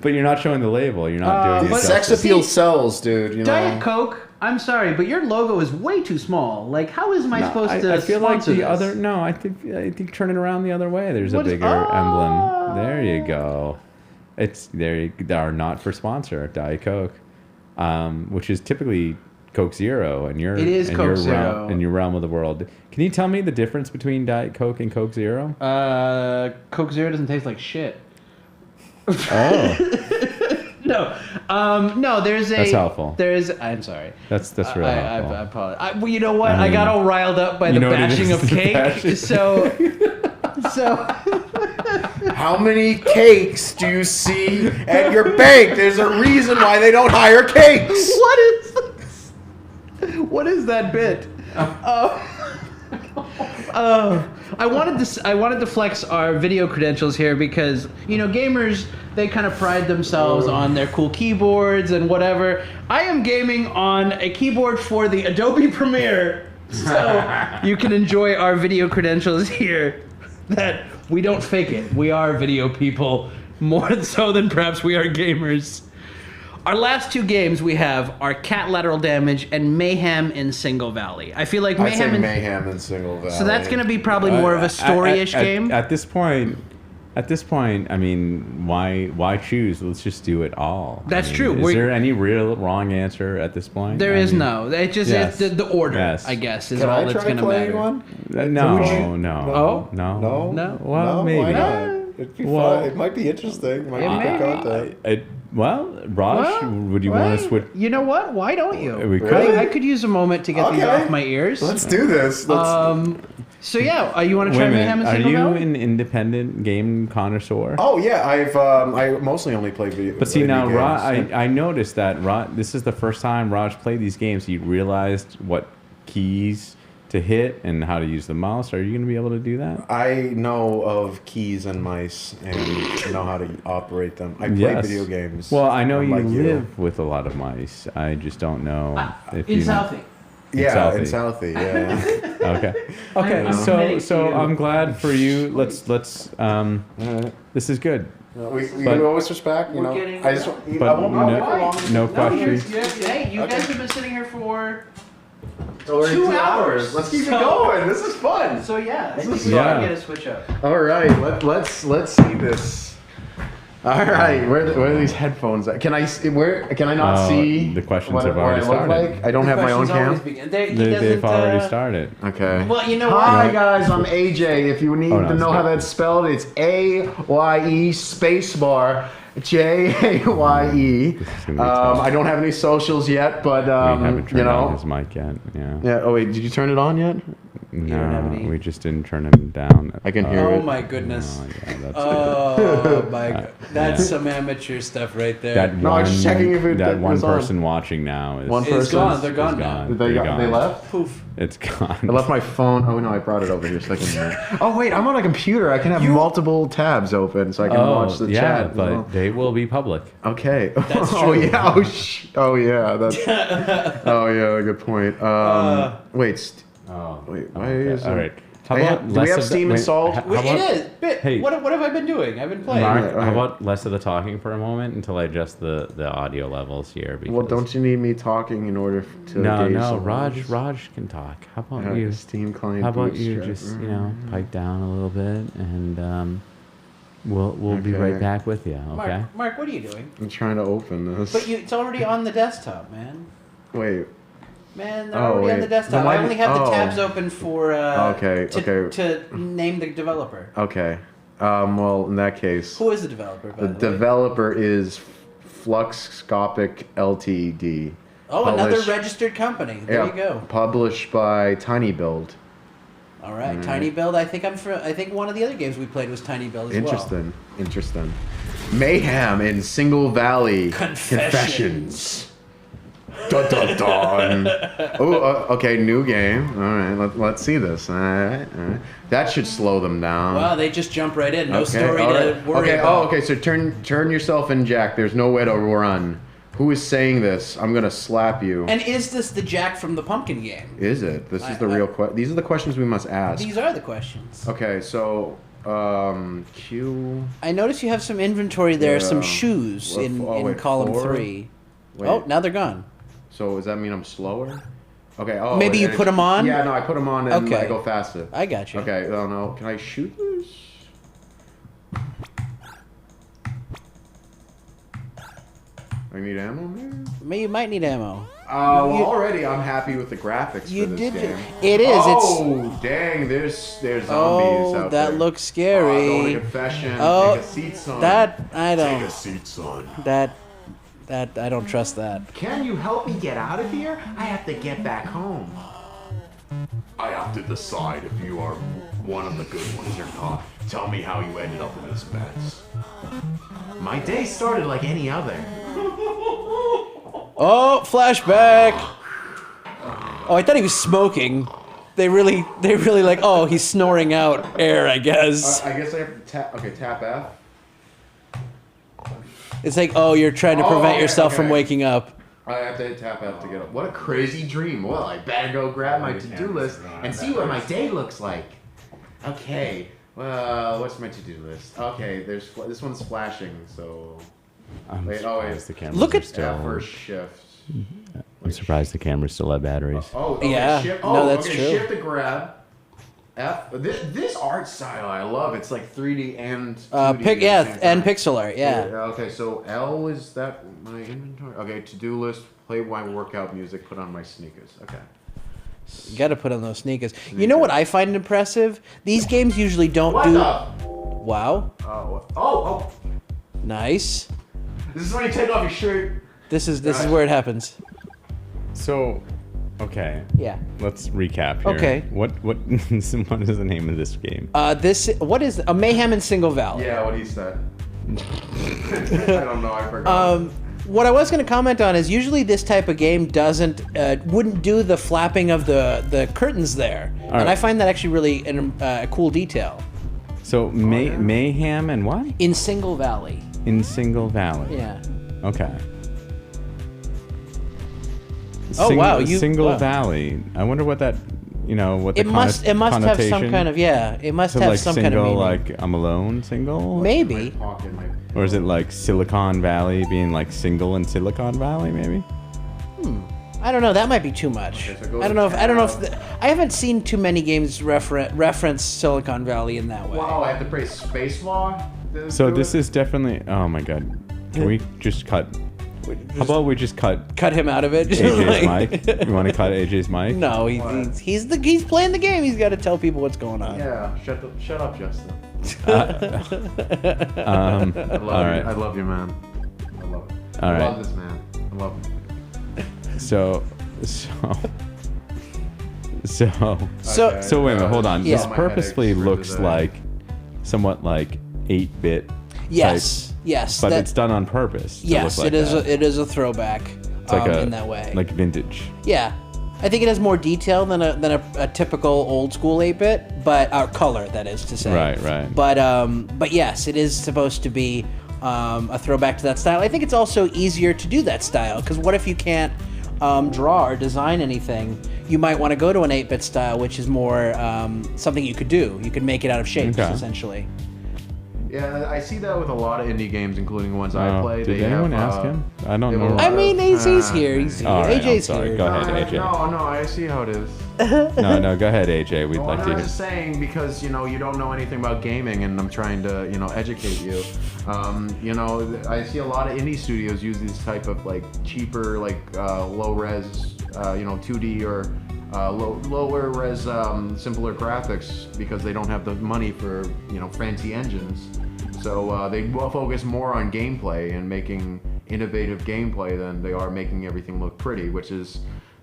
But you're not showing the label. You're not doing it. Sex appeal sells, dude. Diet Coke. I'm sorry, but your logo is way too small. Like, how am I supposed to? I feel like sponsor the this? other. No, I think turn it around the other way. There's a bigger emblem. There you go. They are not for sponsor. Diet Coke, which is typically Coke Zero, and it is Coke Zero in your realm of the world. Can you tell me the difference between Diet Coke and Coke Zero? Coke Zero doesn't taste like shit. Oh. No. That's helpful. I'm sorry. That's really helpful. I apologize. Well, you know what? I got all riled up by the bashing of cake. So How many cakes do you see at your bank? There's a reason why they don't hire cakes. What is that bit? I wanted to flex our video credentials here because, you know, gamers, they kind of pride themselves on their cool keyboards and whatever. I am gaming on a keyboard for the Adobe Premiere, so you can enjoy our video credentials here. That we don't fake it. We are video people, more so than perhaps we are gamers. Our last two games we have are Catlateral Damage and Mayhem in Single Valley. I feel like Mayhem in Single Valley. So that's going to be probably more of a story-ish game. At this point, I mean, why choose? Let's just do it all. That's I mean, true. Is there any real wrong answer at this point? There is no. It just it's the order, I guess, is all that's going to matter. One? No. Oh? No. Well, maybe. Why not? It'd be fun. It might be interesting. It might be good content. Well, Raj, would you want to switch? You know what? Why don't you? We could. I could use a moment to get these off my ears. Let's do this. So yeah, you want to try Mayhem in Single Valley? Are you an independent game connoisseur? Oh yeah, I mostly only play video. But see now, games. Raj, I noticed that this is the first time Raj played these games. He realized what keys to hit and how to use the mouse. Are you going to be able to do that? I know of keys and mice and know how to operate them. I play video games. Well, I know you live with a lot of mice. I just don't know if in you Southie. Yeah, in Southie. Yeah. Okay. So I'm glad for you. Let's. This is good. We always respect. You know. I just. No questions. Hey, you guys have been sitting here for. 2 hours. Let's keep it going. This is fun. So yeah, I think we gotta get a switch up. All right, let's see this. All right, where are these headphones at? Can I not see the questions what have already I look started? like? I don't have my own cam. They've already started. Okay. Well, you know what? Hi guys, I'm AJ. If you need to know how that's spelled, it's AYE spacebar. Jaye. I don't have any socials yet, but we haven't turned on his mic yet. Yeah. Oh wait, did you turn it on yet? No, we just didn't turn him down. I can hear it. Oh my goodness. Oh, my god. That's some amateur stuff right there. I was just checking if that one was person on. watching now is It's gone. They're gone now. They left? Poof. It's gone. I left my phone. Oh no, I brought it over here so I can hear. Oh wait, I'm on a computer. I can have multiple tabs open so I can watch the chat. But they will be public. Okay. That's true. Oh yeah. Oh yeah. That's. Oh yeah. Good point. Wait. Wait. Why is it? All right. Do we have Steam installed? It is. Hey. What have I been doing? I've been playing. Mark, how about less of the talking for a moment until I adjust the audio levels here? Because Well, don't you need me talking in order to gauge No, the Raj can talk. How about you? Steam client. How about you just pipe down a little bit and we'll be right back with you. Okay. Mark, what are you doing? I'm trying to open this. But it's already on the desktop, man. Wait. Man, they're already on the desktop. I only have the tabs open for to name the developer. Okay. Well, in that case, who is the developer? By the way? Developer is Fluxscopic Ltd. Oh, another registered company. There you go. Published by tinyBuild. All right, tinyBuild. I think one of the other games we played was tinyBuild as well. Interesting. Mayhem in Single Valley. Confessions. Dun, dun, dun. Okay, new game. All right, let's see this. All right. That should slow them down. Wow, they just jump right in. No story to worry about. Okay, so turn yourself in, Jack. There's no way to run. Who is saying this? I'm gonna slap you. And is this the Jack from the Pumpkin game? Is it? This is the real question. These are the questions we must ask. These are the questions. Okay, so Q. I notice you have some inventory there, some shoes in column 3. Wait. Oh, now they're gone. So does that mean I'm slower? Okay. Oh, maybe you put them on? Yeah, no, I put them on and I go faster. I got you. Okay. Oh no, can I shoot this? I need ammo, man. You might need ammo. Already I'm happy with the graphics for this game. It is. Oh, dang! There's zombies out there. That looks scary. Going to confession. Oh, take a seat, son. Take a seat, son. That I don't trust that. Can you help me get out of here? I have to get back home. I have to decide if you are one of the good ones or not. Tell me how you ended up in this mess. My day started like any other. Oh, flashback. Oh, I thought he was smoking. They really like, oh, he's snoring out air, I guess. I guess I have to tap. Okay, tap F. It's like, oh, you're trying to prevent yourself from waking up. I have to hit tap F to get up. What a crazy dream. Well, I better go grab my to-do list and see what my day looks like. Okay. Well, what's my to-do list? Okay, this one's flashing, so... Wait, the cameras Look at still... F for shift. I'm surprised the cameras still have batteries. Oh, okay, yeah. Shift. No, that's true. Shift to grab. F. This art style I love. It's like 3D and 2D. And pixel art, yeah. Okay, so L is that my inventory? Okay, to-do list, play my workout music, put on my sneakers. Okay. You gotta put on those sneakers. You know what I find impressive? These games usually don't do... Wow. Oh. Nice. This is when you take off your shirt. This is where it happens. So, okay. Yeah. Let's recap here. Okay. What is the name of this game? What is a Mayhem in Single Valley? Yeah, what he said. I don't know, I forgot. What I was going to comment on is usually this type of game wouldn't do the flapping of the curtains there, and I find that actually really a cool detail. So Mayhem and what? In Single Valley. In Single Valley. Yeah. Okay. Wow! Single Valley. I wonder what that, what the it must have some connotation- kind of It must So have like some single, kind of meaning. like I'm alone, single. Maybe. Or is it like Silicon Valley being like single in Silicon Valley? Maybe. I don't know. That might be too much. Okay, so I don't know if I haven't seen too many games reference Silicon Valley in that way. Wow, I have to press spacebar? So this is definitely. Oh my god. Can we just cut? How about we just cut him out of it? AJ's mic? You want to cut AJ's mic? No, he's playing the game. He's got to tell people what's going on. Yeah, shut up, Justin. All right. I love you, man. I love it. All I right. love this man. I love him. So wait a minute, hold on. Yeah. This My purposefully headaches for looks today. like somewhat like 8-bit. Yes, But it's done on purpose. Yes, to look like it is. that. It is a throwback. It's like in that way. like vintage. Yeah, I think it has more detail than a typical old school 8-bit, but color, that is to say. Right. But yes, it is supposed to be a throwback to that style. I think it's also easier to do that style because what if you can't draw or design anything? You might want to go to an 8-bit style, which is more something you could do. You could make it out of shapes, essentially. Yeah, I see that with a lot of indie games, incling ones I play. Did anyone ask him? I don't know. I mean, AJ's here. All right, AJ's I'm sorry. here. Go ahead, AJ. No, I see how it is. No, go ahead, AJ. We'd like to I'm hear. just saying because you don't know anything about gaming, and I'm trying to educate you. I see a lot of indie studios use these type of like cheaper, like low res, 2D or lower res, simpler graphics because they don't have the money for fancy engines. So they will focus more on gameplay and making innovative gameplay than they are making everything look pretty, which is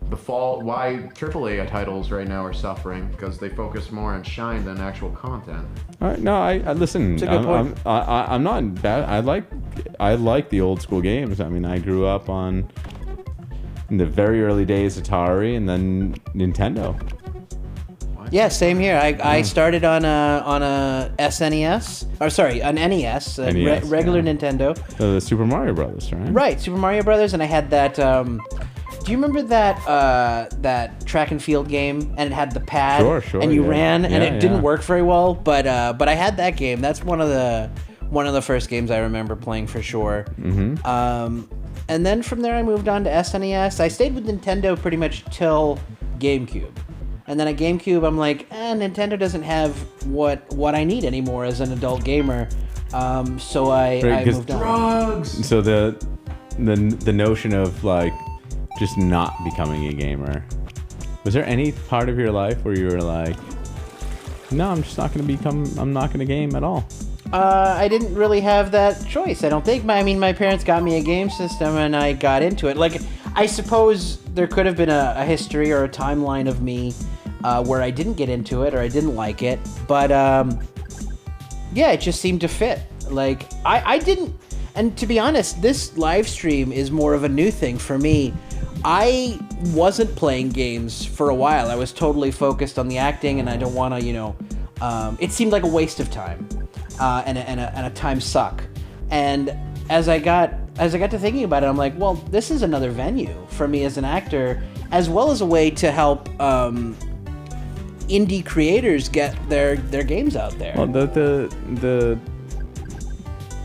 the fault why AAA titles right now are suffering because they focus more on shine than actual content. All right, no, I listen. It's a good point. I'm not bad. I like the old school games. I mean, I grew up in the very early days Atari and then Nintendo. Yeah, same here. I started on a SNES, or sorry, an NES, regular Nintendo. The Super Mario Brothers, right? Right, Super Mario Brothers, and I had that. Do you remember that track and field game? And it had the pad, Sure, and you ran, and Yeah, it didn't work very well. But I had that game. That's one of the first games I remember playing for sure. Mm-hmm. And then from there I moved on to SNES. I stayed with Nintendo pretty much till GameCube. And then at GameCube, I'm like, Nintendo doesn't have what I need anymore as an adult gamer. So I moved on. Drugs. So the notion of like just not becoming a gamer, was there any part of your life where you were like, no, I'm not going to game at all? I didn't really have that choice. I don't think. My parents got me a game system, and I got into it. Like, I suppose there could have been a history or a timeline of me where I didn't get into it or I didn't like it. But yeah, it just seemed to fit. Like, I didn't, and to be honest, this live stream is more of a new thing for me. I wasn't playing games for a while. I was totally focused on the acting, and I don't want to, it seemed like a waste of time, and a time suck. And as I got to thinking about it, I'm like, well, this is another venue for me as an actor, as well as a way to help indie creators get their games out there. Well, the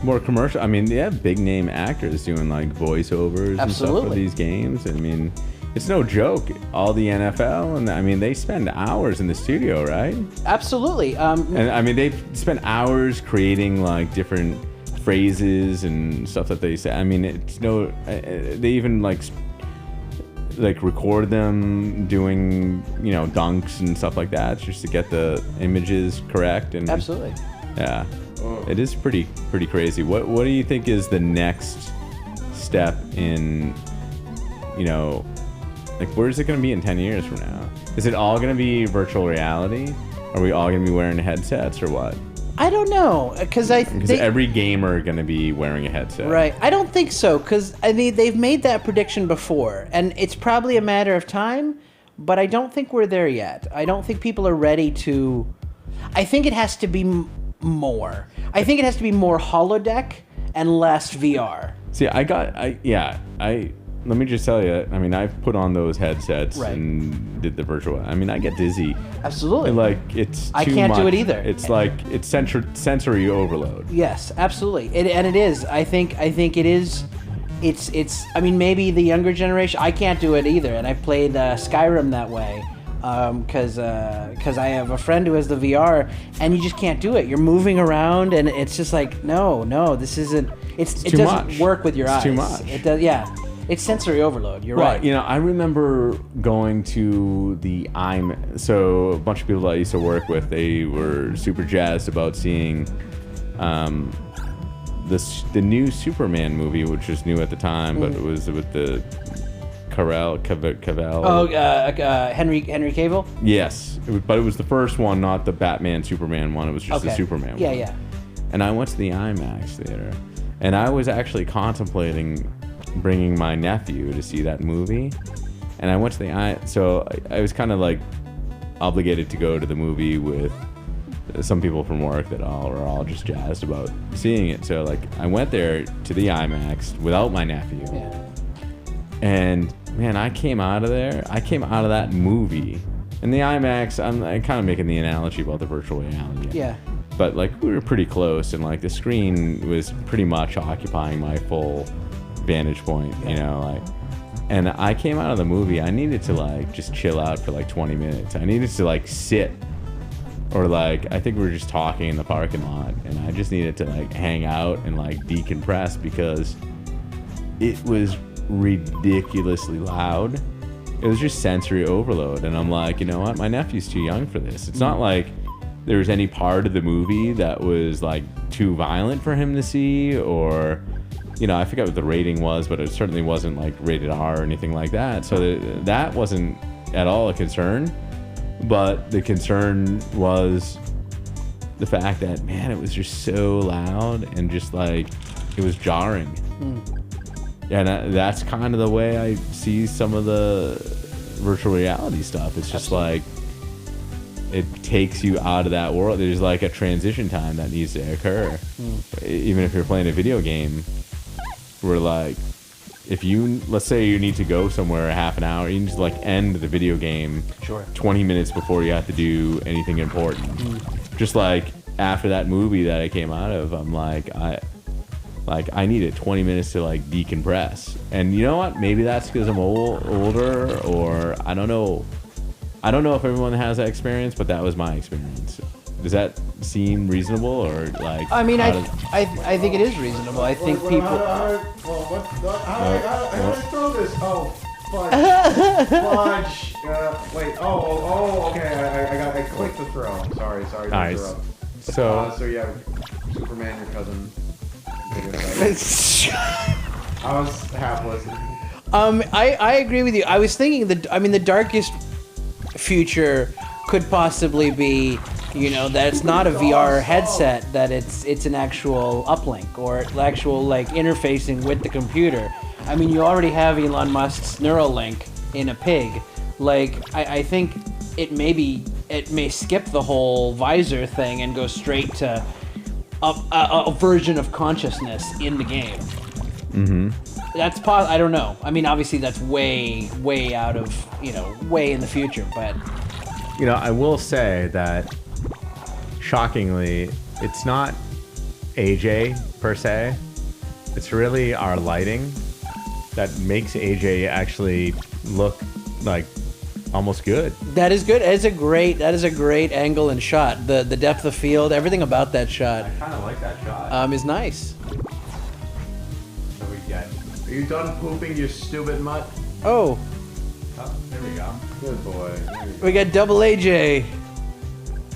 more commercial. I mean, they have big name actors doing like voiceovers and stuff for these games. I mean, it's no joke. All the NFL, and I mean, they spend hours in the studio, right? Absolutely. And I mean, they spend hours creating like different phrases and stuff that they say. I mean, it's no. They even like record them doing, dunks and stuff like that, just to get the images correct. And absolutely. Yeah. It is pretty crazy. What do you think is the next step in, like, where is it going to be in 10 years from now? Is it all going to be virtual reality? Are we all going to be wearing headsets or what? I don't know, because every gamer going to be wearing a headset. Right. I don't think so, because I mean, they've made that prediction before, and it's probably a matter of time, but I don't think we're there yet. I don't think people are ready to. I think it has to be more. I think it has to be more holodeck and less VR. See, let me just tell you, I mean, I've put on those headsets and did the virtual. I mean, I get dizzy. Absolutely. Like, it's too I can't much. do it either. It's like, it's sensory overload. Yes, absolutely. It is. I think it is. It's. I mean, maybe the younger generation. I can't do it either, and I've played Skyrim that way. Because I have a friend who has the VR, and you just can't do it. You're moving around, and it's just like, no, this isn't. It doesn't work with your eyes. Too much. It does. Yeah, it's sensory overload. You're right. I remember going to the So a bunch of people that I used to work with, they were super jazzed about seeing the new Superman movie, which was new at the time, but it was with the Cavill. Oh, Henry Cavill? Yes, but it was the first one, not the Batman Superman one. It was just the Superman one. Yeah. And I went to the IMAX theater, and I was actually contemplating bringing my nephew to see that movie. And I went to so I was kind of like obligated to go to the movie with some people from work that were all just jazzed about seeing it. So like I went there to the IMAX without my nephew. Yeah. And man, I came out of that movie. In the IMAX, I'm kind of making the analogy about the virtual reality. Yeah. But like we were pretty close, and like the screen was pretty much occupying my full vantage point, And I came out of the movie, I needed to like just chill out for like 20 minutes. I needed to like sit, or like I think we were just talking in the parking lot, and I just needed to like hang out and like decompress because it was ridiculously loud. It was just sensory overload, and I'm like, you know what, my nephew's too young for this. It's not like there was any part of the movie that was like too violent for him to see, or I forget what the rating was, but it certainly wasn't like rated R or anything like that. So that wasn't at all a concern. But the concern was the fact that, man, it was just so loud and just like it was jarring. And that's kind of the way I see some of the virtual reality stuff. It's just like it takes you out of that world. There's like a transition time that needs to occur. Even if you're playing a video game, where like let's say you need to go somewhere a half an hour, you can just like end the video game 20 minutes before you have to do anything important. Just like after that movie that I came out of, I'm like, I needed 20 minutes to like decompress. And you know what? Maybe that's because I'm older, or I don't know. I don't know if everyone has that experience, but that was my experience. Does that seem reasonable, or like? I mean, I think it is reasonable. I think people. How do I throw this? Oh, fudge. Wait. Oh. Okay. I clicked the throw. Sorry. Nice. So yeah, Superman, your cousin. I was half listening. I agree with you. I was thinking the darkest future could possibly be You know, that it's not a VR headset, that it's an actual uplink or actual like interfacing with the computer. I mean, you already have Elon Musk's Neuralink in a pig. Like, I think it may skip the whole visor thing and go straight to a version of consciousness in the game. Mm-hmm. That's I don't know. I mean, obviously that's way out of, way in the future, but... I will say that, shockingly, it's not AJ per se. It's really our lighting that makes AJ actually look like almost good. That is good. That is a great angle and shot. The depth of field, everything about that shot. I kind of like that shot. Is nice. So we get. Are you done pooping, you stupid mutt? Oh, There we go. Good boy. we got double AJ.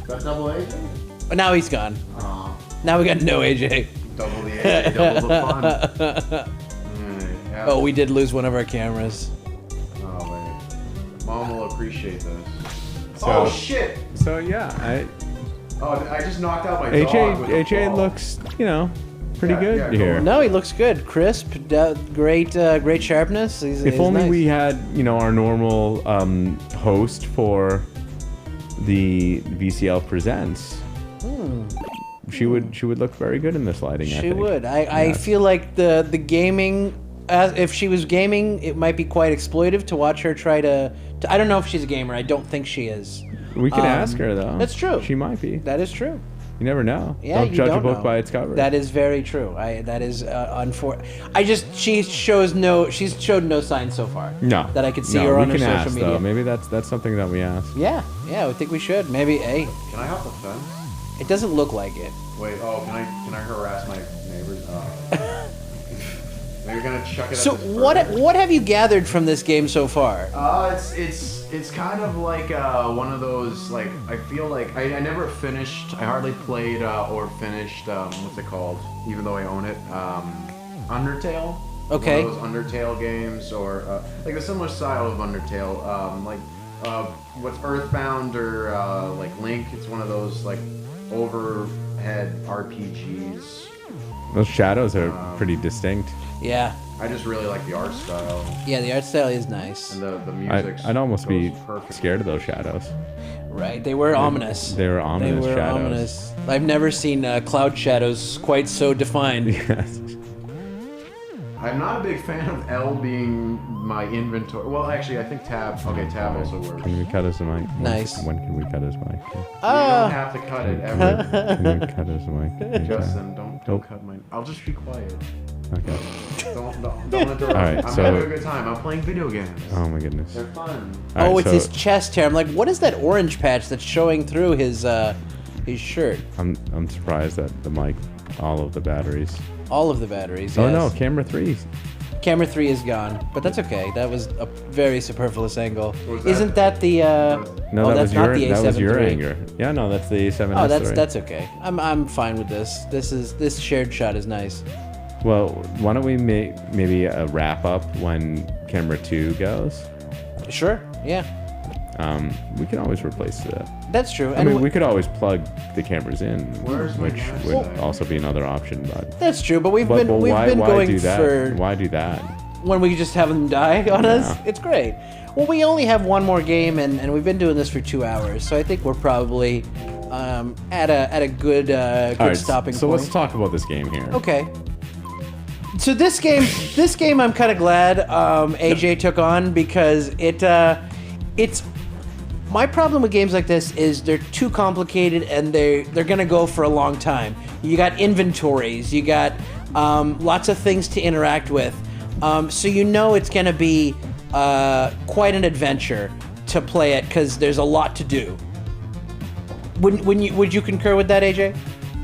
Got double AJ? Oh, now he's gone. Now we got no AJ. Double the AJ, double the fun. Yeah. Oh, we did lose one of our cameras. Oh, wait. Mom will appreciate this. So, shit! So yeah, I just knocked out my dog with a AJ ball. looks, pretty Yeah, good yeah, here. No, he looks good. Crisp, great sharpness. He's If only nice. we had, our normal host for the VCL Presents. She would look very good in this lighting. I She think. would. I feel like the gaming, if she was gaming, it might be quite exploitive to watch her try to. I don't know if she's a gamer. I don't think she is. We can ask her though. That's true. She might be. That is true. You never know. Yeah, Don't you judge don't a book know. by its cover. That is very true. That is she's showed no signs so far. No. That I could see her on her we can social ask, media. Though. Maybe that's something that we ask. Yeah, I think we should. Maybe. Hey, Can I hop the fence? it doesn't look like it. Wait, can I harass my neighbors? Maybe you're gonna chuck it So at this what have you gathered from this game so far? It's kind of like one of those, like, I feel like I never finished, I hardly played or finished, what's it called, even though I own it, Undertale. Okay. One of those Undertale games, or like a similar style of Undertale, like what's Earthbound or like Link. It's one of those like overhead RPGs. Those shadows are pretty distinct. Yeah, I just really like the art style yeah, the art style is nice. and the music. I'd almost be perfect. scared of those shadows. Right, they were ominous. They were ominous They were shadows. ominous. I've never seen cloud shadows quite so defined. Yes. I'm not a big fan of L being my inventory. Well, actually, I think tab. Okay, tab also works. Can we cut his mic? Nice. When can we cut his mic? You don't have to cut it ever. Can we cut his mic? Justin, don't cut mine. I'll just be quiet. Okay. Don't interrupt. All right, I'm so- having a good time. I'm playing video games. Oh my goodness. They're fun. All Oh, right, it's so his chest hair. I'm like, what is that orange patch that's showing through his shirt? I'm surprised that the mic, all of the batteries. All of the batteries. Oh yes. no, camera 3. Camera 3 is gone, but that's okay. That was a very superfluous angle. was that? Isn't that the? No, oh, that that's was not your the that was your A7 III. anger. Yeah, no, that's the A7S Oh, III. that's okay. I'm fine with this. This shared shot is nice. Well, why don't we make maybe a wrap up when camera 2 goes? Sure. Yeah, We can always replace that. that's true. I And mean, we could always plug the cameras in, Where's my which mouse? would Well- also be another option. But that's true. But we've but been why going do that? for Why do that? when we just have them die on us. Yeah. It's great. Well, we only have one more game, and we've been doing this for 2 hours, so I think we're probably at a good All right, stopping so point. let's talk about this game here. Okay. So this game, I'm kind of glad AJ took on because it's my problem with games like this is they're too complicated and they're gonna go for a long time. You got inventories, you got lots of things to interact with, so you know it's gonna be quite an adventure to play it because there's a lot to do. Would you concur with that, AJ?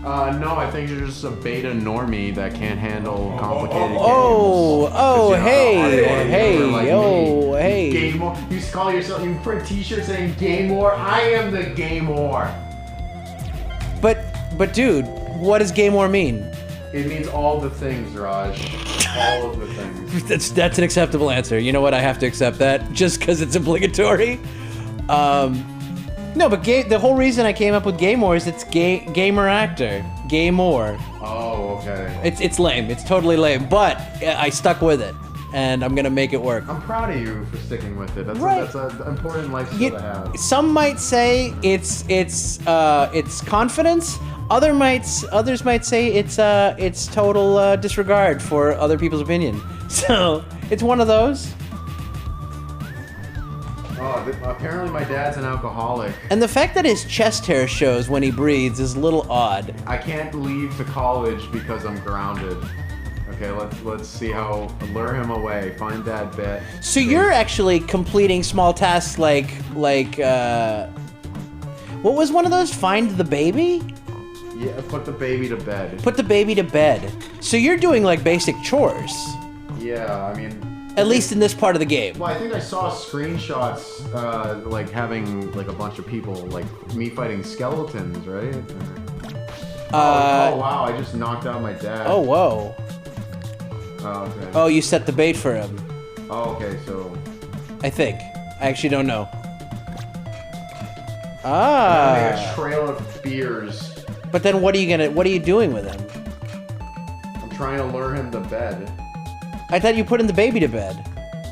No, I think you're just a beta normie that can't handle complicated games. Oh, 'Cause you're not hey, a hardcore hey, gamer like oh, me. hey. Gamor. You call yourself, you print t-shirts saying Gamor. I am the Gamor. But dude, what does Gamor mean? It means all the things, Raj. All of the things. That's an acceptable answer. You know what? I have to accept that just because it's obligatory. No, but the whole reason I came up with Gamor is it's gamer actor. Gamor. Oh, okay. It's lame. It's totally lame. But I stuck with it, and I'm gonna make it work. I'm proud of you for sticking with it. That's Right. that's an important life skill to have. Some might say it's confidence. Others might say it's total disregard for other people's opinion. So it's one of those. Oh, apparently my dad's an alcoholic. And the fact that his chest hair shows when he breathes is a little odd. I can't leave to college because I'm grounded. Okay, let's see how lure him away. Find that bit. So you're actually completing small tasks like what was one of those? Find the baby? Yeah, put the baby to bed. Put the baby to bed. So you're doing like basic chores. Yeah, I mean. At least in this part of the game. Well, I think I saw screenshots, like having like a bunch of people, like me fighting skeletons, right? Oh wow! I just knocked out my dad. Oh whoa. Oh, okay. Oh, you set the bait for him. Oh, okay. So. I think. I actually don't know. I made a trail of beers. But then what are you doing with him? I'm trying to lure him to bed. I thought you put in the baby to bed.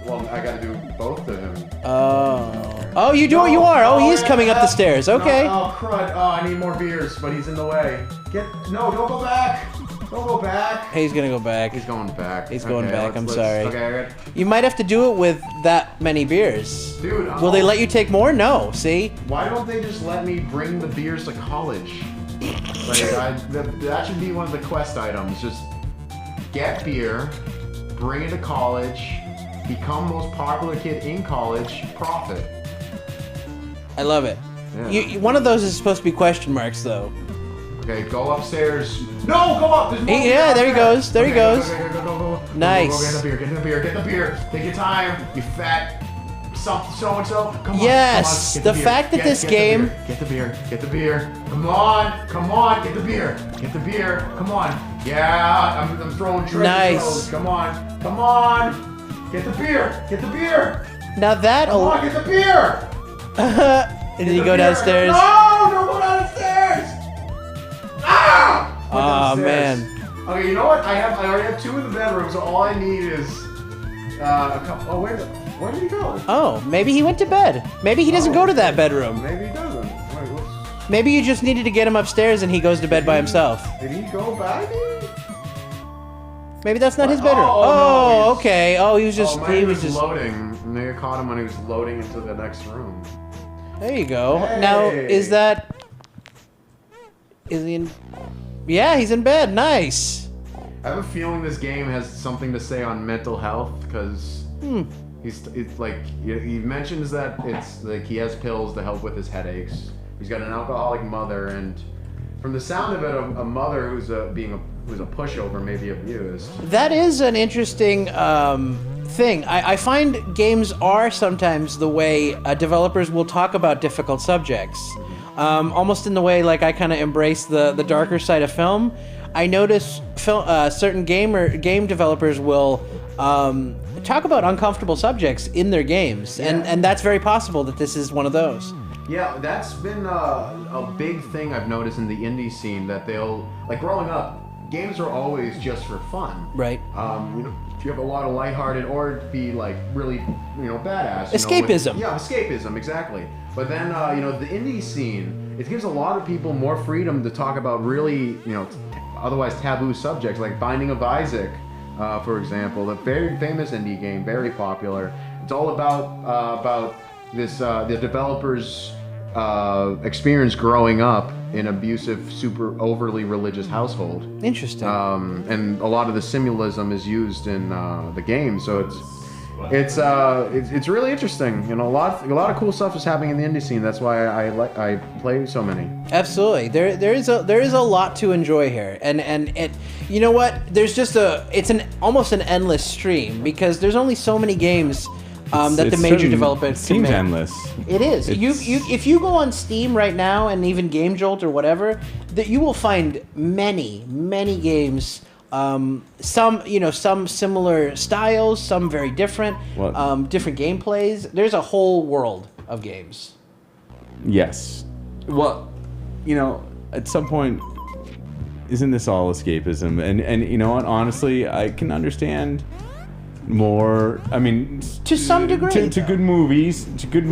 Well, I gotta do both of him. Oh. Oh, you do. You are. Oh, he's coming up the stairs. Okay. Oh crud! Oh, I need more beers, but he's in the way. No! Don't go back! Don't go back! Hey, he's gonna go back. He's going back. He's going back. I'm let's- sorry. Okay. You might have to do it with that many beers. Dude, Will they let you take more? No. See? Why don't they just let me bring the beers to college? Like, that should be one of the quest items. Just get beer, bring it to college, become most popular kid in college, profit. I love it. Yeah. One of those is supposed to be question marks, though. Okay, go upstairs. No, go up. There's more beer Yeah, up there he goes. There he goes. Go. Nice. Go, get the beer. Take your time, you fat so-and-so. Come on. Yes, come on, the fact that this game... Get the beer. Come on, get the beer. Come on. Yeah, I'm throwing treasure Nice. throws. Come on. Get the beer. Now that... Come on, get the beer. Did he go downstairs? No, don't go downstairs. Ah! Oh, man. Okay, you know what? I already have 2 in the bedroom, so all I need is a couple. Oh, where did he go? Oh, maybe he went to bed. Maybe he doesn't go to that bedroom. Maybe he doesn't. Wait, what's... Maybe you just needed to get him upstairs and he goes to bed by himself. Did he go back? Maybe that's not his bedroom. Oh, no, okay. Oh, he was just... he was just loading. And they caught him when he was loading into the next room. There you go. Hey. Now, is he in... Yeah, he's in bed. Nice. I have a feeling this game has something to say on mental health, because it's like he mentions that it's like he has pills to help with his headaches. He's got an alcoholic mother, and from the sound of it, a mother who's a pushover, maybe abused. That is an interesting thing. I find games are sometimes the way developers will talk about difficult subjects. Almost in the way like I kind of embrace the darker side of film. I notice certain game developers will talk about uncomfortable subjects in their games, and that's very possible that this is one of those. Yeah, that's been a big thing I've noticed in the indie scene, that they'll, like growing up, games are always just for fun. Right. If you have a lot of lighthearted, or be like really, badass. Escapism. Escapism, exactly. But then, the indie scene, it gives a lot of people more freedom to talk about really, otherwise taboo subjects, like Binding of Isaac, for example, a very famous indie game, very popular. It's all about this the developer's experience growing up in abusive, super overly religious household. Interesting. And a lot of the symbolism is used in the game, so it's really interesting. A lot of cool stuff is happening in the indie scene. That's why I play so many. Absolutely, there is a lot to enjoy here, and it, you know what? There's just it's almost an endless stream, because there's only so many games that the major developers can make. Seems endless. It is. If you go on Steam right now, and even Game Jolt or whatever, that you will find many games. Some similar styles, some very different. Different gameplays. There's a whole world of games. Yes. Well, at some point, isn't this all escapism? And you know what? Honestly, I can understand more. I mean, to some degree, to good movies, to good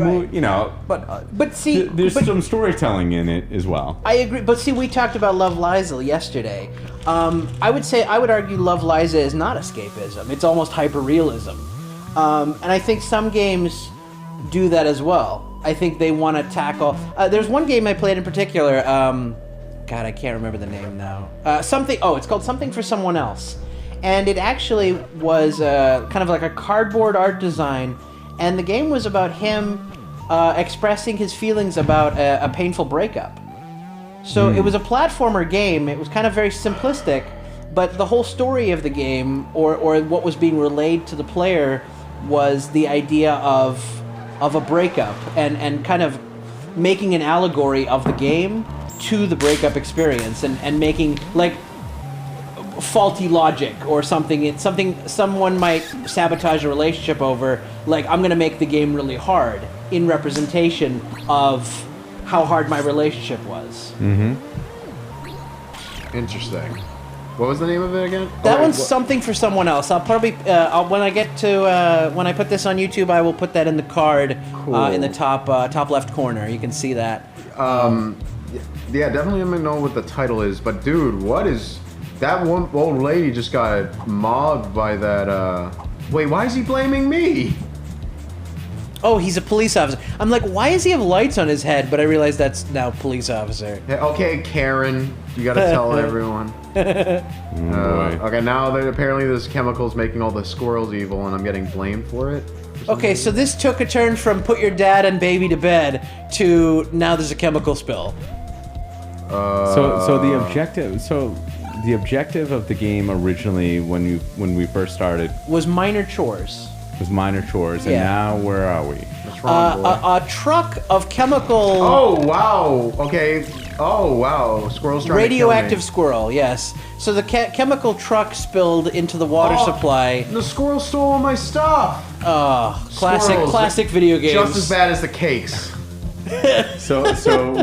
But see, there's some storytelling in it as well. I agree. But see, we talked about Love Liza yesterday. I would argue Love Liza is not escapism. It's almost hyperrealism. And I think some games do that as well. I think they want to tackle. There's one game I played in particular. God, I can't remember the name now. It's called Something for Someone Else. And it actually was kind of like a cardboard art design. And the game was about him expressing his feelings about a painful breakup. So it was a platformer game. It was kind of very simplistic. But the whole story of the game, or what was being relayed to the player, was the idea of a breakup and kind of making an allegory of the game to the breakup experience and making like faulty logic or something. It's something someone might sabotage a relationship over. Like, I'm going to make the game really hard in representation of how hard my relationship was. Mm-hmm. Interesting. What was the name of it again? That one's Something for Someone Else. I'll probably when I get to when I put this on YouTube, I will put that in the card in the top left corner. You can see that. Yeah, definitely let me know what the title is. But dude, what is that one old lady just got mobbed by that? Wait, why is he blaming me? Oh, he's a police officer. I'm like, why does he have lights on his head? But I realize that's now police officer. Yeah, okay, Karen, you gotta tell everyone. Okay, now that apparently this chemical's making all the squirrels evil, and I'm getting blamed for it. Okay, so this took a turn from put your dad and baby to bed to now there's a chemical spill. So the objective of the game originally, when we first started, was minor chores. And now where are we? What's wrong, boy? A truck of chemical. Oh wow! Okay. Oh wow! Squirrels trying radioactive to kill me. squirrel. Yes. So the chemical truck spilled into the water supply. The squirrel stole all my stuff. Oh, Squirrels, classic video games. Just as bad as the cakes. So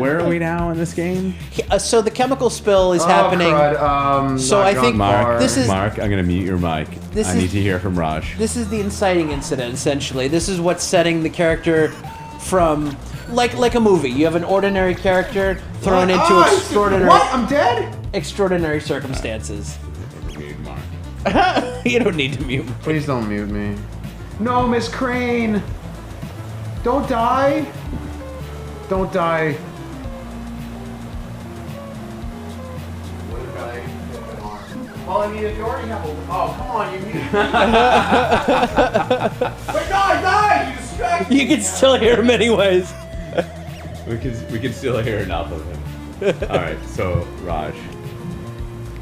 where are we now in this game? So the chemical spill is happening. Crud. So I think Mark, this is Mark, I'm gonna mute your mic. I need to hear from Raj. This is the inciting incident, essentially. This is what's setting the character from like a movie. You have an ordinary character thrown into extraordinary. What? I'm dead? Extraordinary circumstances. Mute Mark. You don't need to mute. Please don't mute me. No, Miss Crane. Don't die. Don't die. Well, I mean, if you already have a... Oh, come on, you muted me. Wait, die! You distracted me. You can still hear him anyways. We can still hear enough of him. All right, so Raj,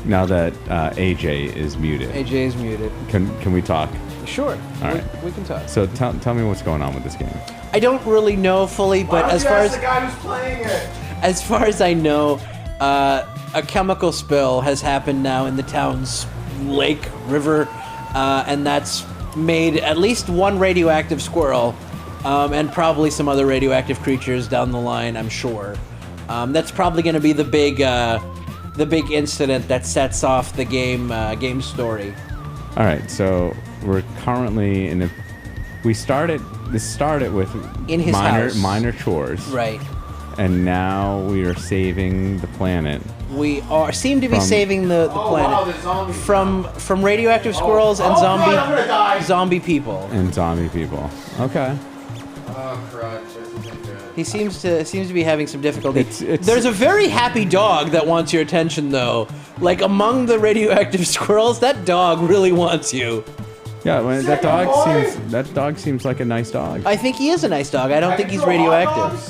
now that AJ is muted, AJ is muted. Can we talk? Sure. All right. We can talk. So tell me what's going on with this game. I don't really know fully, but as far as the guy who's playing it. As far as I know, a chemical spill has happened now in the town's lake, river, and that's made at least one radioactive squirrel, and probably some other radioactive creatures down the line, I'm sure. That's probably going to be the big incident that sets off the game story. All right, so we're currently in a. This started with in his house. minor chores, right? And now we are saving the planet. We seem to be saving the planet from radioactive squirrels and zombie people. And zombie people. Okay. Oh, crud. This isn't good. He seems to be having some difficulty. It's There's a very happy dog that wants your attention, though. Like, among the radioactive squirrels, that dog really wants you. Yeah, that dog seems like a nice dog. I think he is a nice dog. I don't think he's radioactive.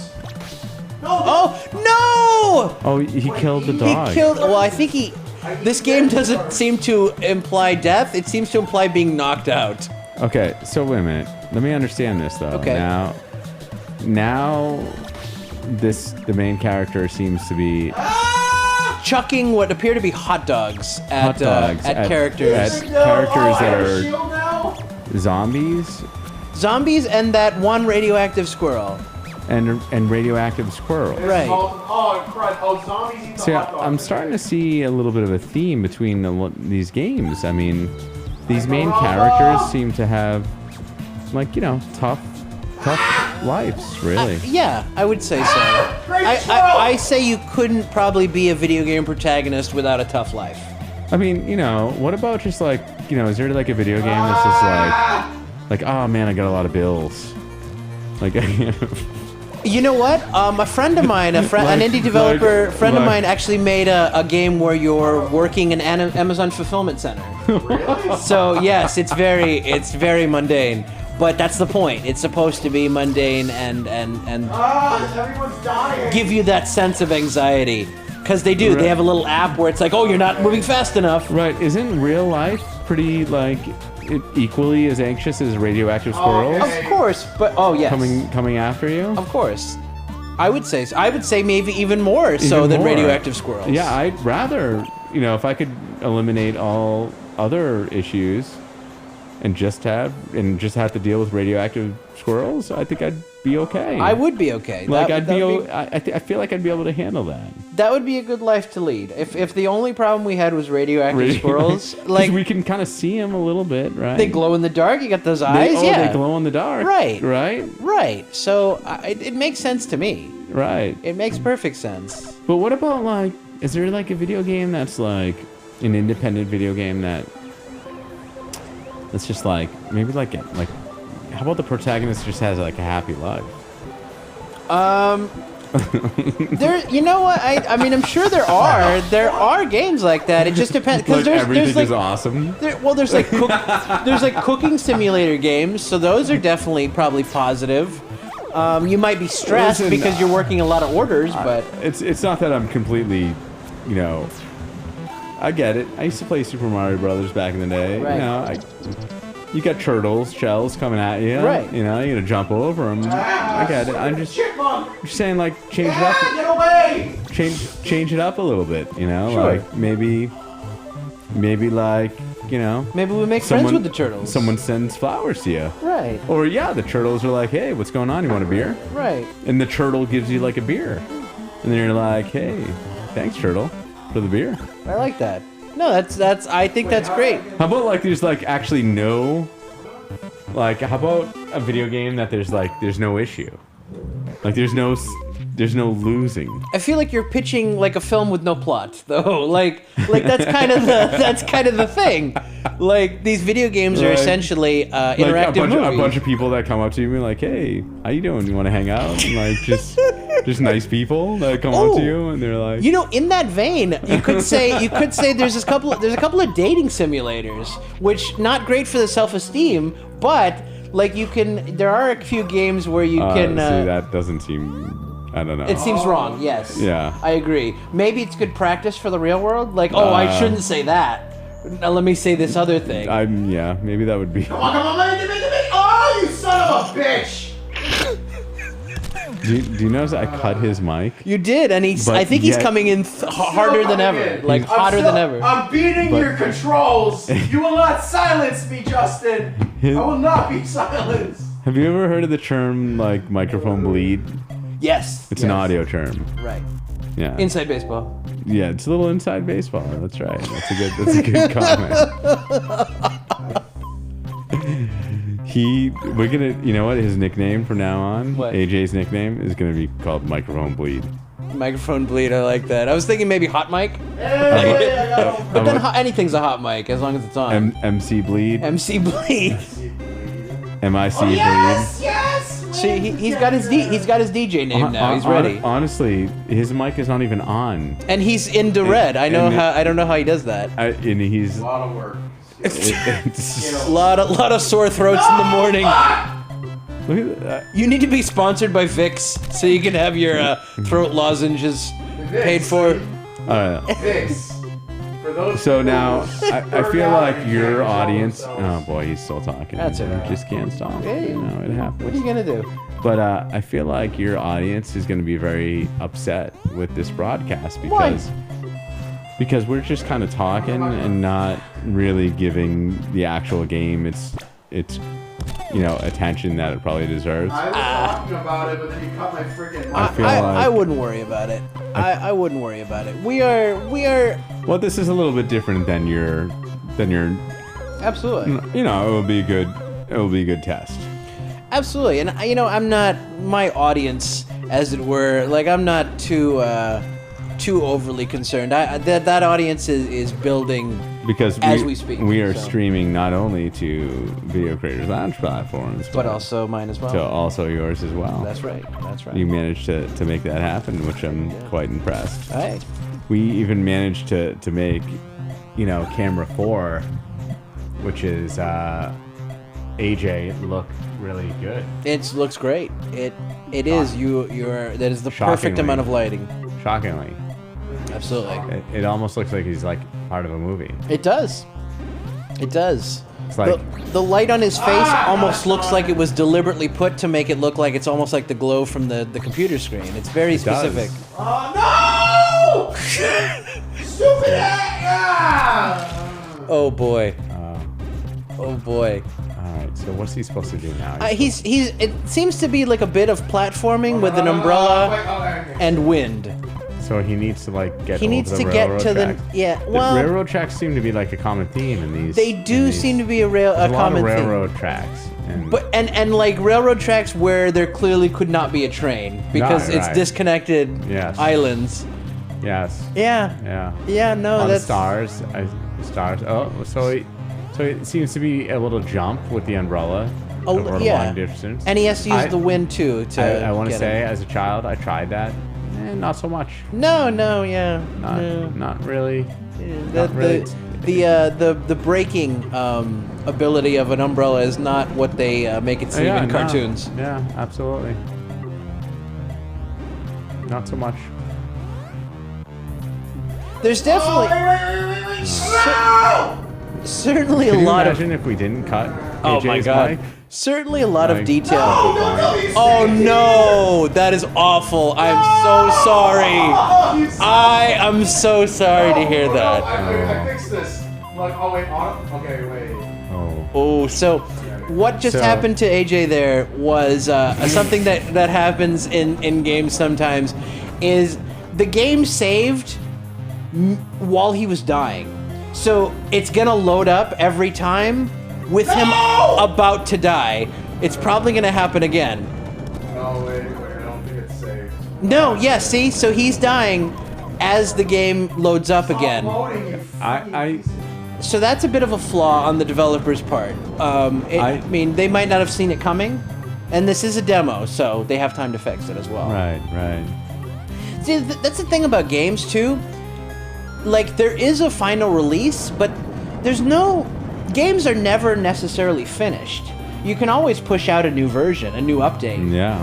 Oh, no! Oh, he killed the dog. Well, I think this game doesn't seem to imply death. It seems to imply being knocked out. Okay, so wait a minute. Let me understand this, though. Okay. Now, the main character seems to be chucking what appear to be hot dogs at characters. At characters that are zombies. Zombies and that one radioactive squirrel. and radioactive squirrels. Right. Zombies eat So I'm starting to see a little bit of a theme between these games. I mean, these main characters seem to have, like, you know, tough lives, really. Yeah, I would say so. I say you couldn't probably be a video game protagonist without a tough life. I mean, you know, what about just like, you know, is there like a video game that's just like, oh man, I got a lot of bills. Like, You know what? A friend of mine, an indie developer friend of mine actually made a game where you're working an Amazon fulfillment center. Really? So yes, it's very mundane. But that's the point. It's supposed to be mundane and everyone's dying. give you that sense of anxiety. Because they do. Right. They have a little app where it's like, oh, you're not moving fast enough. Right. Isn't real life pretty, like, equally as anxious as radioactive squirrels? Of course. But, oh, yes. Coming after you? Of course. I would say maybe even more so than radioactive squirrels. Yeah, I'd rather, you know, if I could eliminate all other issues and just have to deal with radioactive squirrels, I think I'd be okay. I would be okay. Like I feel like I'd be able to handle that. That would be a good life to lead. If the only problem we had was radioactive squirrels, like we can kind of see them a little bit, right? They glow in the dark. You got those eyes. They glow in the dark. Right. So it makes sense to me. Right. It makes perfect sense. But what about, like, is there like a video game that's like an independent video game that's just like maybe like how about the protagonist just has like a happy life? You know what? I mean, I'm sure there are games like that. It just depends because like everything is awesome. There's like cooking simulator games, so those are definitely probably positive. You might be stressed because you're working a lot of orders, but it's not that I'm completely, you know. I get it. I used to play Super Mario Brothers back in the day. Right. You know, you got shells coming at you. Right. You know, you gotta jump over them. I get it. I'm just saying, like, change it up. Get away! Change it up a little bit. You know, Sure. like maybe like, you know. Maybe we make friends with the turtles. Someone sends flowers to you. Right. Or the turtles are like, hey, what's going on? You want a beer? Right. And the turtle gives you like a beer, and then you're like, hey, thanks, turtle, for the beer. I like that. No, that's. I think that's great. How about like there's like actually no, like how about a video game that there's no issue, like there's no losing. I feel like you're pitching like a film with no plot, though. Like that's kind of the thing. Like these video games are essentially interactive movies. A bunch of people that come up to you and be like, "Hey, how you doing? You want to hang out?" And like just nice people that come up to you and they're like, you know, in that vein, you could say there's a couple of dating simulators, which not great for the self-esteem, but like there are a few games where you can. See, that doesn't seem. I don't know. It seems wrong, yes. Yeah. I agree. Maybe it's good practice for the real world. Like, I shouldn't say that. Now let me say this other thing. Maybe that would be. Come on, make it. Oh, you son of a bitch! Do you notice I cut his mic? You did, and I think he's coming in harder than ever. Like, hotter than ever. I'm beating your controls. You will not silence me, Justin. I will not be silenced. Have you ever heard of the term, like, microphone bleed? Yes. It's an audio term. Right. Yeah. Inside baseball. Yeah, it's a little inside baseball. That's right. That's a good comment. We're gonna, you know what? His nickname from now on, what? AJ's nickname is gonna be called Microphone Bleed. Microphone bleed. I like that. I was thinking maybe hot mic. But then anything's a hot mic as long as it's on. MC Bleed. MC bleed. MIC Bleed. Yes. See, he's got his DJ name now. He's ready. Honestly, his mic is not even on. And he's into red. I don't know how he does that. And he's a lot of work. A lot of sore throats in the morning. Look at that. You need to be sponsored by Vicks so you can have your throat lozenges paid for. Vicks. So now, I feel like your audience. Oh boy, he's still talking. That's it. Right. Just can't stop. Hey, you know, it happens. What are you gonna do? But I feel like your audience is going to be very upset with this broadcast because we're just kind of talking and not really giving the actual game its attention that it probably deserves. I was talking about it, but then you cut my freaking. I wouldn't worry about it. I wouldn't worry about it. We are. Well, this is a little bit different than your. Absolutely. It will be a good test. Absolutely, and I'm not my audience, as it were. Like I'm not too overly concerned. That audience is building because as we speak. We are streaming not only to video creators on platforms, but also mine as well. To also yours as well. That's right. That's right. You managed to make that happen, which I'm quite impressed. Right. We even managed to make, camera 4, which is AJ, look really good. It looks great. It is. That is the perfect amount of lighting. Shockingly. Absolutely. It almost looks like he's like part of a movie. It does. It does. It's like the light on his face almost looks like it was deliberately put to make it look like it's almost like the glow from the computer screen. It's very specific. Oh no! Stupid ass! Oh boy. Oh boy. Alright, so what's he supposed to do now? It seems to be like a bit of platforming with an umbrella and wind. So he needs to get. He needs to get to the Well, railroad tracks seem to be like a common theme in these. They do seem to be a common common theme. Railroad tracks. And like railroad tracks where there clearly could not be a train because it's disconnected islands. Yes. Yeah. Yeah. Yeah. No, on that's stars. Oh, so it seems to be able to jump with the umbrella over a long distance. And he has to use the wind too. I want to say, as a child, I tried that. Not so much. No. Not really. The braking ability of an umbrella is not what they make it seem in cartoons. Yeah, absolutely. Not so much. There's definitely certainly a lot of. Imagine if we didn't cut. Oh AJ's my god. mic? Certainly a lot of detail. Oh no, that is awful. I'm so sorry. I am so sorry to hear that. I fixed this. Okay, wait. Oh, so what just happened to AJ there was something that happens in games sometimes is the game saved while he was dying. So it's gonna load up every time with him about to die. It's probably gonna happen again. Oh, wait, I don't think it's saved. No, yeah, see? So he's dying as the game loads up again. So that's a bit of a flaw on the developer's part. I mean, they might not have seen it coming, and this is a demo, so they have time to fix it as well. Right. See, that's the thing about games, too. Like, there is a final release, but there's no... Games are never necessarily finished. You can always push out a new version, a new update,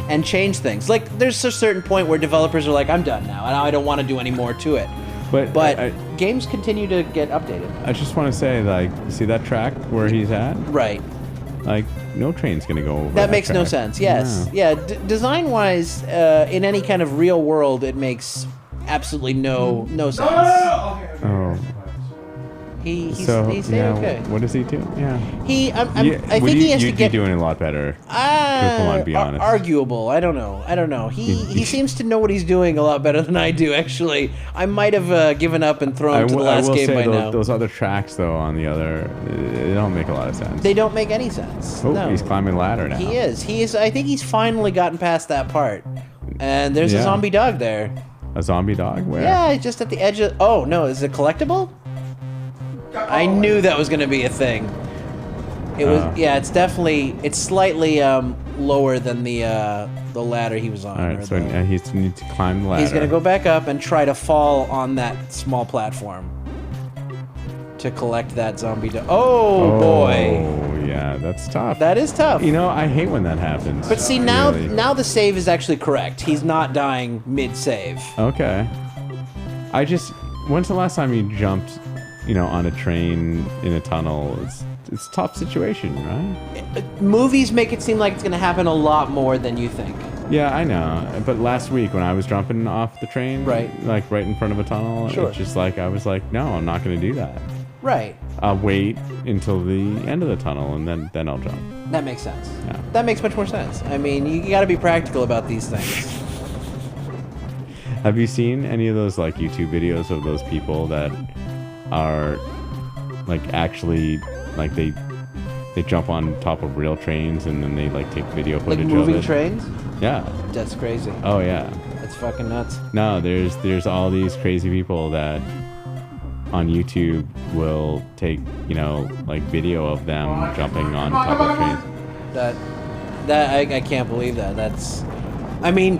and change things. Like, there's a certain point where developers are like, I'm done now, and I don't want to do any more to it. But games continue to get updated. I just want to say, see that track where he's at? Right. No train's going to go over that makes no sense, yes. Yeah, design-wise, in any kind of real world, it makes absolutely no sense. No. Okay. He stayed okay. What does he do? Yeah. I think he has to get... You'd be doing a lot better. Come on, be honest. Arguable. I don't know. He seems to know what he's doing a lot better than I do, actually. I might have given up and thrown to the last game by now. Those other tracks, though, on the other, they don't make a lot of sense. They don't make any sense. Oh, no. He's climbing ladder now. He is. I think he's finally gotten past that part. And there's a zombie dog there. A zombie dog? Where? Yeah, just at the edge of... Oh, no. Is it collectible? I knew that was going to be a thing. It was, it's definitely, it's slightly lower than the ladder he was on. All right, so he needs to climb the ladder. He's going to go back up and try to fall on that small platform to collect that zombie dog. Oh boy! Oh yeah, that's tough. That is tough. I hate when that happens. But see, now the save is actually correct. He's not dying mid-save. Okay. When's the last time you jumped? On a train, in a tunnel, it's a tough situation, right? Movies make it seem like it's going to happen a lot more than you think. Yeah, I know. But last week when I was jumping off the train, right in front of a tunnel, it's just I was like, no, I'm not going to do that. Right. I'll wait until the end of the tunnel, and then I'll jump. That makes sense. Yeah. That makes much more sense. I mean, you got to be practical about these things. Have you seen any of those like YouTube videos of those people that are like actually like they jump on top of real trains and then they like take video Like footage moving of it? trains? Yeah. That's crazy. Oh yeah. That's fucking nuts. No, there's all these crazy people that on YouTube will take, you know, like video of them jumping on top of trains. I can't believe that. That's, I mean,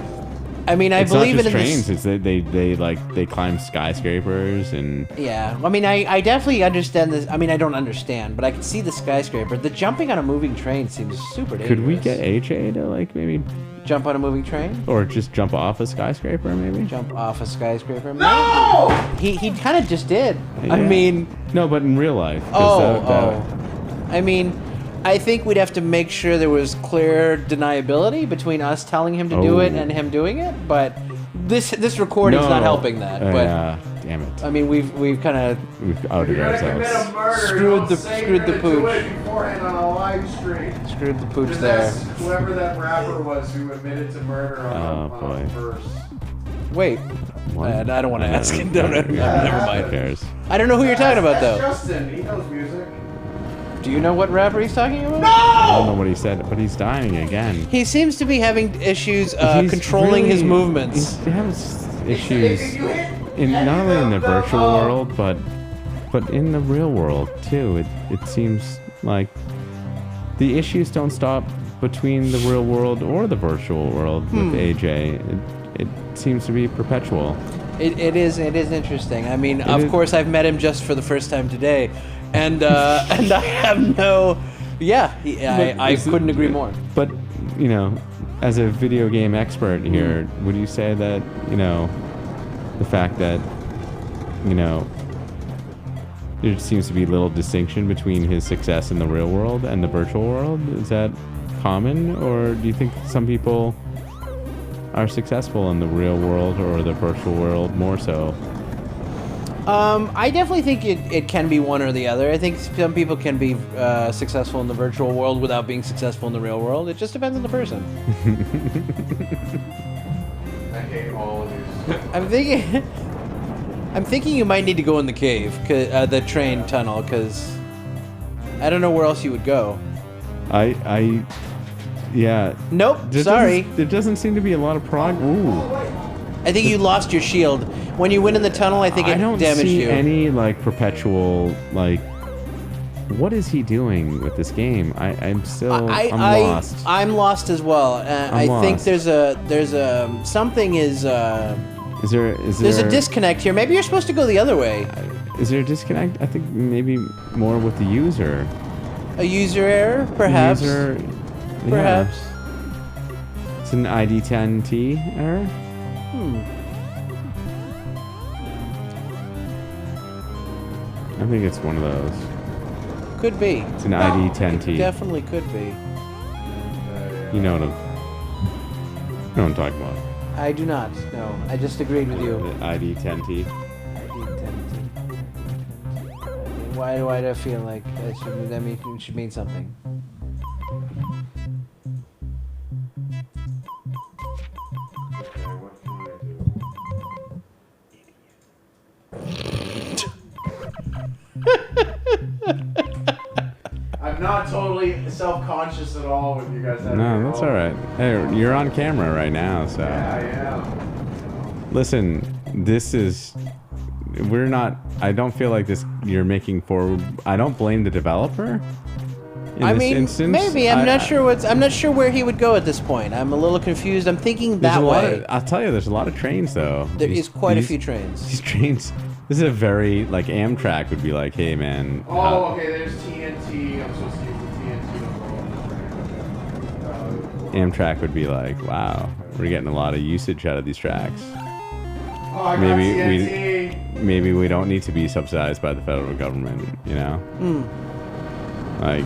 I It's believe not it just in trains. this. It's they climb skyscrapers and Yeah, I mean, I definitely understand this. I mean, I don't understand, but I can see the skyscraper. The jumping on a moving train seems super dangerous. could we get AJ to like maybe jump on a moving train? or just jump off a skyscraper maybe? Jump off a skyscraper? No! He kind of just did. I Yeah. mean, No, but in real life. 'cause I mean, I think we'd have to make sure there was clear deniability between us telling him to do it and him doing it. But this recording's not helping that. But yeah, damn it. I mean, we've kind of We've outed ourselves. Screwed the pooch. beforehand on a live stream. screwed the pooch Just there. ask whoever that rapper was who admitted to murder on boy. a verse. Wait, What? I don't want to ask him. No, never Who mind. cares? I don't know who you're talking about though. Justin, he knows music. Do you know what rapper he's talking about? I don't know what he said, but he's dying again. He seems to be having issues He's controlling his really- movements. He has issues in not only in the virtual world, but in the real world too. It seems like the issues don't stop between the real world or the virtual world with AJ. It seems to be perpetual. It is interesting. I mean, of is- course, I've met him just for the first time today, and and I have no. Yeah, I couldn't agree more. But, you know, as a video game expert here, would you say that, you know, the fact that, you know, there seems to be little distinction between his success in the real world and the virtual world, is that common? Or do you think some people are successful in the real world or the virtual world more so? I definitely think it can be one or the other. I think some people can be successful in the virtual world without being successful in the real world. It just depends on the person. I hate all of these. I'm thinking you might need to go in the cave, the train tunnel, because I don't know where else you would go. Yeah. Nope, sorry. There doesn't seem to be a lot of I think you lost your shield. When you went in the tunnel, I think it I don't damaged see you. any like perpetual like. What is he doing with this game? I'm lost. I'm lost as well. I think lost. there's a something is Is there there's a disconnect here. Maybe you're supposed to go the other way. Is there a disconnect? I think maybe more with the user. A user error, perhaps. Yeah. Perhaps. It's an ID10T error. I think it's one of those. Could be. It's an ID10T. Definitely could be. You know what I'm talking about. I do not. No, I just agreed with you. The ID10T. Why do I feel like it should mean something? I'm not totally self-conscious at all with you guys. No, that's all right. Hey, you're on camera right now, so. Yeah, I am. Listen, we're not. I don't feel like this. You're making forward. I don't blame the developer. In this instance, maybe I'm not sure where he would go at this point. I'm a little confused. I'm thinking that way. I'll tell you, there's a lot of trains though. There is quite a few trains. These trains. This is a very like Amtrak would be like, hey man. Oh, okay. There's TNT. I'm supposed to use the TNT. Amtrak would be like, wow, we're getting a lot of usage out of these tracks. Oh, I got TNT. Maybe we don't need to be subsidized by the federal government, you know? Like,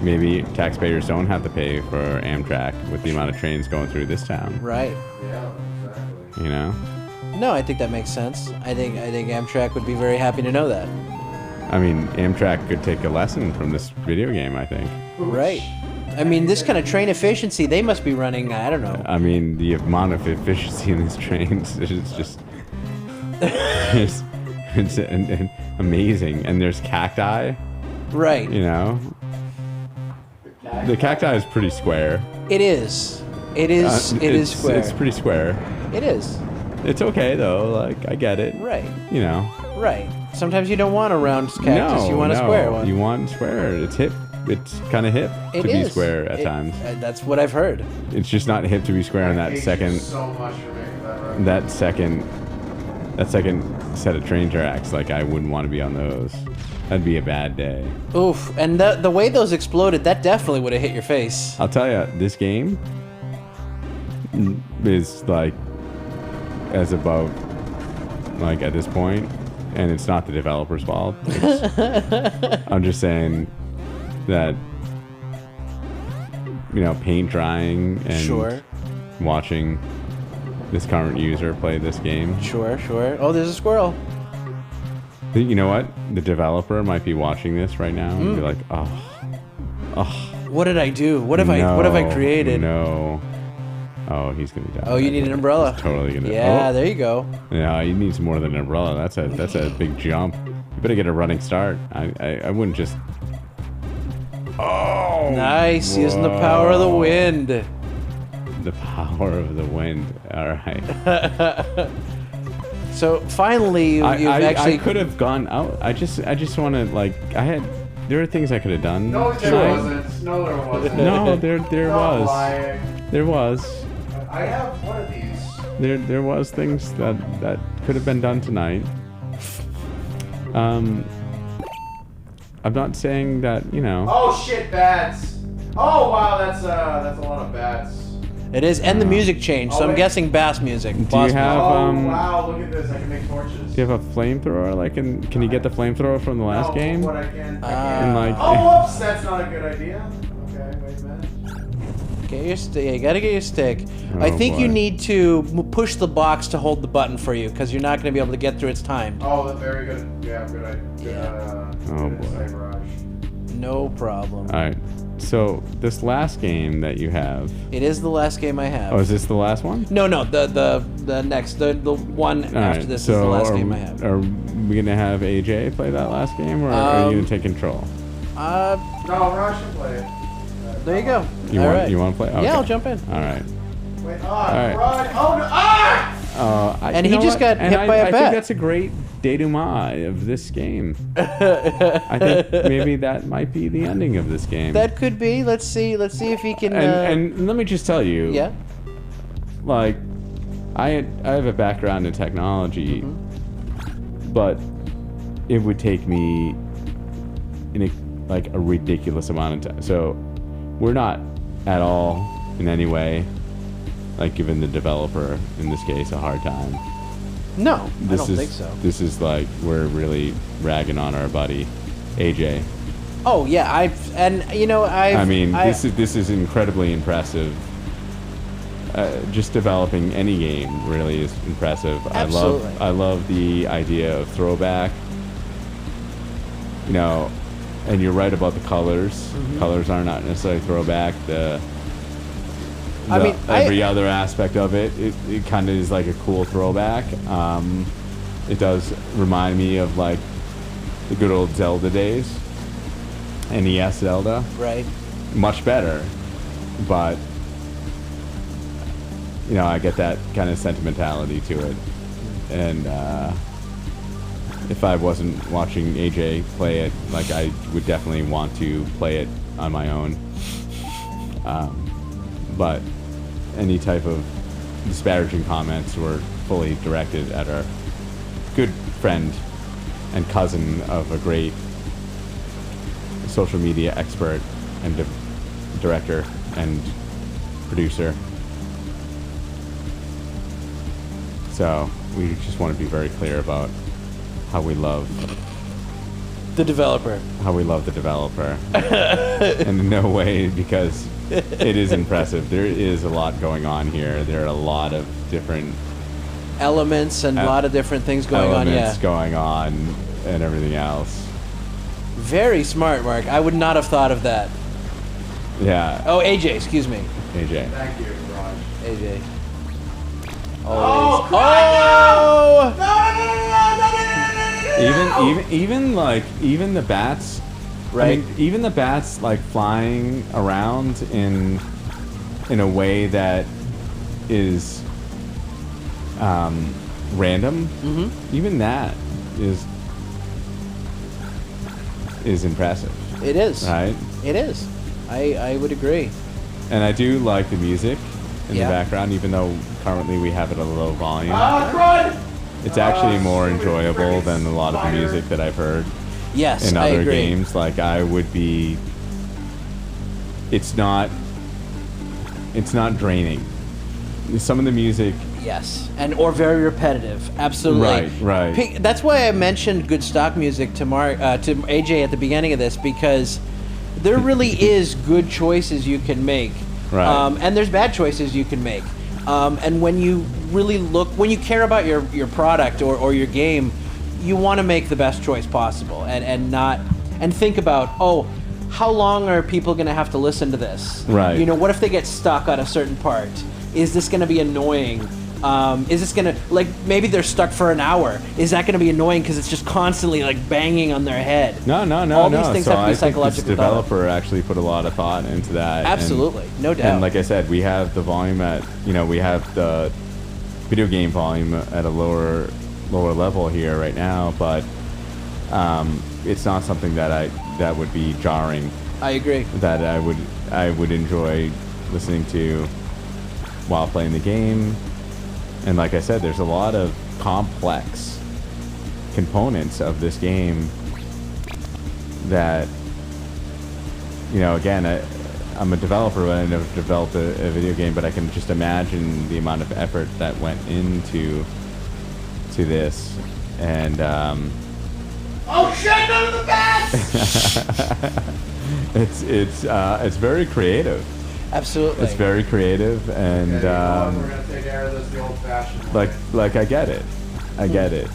maybe taxpayers don't have to pay for Amtrak with the amount of trains going through this town. Right. Yeah, exactly. You know? No, I think that makes sense. I think Amtrak would be very happy to know that. I mean, Amtrak could take a lesson from this video game, I think. Right. I mean, this kind of train efficiency, they must be running, I don't know. I mean, the amount of efficiency in these trains is just it's amazing. And there's cacti, Right. you know. The cacti is pretty square. It is. It is square. It's pretty square. It is. It's okay though. Like I get it. Right. You know. Right. Sometimes you don't want a round cactus. You want a square one. You want square. It's hip. It's kind of hip to be square at times. That's what I've heard. It's just not hip to be square on that second. So much for making that right. That second set of train tracks. Like I wouldn't want to be on those. That'd be a bad day. Oof. And the way those exploded, that definitely would have hit your face. I'll tell you, this game is like as above, like at this point, and it's not the developer's fault. I'm just saying that, you know, paint drying and Sure. watching this current user play this game. Sure. Oh, there's a squirrel. You know what? The developer might be watching this right now and be like, oh, What did I do? What have I created? No. Oh, he's gonna die. Oh, you need an umbrella. He's totally gonna. Yeah, Oh. there you go. Yeah, he needs more than an umbrella. That's a big jump. You better get a running start. I wouldn't just. Oh. Nice, using the power of the wind. The power of the wind. All right. So finally, you've I actually. could have gone out. I just want to like. There are things I could have done. No, there wasn't. No, there wasn't. No, there Stop was. lying. There was. I have one of these. There was things that could have been done tonight. I'm not saying that, you know. Oh shit, bats. Oh wow, that's a lot of bats. It is, and the music changed, so I'm guessing bass music. Do you Boss have Oh wow, look at this. I can make torches. do you have a flamethrower? Like, can you get the flamethrower from the last game? What I can. And like, Oh whoops, that's not a good idea. Okay, wait a minute. Get your stick. You gotta get your stick. Oh, I think you boy. need to push the box to hold the button for you, because you're not gonna be able to get through its time. Oh, that's very good. Yeah, good idea. Oh, Good boy. insight, Raj. No problem. all right. So this last game that you have. It is the last game I have. Oh, is this the last one? No, the next, the one All after right, this so is the last are, game I have. Are we gonna have AJ play that last game, or are you gonna take control? No, Raj should play it. There you go. You All want right. you want to play? Okay. Yeah, I'll jump in. All right. Wait, right. Raj. Oh no! Ah! And you he know just what? got hit by a I bat. think that's a great denouement of this game. I think maybe that might be the ending of this game. That could be. Let's see if he can. and let me just tell you, yeah. like I have a background in technology, but it would take me a ridiculous amount of time. So we're not at all in any way like giving the developer in this case a hard time. No, I This don't is think so. this is like we're really ragging on our buddy AJ. Oh yeah, I mean, this is incredibly impressive. Just developing any game really is impressive. Absolutely. I love the idea of throwback. You know, and you're right about the colors. Mm-hmm. Colors are not necessarily throwback. Every other aspect of it kind of is like a cool throwback. It does remind me of like the good old Zelda days. NES Zelda. right. Much better, but you know, I get that kind of sentimentality to it. And if I wasn't watching AJ play it, like I would definitely want to play it on my own. But any type of disparaging comments were fully directed at our good friend and cousin of a great social media expert and director and producer. So we just want to be very clear about how we love The developer. And in no way, because it is impressive. There is a lot going on here. There are a lot of different Elements and a lot of different things going on. Yeah. going on and everything else. Very smart, Mark. I would not have thought of that. Yeah. Oh, AJ, excuse me. AJ. Thank you, Raj. AJ. Oh, Even the bats, Right. I mean, even the bats like flying around in a way that is random. Mm-hmm. Even that is impressive, It is. right? It is. I would agree. And I do like the music in Yeah. the background, even though currently we have it at a low volume. Run! It's actually more enjoyable than a lot of the music that I've heard Yes, in I other agree. games. Like I would be, it's not draining. Some of the music, Yes, or very repetitive. Absolutely. Right. That's why I mentioned good stock music to AJ at the beginning of this, because there really is good choices you can make, Right. and there's bad choices you can make. And when you really when you care about your product or your game, you want to make the best choice possible, and think about, how long are people going to have to listen to this? Right. You know, what if they get stuck on a certain part? Is this going to be annoying? Is this going to, maybe they're stuck for an hour. Is that going to be annoying because it's just constantly, banging on their head? No. All these things So have to be I think this psychologically thought of. developer actually put a lot of thought into that. Absolutely, no doubt. And like I said, we have the volume we have the video game volume at a lower level here right now, but it's not something that would be jarring. I agree. That I would enjoy listening to while playing the game. And like I said, there's a lot of complex components of this game that, again, I'm a developer, but I never developed a video game, but I can just imagine the amount of effort that went into this. And Oh shit! None of the bats! it's very creative. Absolutely. It's very creative, and We're gonna take care of this the old-fashioned way. like I get it,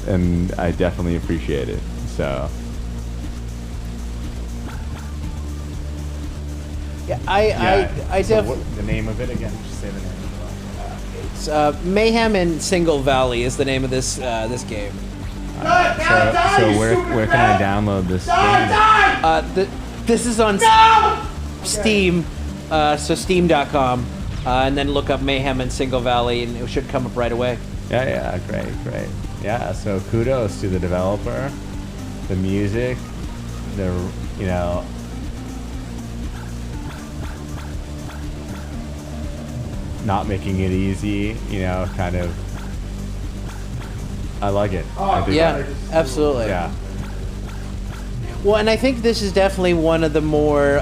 and I definitely appreciate it. So Yeah, I So definitely. what, the name of it again? Just say the name. Mayhem in Single Valley is the name of this game. So where can I download this game? This is on Steam, so steam.com, and then look up Mayhem in Single Valley, and it should come up right away. Yeah, great. Yeah, so kudos to the developer, the music, not making it easy, kind of. I like it. I do Yeah, like it. absolutely. Yeah. Well, and I think this is definitely one of the more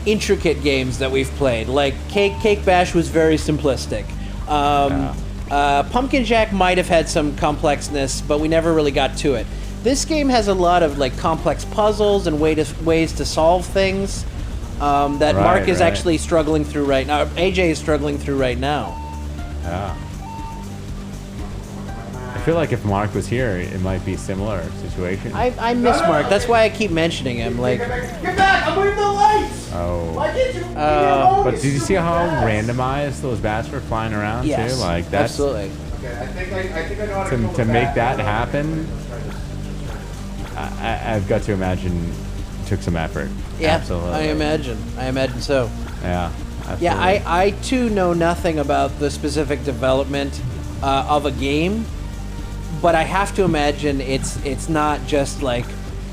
intricate games that we've played. Like Cake Bash was very simplistic. Pumpkin Jack might have had some complexness, but we never really got to it. This game has a lot of complex puzzles and ways to solve things that Mark is actually struggling through right now. AJ is struggling through right now. Yeah. I feel like if Mark was here, it might be a similar situation. I miss Mark. That's why I keep mentioning him. Get back! I'm moving the lights! Oh. Why can't you But did you see how randomized those bats were flying around Yes, too? Like that's absolutely. Okay, I think I know how to to make that happen. I've got to imagine it took some effort. Yeah, Absolutely. I imagine so. Yeah. Absolutely. Yeah, I too know nothing about the specific development of a game, but I have to imagine it's not just like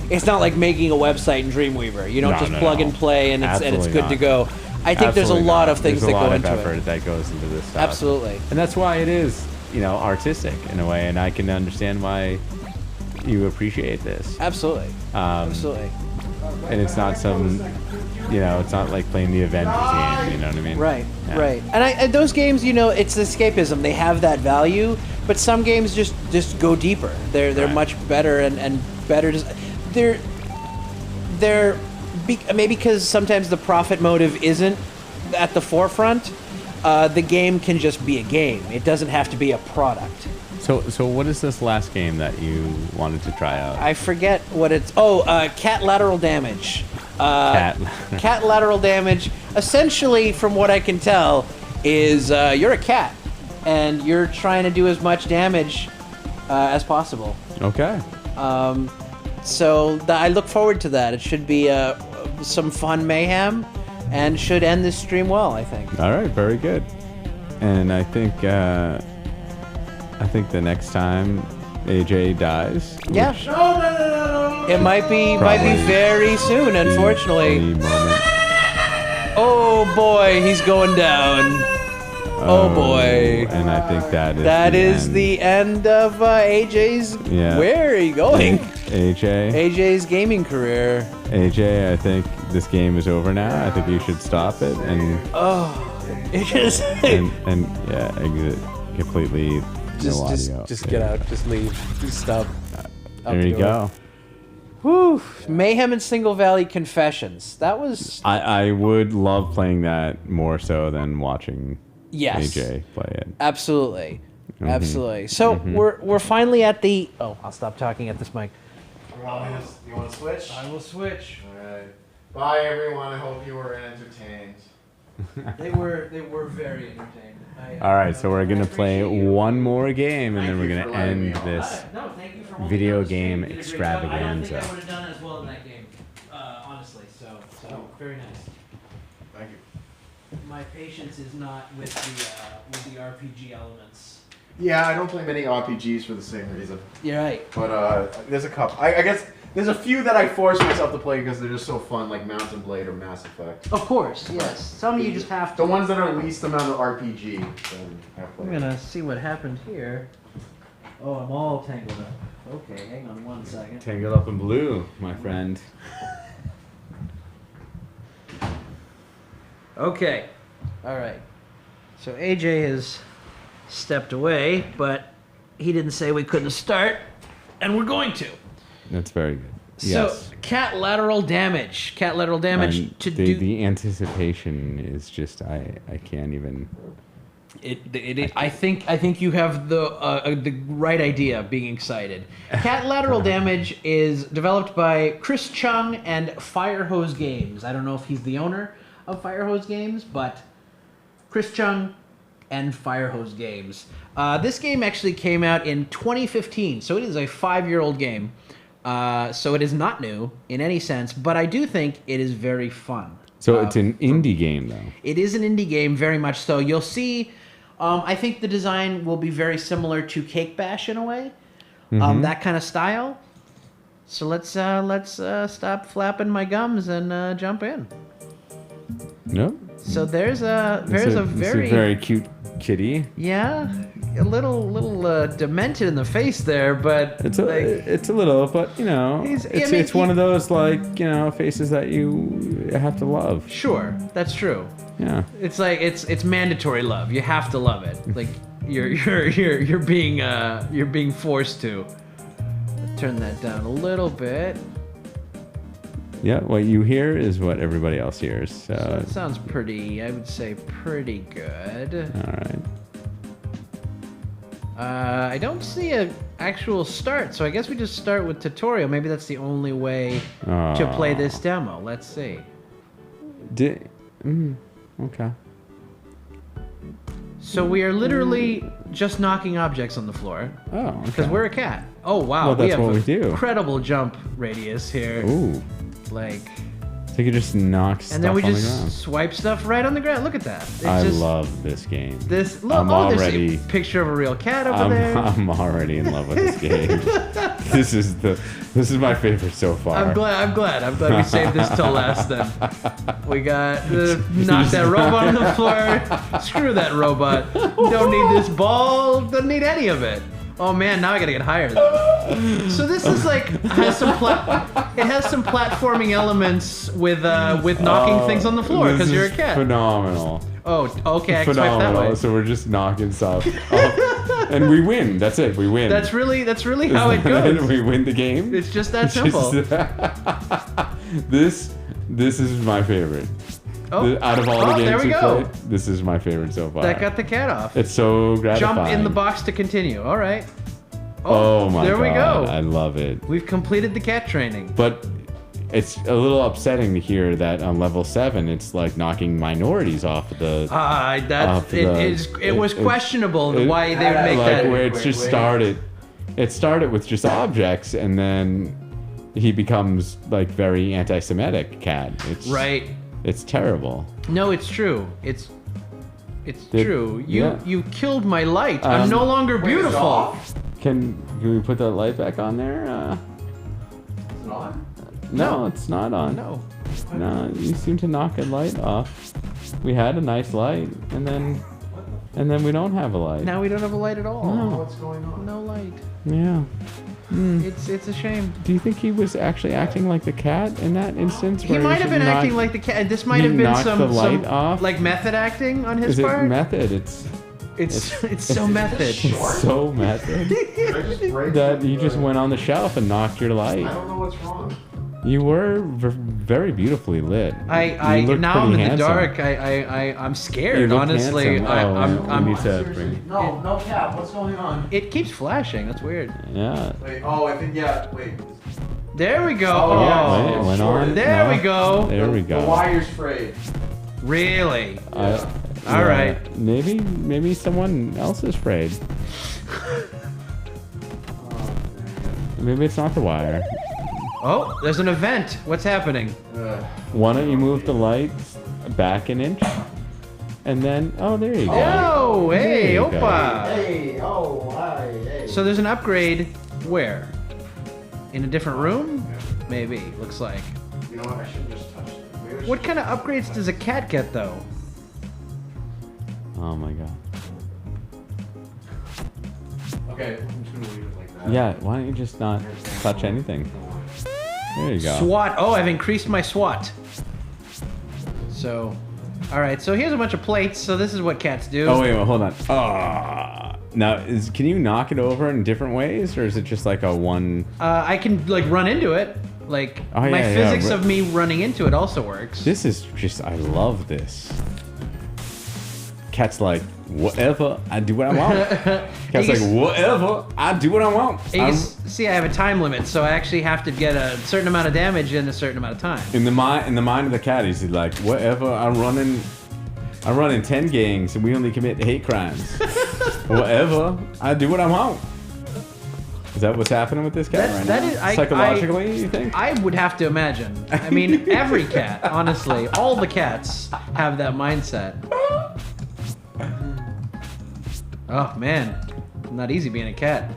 making a website in Dreamweaver. You don't No, just no, plug no. and play and it's Absolutely good not. to go. I think there's a Absolutely lot not. of things There's that a lot go of into effort it. that goes into this stuff. Absolutely. And that's why it is, artistic in a way, and I can understand why you appreciate this. Absolutely. Absolutely. And it's not some, it's not like playing the Avengers game, you know what I mean? Right, Yeah. right. And those games, it's escapism. They have that value, but some games just go deeper. They're Right. much better and better. Maybe because sometimes the profit motive isn't at the forefront. The game can just be a game. It doesn't have to be a product. So what is this last game that you wanted to try out? I forget what it's. Oh, Catlateral Damage. Catlateral Damage. Essentially, from what I can tell, is you're a cat, and you're trying to do as much damage as possible. Okay. So I look forward to that. It should be some fun mayhem, and should end this stream well, I think. All right, very good. And I think the next time AJ dies. Yeah. No. It might be very soon, unfortunately. Any moment. Oh boy, he's going down. Oh boy. And I think that is the end of AJ's. Yeah. Where are you going? AJ's gaming career. AJ, I think this game is over now. I think you should stop it and and exit completely. No audio. Just get out. Just leave. Just stop. There you go. Whew. Mayhem and Single Valley Confessions. That was. I would love playing that more so than watching. Yes. AJ play it. Absolutely. Absolutely. So we're finally at the. Oh, I'll stop talking at this mic. You want to switch? I will switch. All right. Bye, everyone. I hope you were entertained. They were very entertained. All right, so we're gonna play one more game, and then we're gonna end this video game extravaganza. I don't think I would have done as well in that game, honestly. So very nice. Thank you. My patience is not with the RPG elements. Yeah, I don't play many RPGs for the same reason. You're right. But there's a couple. I guess there's a few that I force myself to play because they're just so fun, like Mountain Blade or Mass Effect. Of course, yes. Some you just have to. The ones that are least amount of RPG. I'm gonna see what happened here. Oh, I'm all tangled up. Okay, hang on one second. Tangled up in blue, my friend. Okay. All right. So AJ has stepped away, but he didn't say we couldn't start, and we're going to. That's very good. So, Catlateral Damage. Catlateral Damage the anticipation is just I can't even. I think you have the right idea of being excited. Catlateral Damage is developed by Chris Chung and Firehose Games. I don't know if he's the owner of Firehose Games, but Chris Chung and Firehose Games. This game actually came out in 2015, so it is a 5-year-old game. So it is not new in any sense, but I do think it is very fun. So it's an indie game, though. It is an indie game, very much so. You'll see, I think the design will be very similar to Cake Bash in a way, that kind of style. So let's stop flapping my gums and jump in. No. So there's a very cute kitty. Yeah, a little demented in the face there, but it's a little, but it's one of those faces that you have to love. Sure, that's true. Yeah, it's like it's mandatory love. You have to love it. Like you're being forced to. Turn that down a little bit. Yeah, what you hear is what everybody else hears. So it sounds pretty, I would say, pretty good. All right. I don't see an actual start, so I guess we just start with tutorial. Maybe that's the only way to play this demo. Let's see. Okay. So we are literally just knocking objects on the floor. Oh, okay. Because we're a cat. Oh, wow. Well, that's what we do. Incredible jump radius here. Ooh. Like... So you can just knock stuff on the ground. And then we just swipe stuff right on the ground. Look at that. I love this game. There's a picture of a real cat over there. I'm already in love with this game. This is my favorite so far. I'm glad we saved this till last then. We got knock that robot on the floor. Screw that robot. Don't need this ball. Don't need any of it. Oh man, now I gotta get higher though. So this is has some platforming elements with knocking things on the floor because you're a cat. Phenomenal. Oh, okay, I expect that way. So we're just knocking stuff off. And we win. That's it. We win. That's really how it goes. We win the game. It's just that simple. This is my favorite. Oh. Out of all the Oh, there games we we go. played, this is my favorite so far. That got the cat off. It's so gratifying. Jump in the box to continue. All right. Oh my god. There we go. I love it. We've completed the cat training. But it's a little upsetting to hear that on level 7, it's like knocking minorities off of the. It was questionable why they would make like that. where it's just started. It started with just objects, and then he becomes like very anti-Semitic cat. It's Right. It's terrible. No, it's true. It's true. You killed my light. I'm Um, no longer beautiful. Can we put that light back on there? It's not? No, it's not on. No. No, you seem to knock a light off. We had a nice light, and then we don't have a light. Now we don't have a light at all. No. What's going on? No light. Yeah. It's a shame. Do you think he was actually acting like the cat in that instance? He might have been acting like the cat. This might he have been knocked some the light off? like method acting on his Is it part. method? It's so method. It's so method Did I just break that the- you just went on the shelf and knocked your light. I don't know what's wrong. You were very beautifully lit. I You look now I'm pretty in the handsome. dark. I'm You scared. look Honestly, handsome. I'm we need to bring. No cap. What's going on? It keeps flashing. That's weird. Yeah. Wait. Oh, I think wait. There we go. Oh, yeah, Oh, Wait, it went on. there No. we go. There we The go. wire's frayed. Really? All right. Maybe someone else is frayed. Maybe it's not the wire. Oh, there's an event. What's happening? Why don't you move the lights back an inch? And then, oh, there you go. Oh, hey, There you go. Opa. Hey. Oh, hi. Hey. So there's an upgrade where? In a different room? Maybe, looks like. You know what? I shouldn't just touch it. Maybe I What kind of upgrades does a cat get, though? Oh my god. Okay, I'm just gonna leave it like that. Yeah, why don't you just not touch anything? There you go. SWAT. Oh, I've increased my SWAT. So, all right. So here's a bunch of plates. So this is what cats do. Oh wait, hold on. Now, can you knock it over in different ways, or is it just like a one? I can like run into it. Like Oh, my yeah, physics yeah. of me running into it also works. This is just, I love this. Cat's like, whatever, I do what I want. Cat's like, whatever, I do what I want. You can see, I have a time limit, so I actually have to get a certain amount of damage in a certain amount of time. In the mind of the cat, he's like, whatever, I'm running 10 gangs and we only commit hate crimes. Whatever, I do what I want. Is that what's happening with this cat right That now? is- Psychologically, you think? I would have to imagine. I mean, every cat, honestly, all the cats have that mindset. Oh man, not easy being a cat.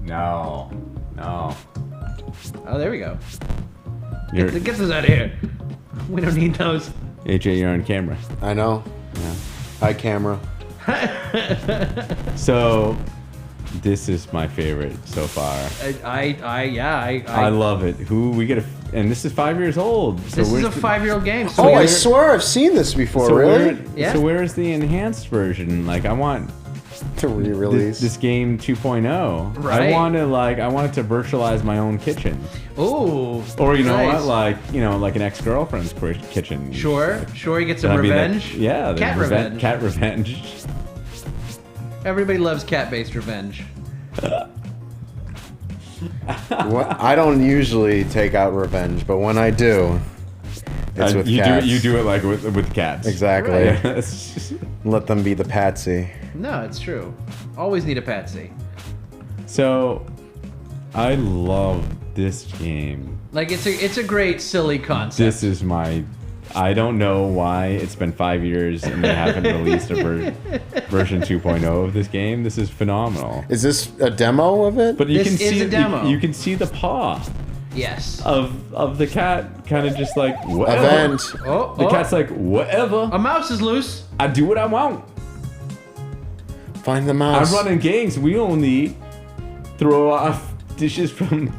No. Oh, there we go. You're, Get those out of here. We don't need those. AJ, you're on camera. I know. Yeah. Hi, camera. So, this is my favorite so far. I love it. And this is 5 years old. So This is where's a the- 5-year-old game. Oh, I where- swear I've seen this before. So really? Yeah. So where is the enhanced version? Like, I want To re-release. this game 2.0. Right. I want it to virtualize my own kitchen. Ooh. Or you know nice. what, like an ex-girlfriend's kitchen. Sure, you get some That'd be that- revenge. yeah, the Cat revenge. Cat revenge. Everybody loves cat-based revenge. What? I don't usually take out revenge, but when I do, it's with cats. You do it like with cats. Exactly. Yeah, it's just- Let them be the patsy. No, it's true. Always need a patsy. So, I love this game. Like it's a great silly concept. This is I don't know why it's been 5 years and they haven't released a version 2.0 of this game. This is phenomenal. Is this a demo of it? But you This can is see a demo. You can see the paw Yes. of the cat, kind of just like whatever. Event. Oh, The cat's like whatever. a mouse is loose. I do what I want. Find the mouse. I'm running gangs. We only throw off dishes from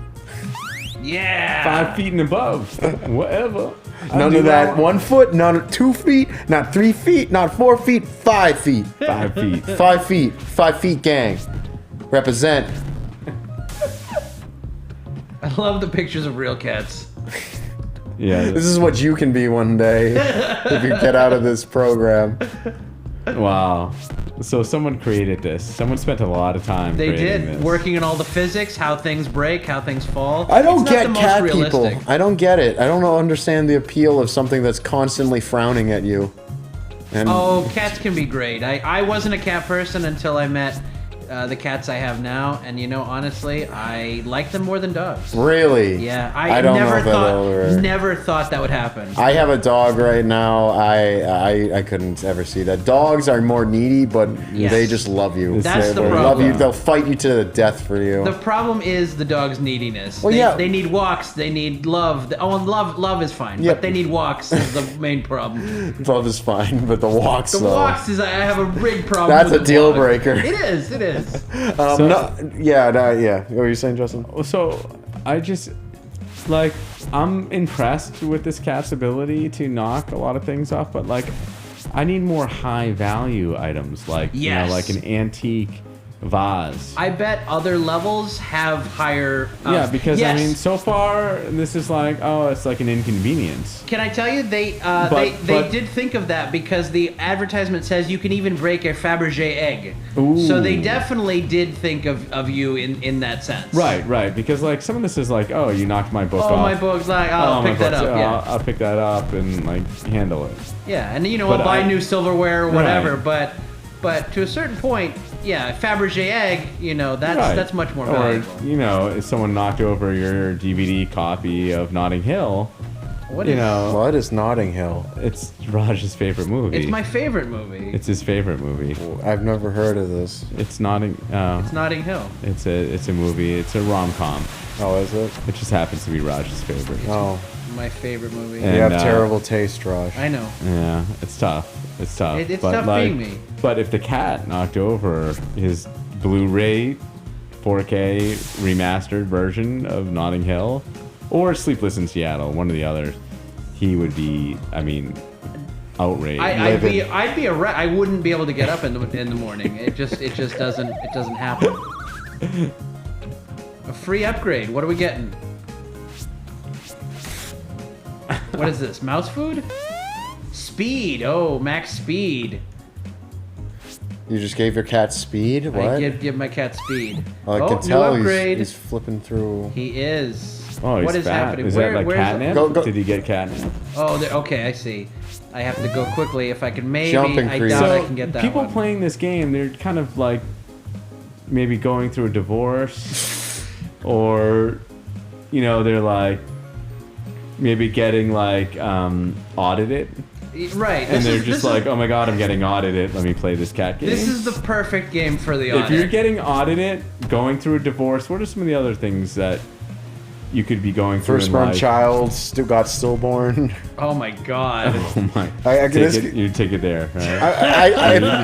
Yeah. 5 feet and above. Whatever. I None do of what I that. want. 1 foot, not 2 feet, not 3 feet, not 4 feet, 5 feet. 5 feet. 5 feet. 5 feet gang. Represent. I love the pictures of real cats. Yeah. This is what you can be one day if you get out of this program. Wow. So someone created this. Someone spent a lot of time They creating did, this. working in all the physics, how things break, how things fall. I don't It's not get the most cat realistic. people. I don't get it. I don't understand the appeal of something that's constantly frowning at you. And Oh, cats can be great. I wasn't a cat person until I met the cats I have now, and you know, honestly, I like them more than dogs. really? Yeah, I don't know if that'll work. never thought that would happen. I have a dog right now. I couldn't ever see that. Dogs are more needy, but Yes. they just love you. That's the They love problem. you. They'll fight you to the death for you. The problem is the dog's neediness. Well, they, yeah. they need walks. They need love. Oh, and love is fine, Yeah. but they need walks is the main problem. Love is fine, but the walks The though. walks is I have a big problem. That's with a the deal walks. breaker. It is. It is. Yeah. What were you saying, Justin? So I just like I'm impressed with this cat's ability to knock a lot of things off, but like I need more high value items, like you know, Yes. like an antique vase. I bet other levels have higher. Yeah, because yes. I mean, so far this is like, oh, it's like an inconvenience. Can I tell you they But- they did think of that because the advertisement says you can even break a Fabergé egg. Ooh. So they definitely did think of you in that sense. Right, because like some of this is like, oh, you knocked my book Oh, off. my book's like I'll Oh, my pick that book's- up. Yeah. I'll pick that up and like handle it. Yeah, and you know, But I'll buy I- new silverware or whatever, Right. but to a certain point, yeah, Fabergé egg, you know, Right. that's much more Or valuable. you know, if someone knocked over your DVD copy of Notting Hill, What you is- know, What is Notting Hill? it's Raj's favorite movie. It's my favorite movie. It's his favorite movie. I've never heard of this. It's Notting. It's Notting Hill. It's a movie. It's a rom-com. Oh, is it? It just happens to be Raj's favorite. Oh, My favorite movie. And, you have uh, terrible taste, Raj. I know. Yeah, it's tough. It's tough. It's But, tough like, being me. But if the cat knocked over his Blu-ray 4K remastered version of Notting Hill or Sleepless in Seattle, one or the other, he would be, I mean, outraged. I'd be a wreck. I wouldn't be able to get up in the morning. It just doesn't happen. A free upgrade. What are we getting? What is this? Mouse food? Speed. Oh, max speed. You just gave your cat speed? What? I give my cat speed. Oh, I oh, can tell new upgrade. he's flipping through. He is. Oh, he's what is fat. happening? Is that like where's catnip? Go. Did he get catnip? Oh, okay. I see. I have to go quickly. If I can, maybe Jumping I creep. doubt I So can get that people one. playing this game, they're kind of like maybe going through a divorce, or you know, they're like maybe getting like audited, Right. and they're this just is- like, oh my god, I'm getting audited. Let me play this cat game. This is the perfect game for the if audit. you're getting audited, going through a divorce, what are some of the other things that you could be going through in Firstborn life? child got stillborn. Oh my god. Oh my! I- You take it there, right?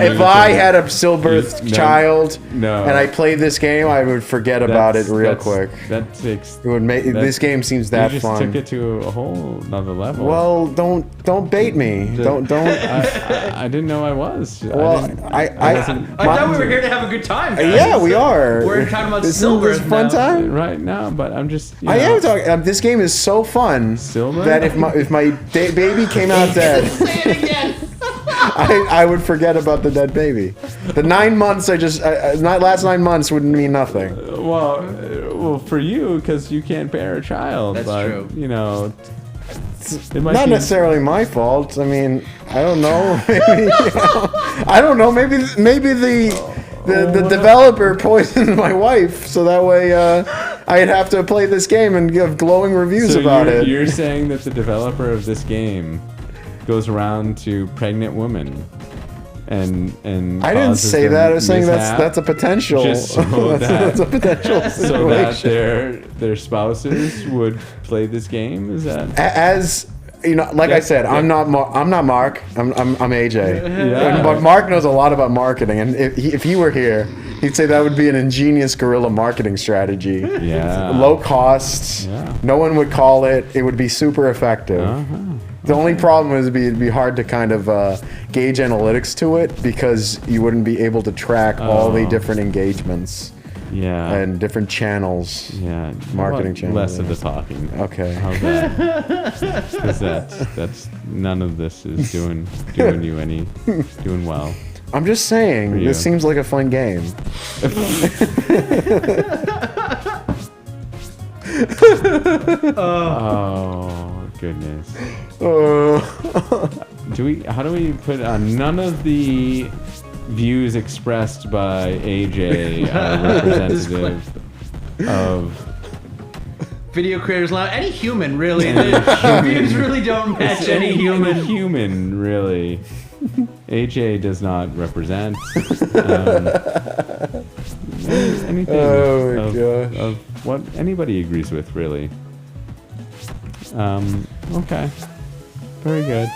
If I had a stillbirth No, child no. and I played this game, I would forget about it real quick. That takes. It would make this game seems that you just fun. took it to a whole nother level. Well, don't bait me. Don't. I didn't know I was. Well, I thought we were here to have a good time. Guys. Yeah, we are. We're talking about This is stillbirth a fun now. time. right now, but I'm just. I am talking. This game is so fun Stillbirth? that if my baby came out dead, Say it again. I would forget about the dead baby. The 9 months last 9 months would mean nothing. Well, for you, because you can't bear a child. That's but, true. You know, it might Not be- necessarily my fault. I mean, I don't know. Maybe, I don't know. Maybe the developer poisoned my wife, so that way I'd have to play this game and give glowing reviews So about it. You're saying that the developer of this game goes around to pregnant women and I didn't causes say them that. I was saying mishap that's a potential. just so that's a potential so that situation. their spouses would play this game. Is that? As you know, like I said, yeah. I'm not Mark. I'm AJ. Yeah. But Mark knows a lot about marketing, and if he were here, he'd say that would be an ingenious guerrilla marketing strategy. Yeah. Low cost. Yeah. No one would call it. It would be super effective. The only problem is it'd be hard to kind of gauge analytics to it because you wouldn't be able to track all the different engagements. Yeah. and different channels. Yeah. Marketing channels. Less of the talking. Okay. How's that? Because that's none of this is doing you doing well. I'm just saying, you. this seems like a fun game. Oh goodness. How do we put none of the views expressed by AJ are representative of Video creators loud. Any human, really. The views really don't match any human. Human, really. AJ does not represent anything of what anybody agrees with, really. Okay. Very good.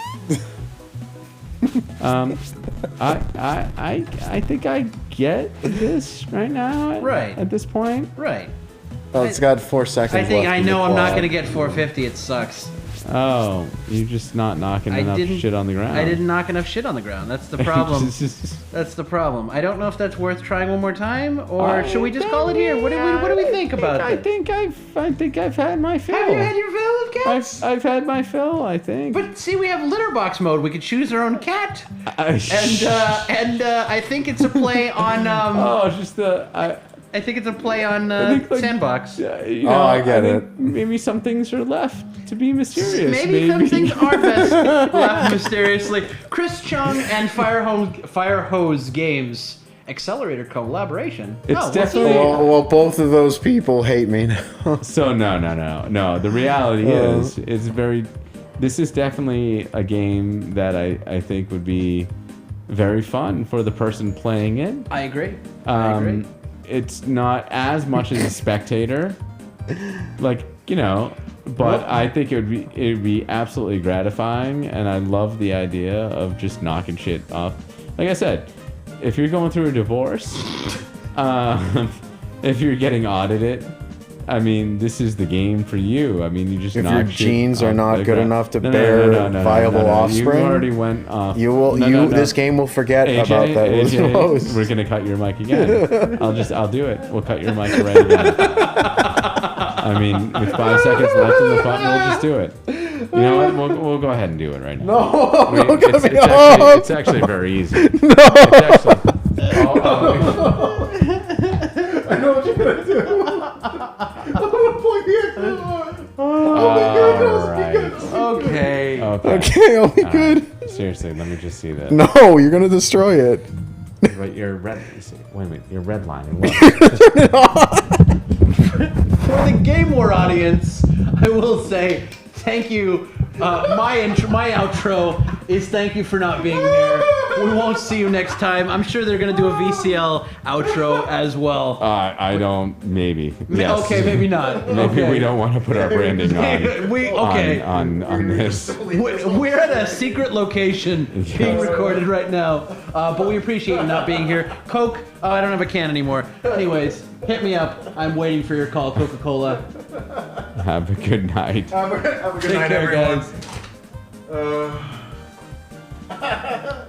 I think I get this right now. Right. At this point. Right. Oh, it's got 4 seconds I think left I in the know I'm not quad. going to get 450. It sucks. Oh, you're just not knocking enough shit on the ground. I didn't knock enough shit on the ground. That's the problem. That's the problem. I don't know if that's worth trying one more time, or should we just call it here? What do we think about it? I think I've had my fill. Have you had your fill of cats? I've had my fill, I think. But see, we have litter box mode. We could choose our own cat, and I think it's a play on. I think it's a play on Sandbox. I get it. Maybe some things are left to be mysterious. Maybe some things are best left mysteriously. Chris Chung and Fire Hose Games Accelerator collaboration. It's definitely. Well, both of those people hate me now. So no. The reality is, this is definitely a game that I think would be very fun for the person playing it. I agree. I agree. It's not as much as a spectator, but I think it would be absolutely gratifying, and I love the idea of just knocking shit off. Like I said, if you're going through a divorce, if you're getting audited, I mean, this is the game for you. I mean, you just if knock your shit genes are off not the good ground. enough to bear viable offspring, You already went off. This game will forget about that. AJ, we're gonna cut your mic again. I'll do it. We'll cut your mic right again. I mean, with 5 seconds left in the fun, we'll just do it. You know what? We'll go ahead and do it right now. No, it's actually very easy. No. It's actually, I know what you're gonna do. I'm gonna point the Okay. Okay, I'll be good. Seriously, let me just see that. No, you're gonna destroy it. But you're red. Wait a minute, you're redlining. For the Game War audience, I will say thank you. My outro is thank you for not being here. We won't see you next time. I'm sure they're gonna do a VCL outro as well. I don't. Maybe. Yes. Okay, maybe not. Maybe we don't want to put our branding on on this. We're at a secret location being recorded right now, but we appreciate you not being here. Coke. Oh, I don't have a can anymore. Anyways, hit me up. I'm waiting for your call, Coca-Cola. Have a good night. Have a good Take night, care, everyone. guys.